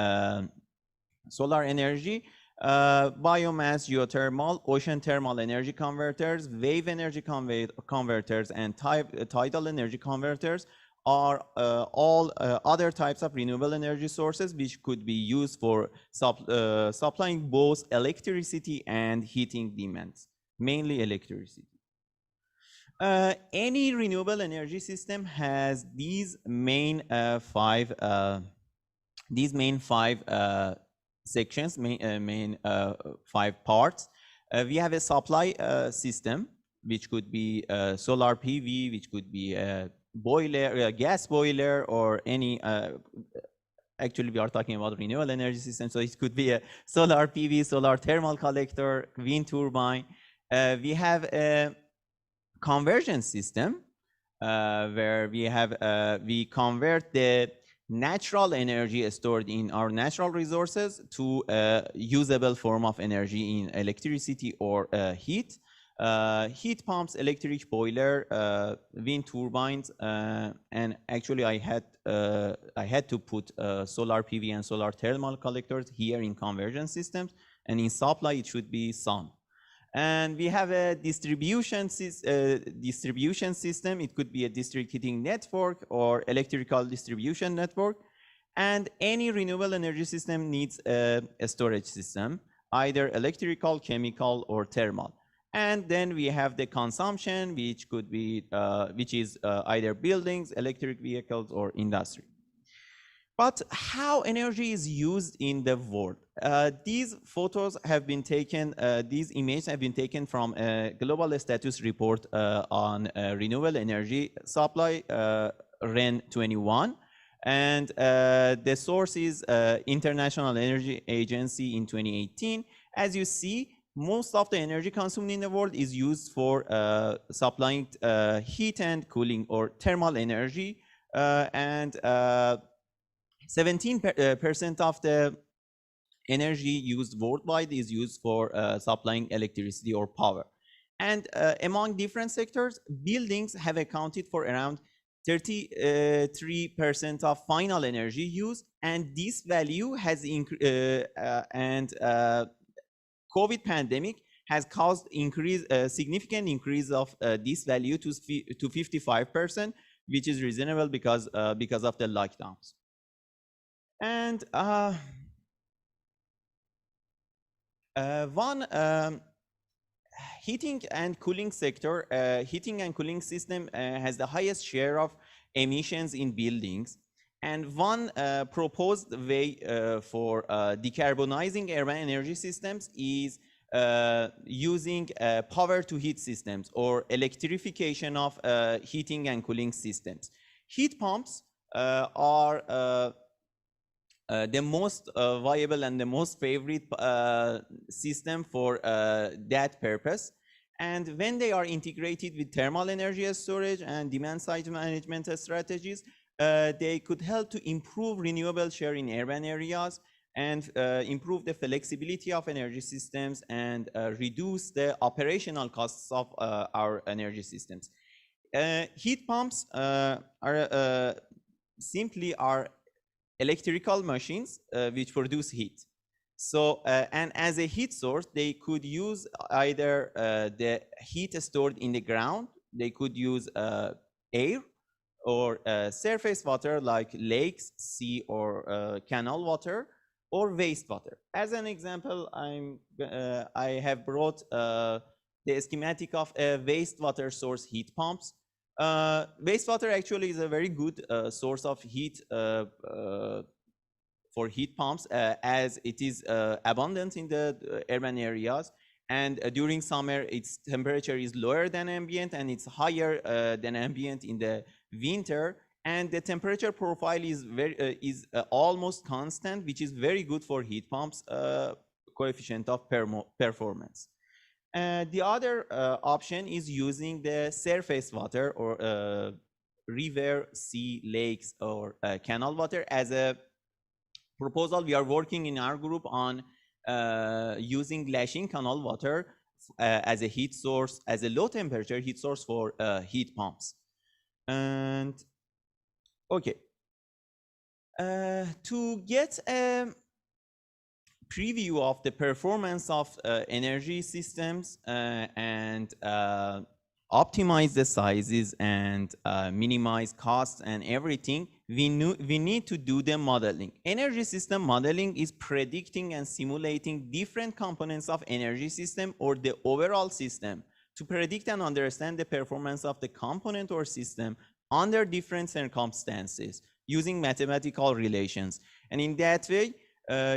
solar energy. Biomass, geothermal, ocean thermal energy converters, wave energy converters, and tidal energy converters are all other types of renewable energy sources which could be used for supplying both electricity and heating demands, mainly electricity. Any renewable energy system has these main five sections, main five parts. We have a supply system, which could be solar PV, which could be a boiler, a gas boiler, or any. Actually, we are talking about renewable energy system, so it could be a solar PV, solar thermal collector, wind turbine. We have a conversion system where we convert the natural energy stored in our natural resources to a usable form of energy in electricity or heat. Heat pumps, electric boiler, wind turbines, and actually I had to put solar PV and solar thermal collectors here in conversion systems, and in supply it should be sun. And we have a distribution system. It could be a district heating network or electrical distribution network. And any renewable energy system needs a storage system, either electrical, chemical, or thermal. And then we have the consumption, which could be, which is either buildings, electric vehicles, or industry. But how energy is used in the world? These photos have been taken, these images have been taken from a global status report on renewable energy supply, REN 21. And the source is International Energy Agency in 2018. As you see, most of the energy consumed in the world is used for supplying heat and cooling or thermal energy. 17% of the energy used worldwide is used for supplying electricity or power. And among different sectors, buildings have accounted for around 33% of final energy use, and this value has COVID pandemic has caused significant increase of this value to 55%, which is reasonable because of the lockdowns. And heating and cooling sector, heating and cooling system has the highest share of emissions in buildings. And one proposed way for decarbonizing urban energy systems is using power to heat systems or electrification of heating and cooling systems. Heat pumps are the most viable and the most favorite system for that purpose. And when they are integrated with thermal energy storage and demand side management strategies, they could help to improve renewable share in urban areas and improve the flexibility of energy systems and reduce the operational costs of our energy systems. Heat pumps are simply electrical machines which produce heat. So, and as a heat source, they could use either the heat stored in the ground, they could use air or surface water like lakes, sea, or canal water, or wastewater. As an example, I have brought the schematic of wastewater source heat pumps. Wastewater actually is a very good source of heat for heat pumps as it is abundant in the urban areas, and during summer its temperature is lower than ambient and it's higher than ambient in the winter, and the temperature profile is almost constant, which is very good for heat pumps coefficient of performance. The other option is using the surface water or river, sea, lakes, or canal water. As a proposal, we are working in our group on using glacial canal water as a heat source, as a low temperature heat source for heat pumps. And okay, to get a preview of the performance of energy systems and optimize the sizes and minimize costs and everything, we need to do the modeling. Energy system modeling is predicting and simulating different components of energy system or the overall system to predict and understand the performance of the component or system under different circumstances using mathematical relations. And in that way,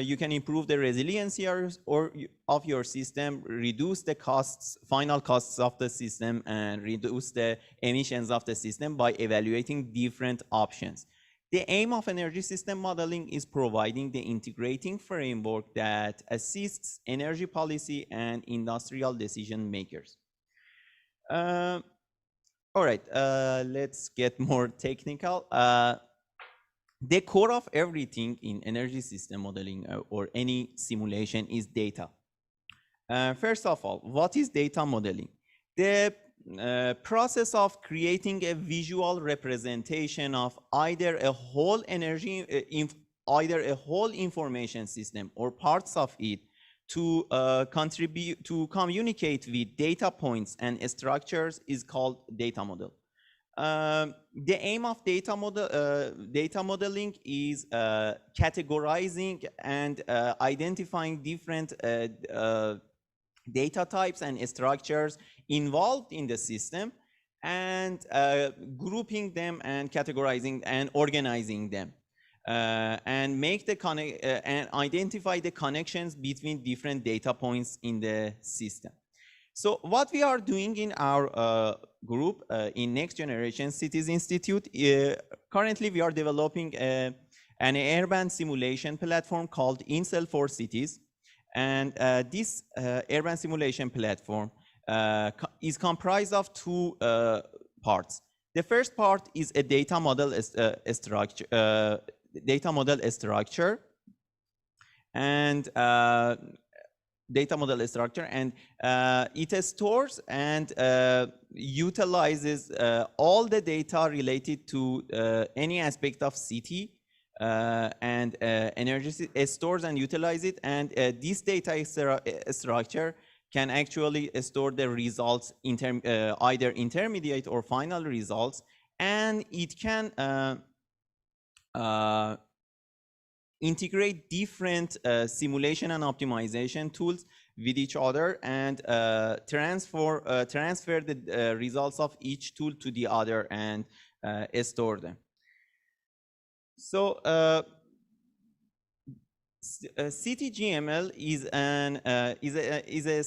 you can improve the resiliency of your system, reduce the costs, final costs of the system, and reduce the emissions of the system by evaluating different options. The aim of energy system modeling is providing the integrating framework that assists energy policy and industrial decision makers. All right, let's get more technical. The core of everything in energy system modeling or any simulation is data. First of all, what is data modeling? The process of creating a visual representation of either a whole information system or parts of it to communicate with data points and structures is called data model. The aim of data modeling is categorizing and identifying different data types and structures involved in the system and grouping them and categorizing and organizing them. and make the and identify the connections between different data points in the system. So what we are doing in our group in Next Generation Cities Institute, currently we are developing an urban simulation platform called Incel for Cities. And this urban simulation platform is comprised of two parts. The first part is a data model structure, and it stores and utilizes all the data related to any aspect of city and energy. It stores and utilizes it, and this data structure can actually store the results, either intermediate or final results, and it can integrate different simulation and optimization tools with each other, and transfer the results of each tool to the other and store them. So CityGML is a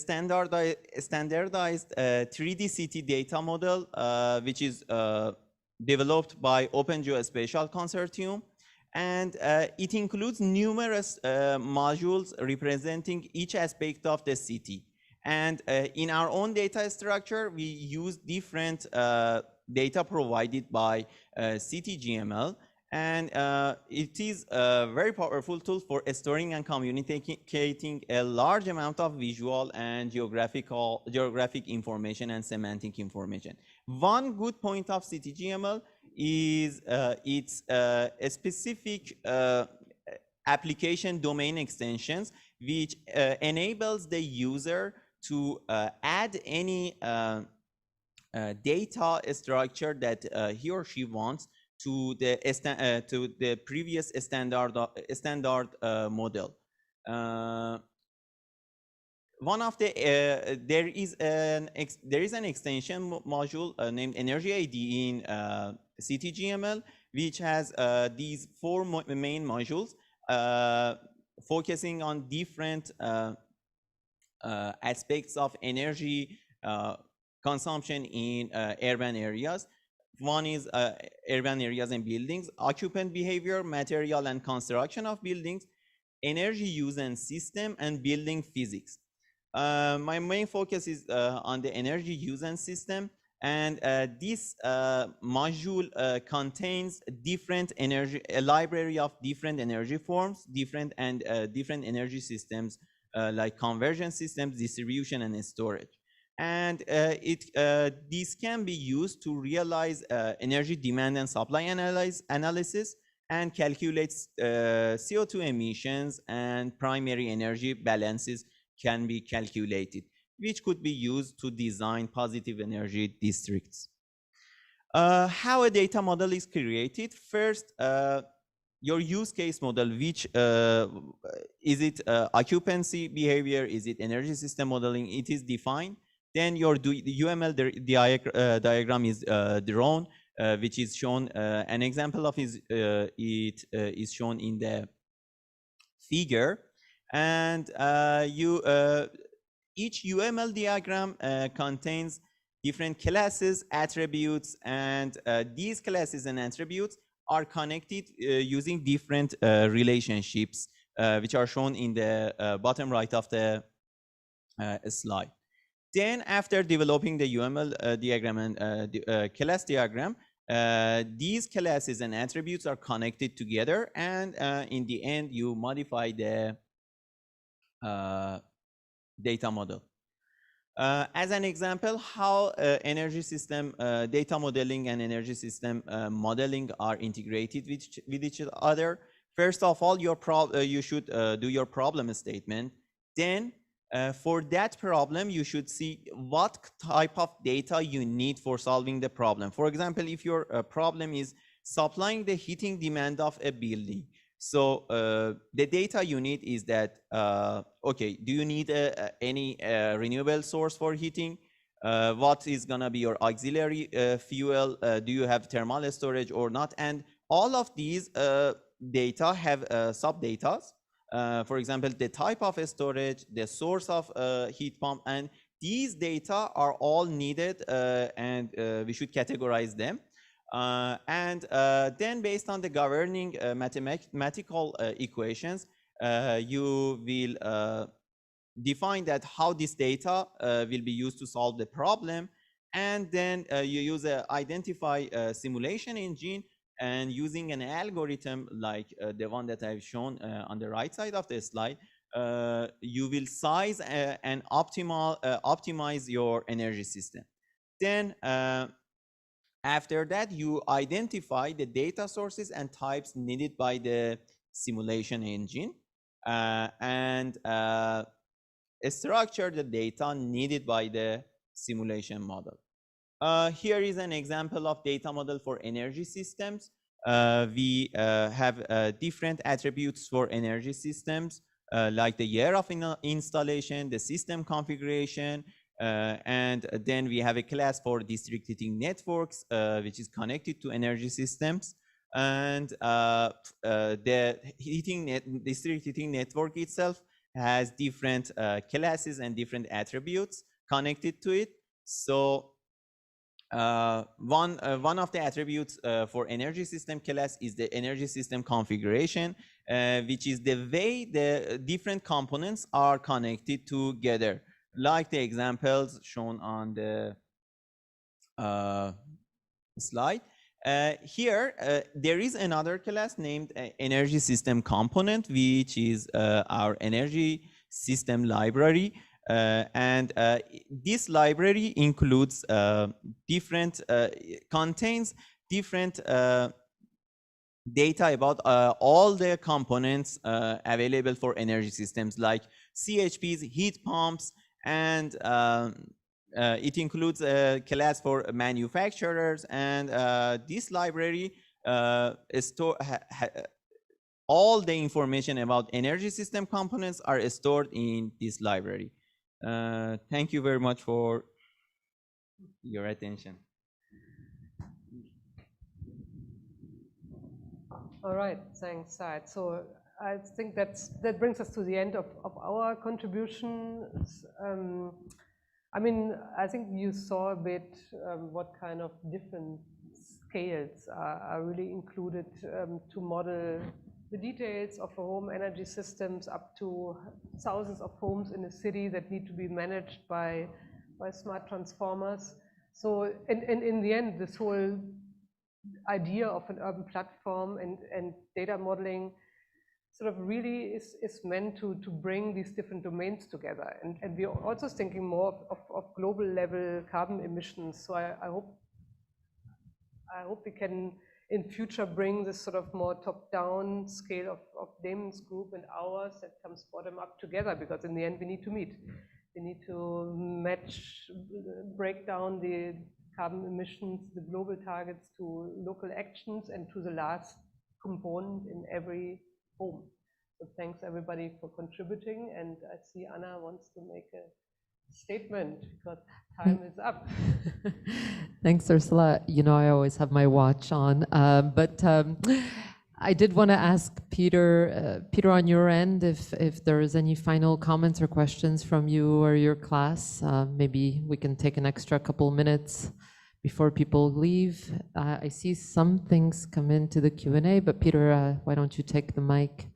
standardized 3D city data model, which is developed by Open Geospatial Consortium, and it includes numerous modules representing each aspect of the city. And in our own data structure, we use different data provided by CityGML. And it is a very powerful tool for storing and communicating a large amount of visual and geographic information and semantic information. One good point of CityGML is its specific application domain extensions, which enables the user to add any data structure that he or she wants to the previous standard model. One of the there is an extension module named Energy ID in CityGML, which has these four main modules focusing on different aspects of energy consumption in urban areas. One is urban areas and buildings, occupant behavior, material and construction of buildings, energy use and system, and building physics. My main focus is on the energy use and system, and this module contains a library of different energy forms, different energy systems like conversion systems, distribution, and storage. And this can be used to realize energy demand and supply analysis and calculates CO2 emissions, and primary energy balances can be calculated, which could be used to design positive energy districts. How a data model is created. First, your use case model, which is it occupancy behavior, is it energy system modeling, it is defined. Then your UML diagram is drawn, which is shown. An example of it is shown in the figure. And each UML diagram contains different classes, attributes, and these classes and attributes are connected using different relationships, which are shown in the bottom right of the slide. Then after developing the UML diagram and the class diagram, these classes and attributes are connected together, and in the end, you modify the data model. As an example, how energy system data modeling and energy system modeling are integrated with each other. First of all, you should do your problem statement. Then for that problem, you should see what type of data you need for solving the problem. For example, if your problem is supplying the heating demand of a building, so the data you need is that, okay, do you need any renewable source for heating? What is gonna be your auxiliary fuel? Do you have thermal storage or not? And all of these data have sub-data. For example, the type of storage, the source of heat pump, and these data are all needed, and we should categorize them. Then based on the governing mathematical equations, you will define that how this data will be used to solve the problem. And then you use a identify simulation engine, and using an algorithm like the one that I've shown on the right side of the slide, you will size and optimize your energy system. Then after that, you identify the data sources and types needed by the simulation engine, and structure the data needed by the simulation model. Here is an example of data model for energy systems. We have different attributes for energy systems, like the year of installation, the system configuration, and then we have a class for district heating networks, which is connected to energy systems. And the district heating network itself has different classes and different attributes connected to it. So one of the attributes for energy system class is the energy system configuration, which is the way the different components are connected together, like the examples shown on the slide. Here, there is another class named energy system component, which is our energy system library. This library includes contains different data about all the components available for energy systems, like CHPs, heat pumps, and it includes a class for manufacturers. And this library all the information about energy system components are stored in this library. Thank you very much for your attention. All right, thanks, Saad. So I think that brings us to the end of our contributions. I mean, I think you saw a bit what kind of different scales are really included to model the details of home energy systems, up to thousands of homes in a city that need to be managed by smart transformers. So in the end, this whole idea of an urban platform and data modeling sort of really is meant to bring these different domains together. And we're also thinking more of global level carbon emissions. So I hope we can in future bring this sort of more top-down scale of Damon's group and ours that comes bottom up together, because in the end we need to meet. We need to break down the carbon emissions, the global targets, to local actions and to the last component in every home. So thanks everybody for contributing, and I see Anna wants to make a statement because time is up. Thanks, Ursula. You know, I always have my watch on, but I did want to ask Peter, on your end, if there is any final comments or questions from you or your class. Maybe we can take an extra couple minutes before people leave. I see some things come into the Q&A, but Peter, why don't you take the mic?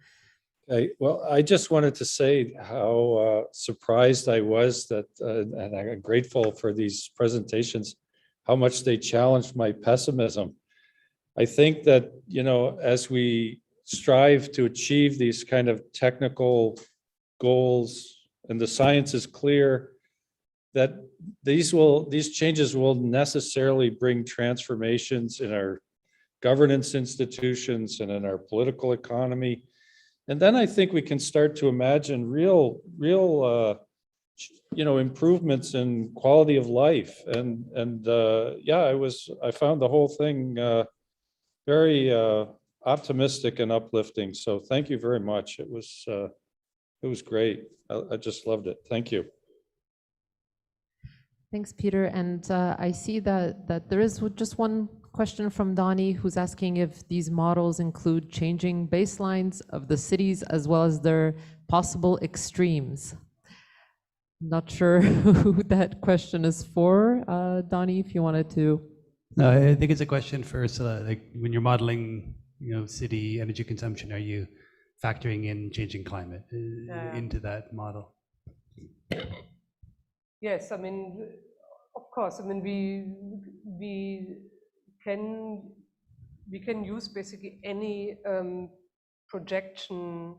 Okay, well, I just wanted to say how surprised I was that, and I'm grateful for these presentations, how much they challenged my pessimism. I think that, you know, as we strive to achieve these kind of technical goals, and the science is clear, that these changes will necessarily bring transformations in our governance institutions and in our political economy. And then I think we can start to imagine real you know, improvements in quality of life. And yeah, I found the whole thing very optimistic and uplifting. So thank you very much. It was great. I just loved it. Thank you. Thanks, Peter. And I see that there is just one question from Donnie, who's asking if these models include changing baselines of the cities as well as their possible extremes. Not sure who that question is for. Donnie, if you wanted to. No, I think it's a question for Ursula. Like when you're modeling, city energy consumption, are you factoring in changing climate into that model? Yes, I mean, of course. I mean, we can use basically any projection.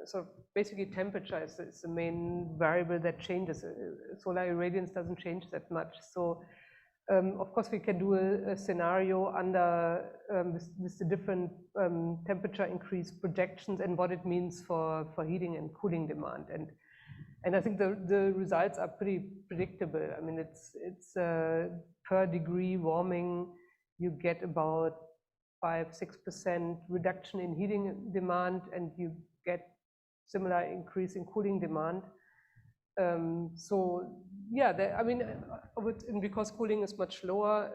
So basically, temperature is the main variable that changes. Solar irradiance doesn't change that much. So of course, we can do a scenario under with the different temperature increase projections and what it means for heating and cooling demand. And I think the results are pretty predictable. I mean, it's per degree warming, you get about 5–6% reduction in heating demand, and you get similar increase in cooling demand. So yeah, I mean, because cooling is much lower,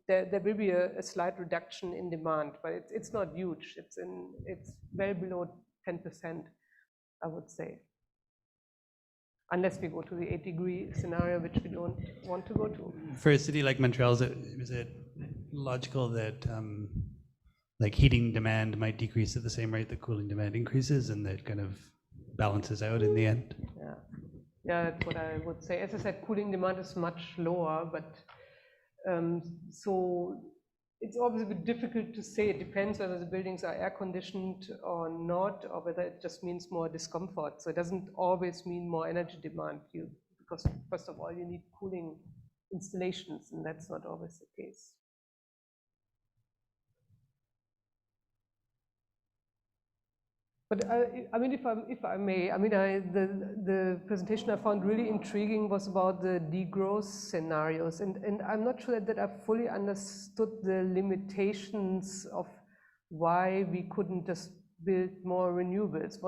there will be a slight reduction in demand, but it's not huge. It's well below 10%, I would say. Unless we go to the 8-degree scenario, which we don't want to go to. For a city like Montreal, is it logical that like heating demand might decrease at the same rate that cooling demand increases, and that kind of balances out in the end? Yeah, that's what I would say. As I said, cooling demand is much lower, but so it's obviously difficult to say. It depends whether the buildings are air conditioned or not, or whether it just means more discomfort. So it doesn't always mean more energy demand, because first of all, you need cooling installations, and that's not always the case. But I mean, if I may, I mean, the presentation I found really intriguing was about the degrowth scenarios, and I'm not sure that I fully understood the limitations of why we couldn't just build more renewables.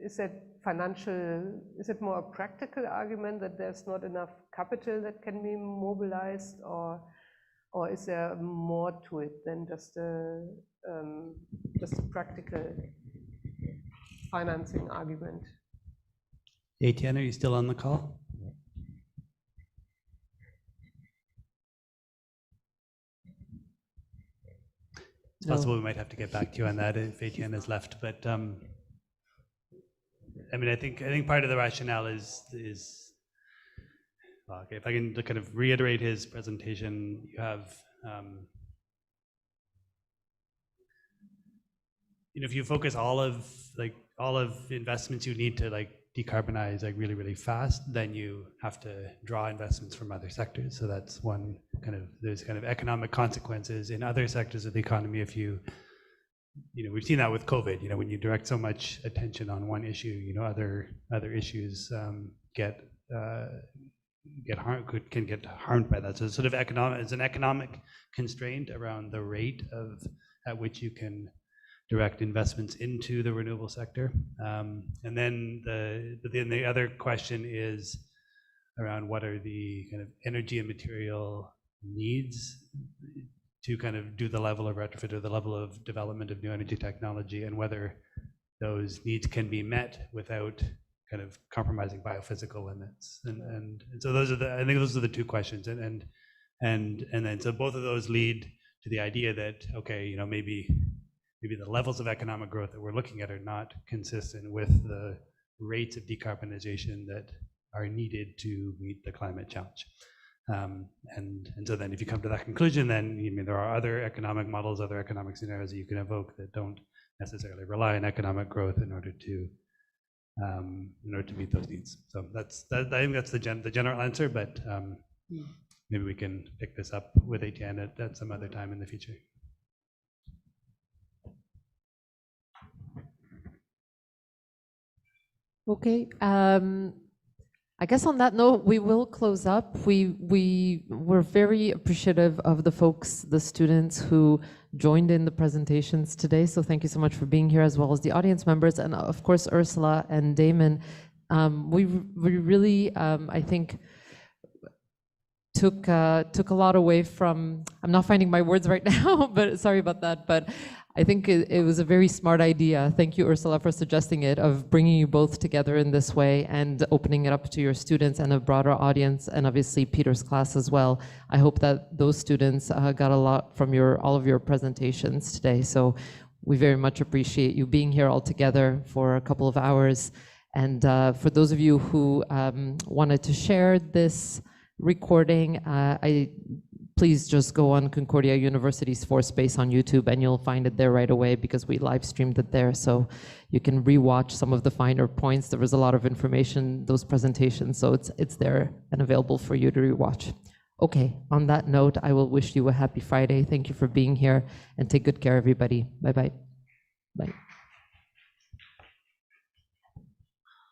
Is that financial? Is it more a practical argument that there's not enough capital that can be mobilized, or is there more to it than just a practical financing argument? Etienne, are you still on the call? It's possible we might have to get back to you on that if Etienne has left, but I mean, I think part of the rationale is okay, if I can kind of reiterate his presentation, you have if you focus all of investments you need to decarbonize really, really fast, then you have to draw investments from other sectors. So that's one there's economic consequences in other sectors of the economy if we've seen that with COVID. When you direct so much attention on one issue, other issues can get harmed by that. So it's it's an economic constraint around the rate at which you can direct investments into the renewable sector. And then the other question is around what are the energy and material needs to do the level of retrofit or the level of development of new energy technology, and whether those needs can be met without compromising biophysical limits. And so I think those are the two questions. And then so both of those lead to the idea that, okay, maybe the levels of economic growth that we're looking at are not consistent with the rates of decarbonization that are needed to meet the climate challenge. And so then if you come to that conclusion, then there are other economic models, other economic scenarios that you can evoke that don't necessarily rely on economic growth in order to meet those needs. So I think that's the general answer, but maybe we can pick this up with Etienne at some other time in the future. Okay, I guess on that note, we will close up. We were very appreciative of the folks, the students who joined in the presentations today. So thank you so much for being here, as well as the audience members, and of course, Ursula and Damon. We really, I think, took a lot away from, I'm not finding my words right now, but sorry about that, but I think it was a very smart idea. Thank you, Ursula, for suggesting it, of bringing you both together in this way and opening it up to your students and a broader audience, and obviously Peter's class as well. I hope that those students got a lot from all of your presentations today. So we very much appreciate you being here all together for a couple of hours. And for those of you who wanted to share this recording, please just go on Concordia University's Space on YouTube and you'll find it there right away, because we live streamed it there, so you can rewatch some of the finer points. There was a lot of information, those presentations, so it's there and available for you to rewatch. Okay, on that note, I will wish you a happy Friday. Thank you for being here, and take good care, everybody. Bye-bye. Bye.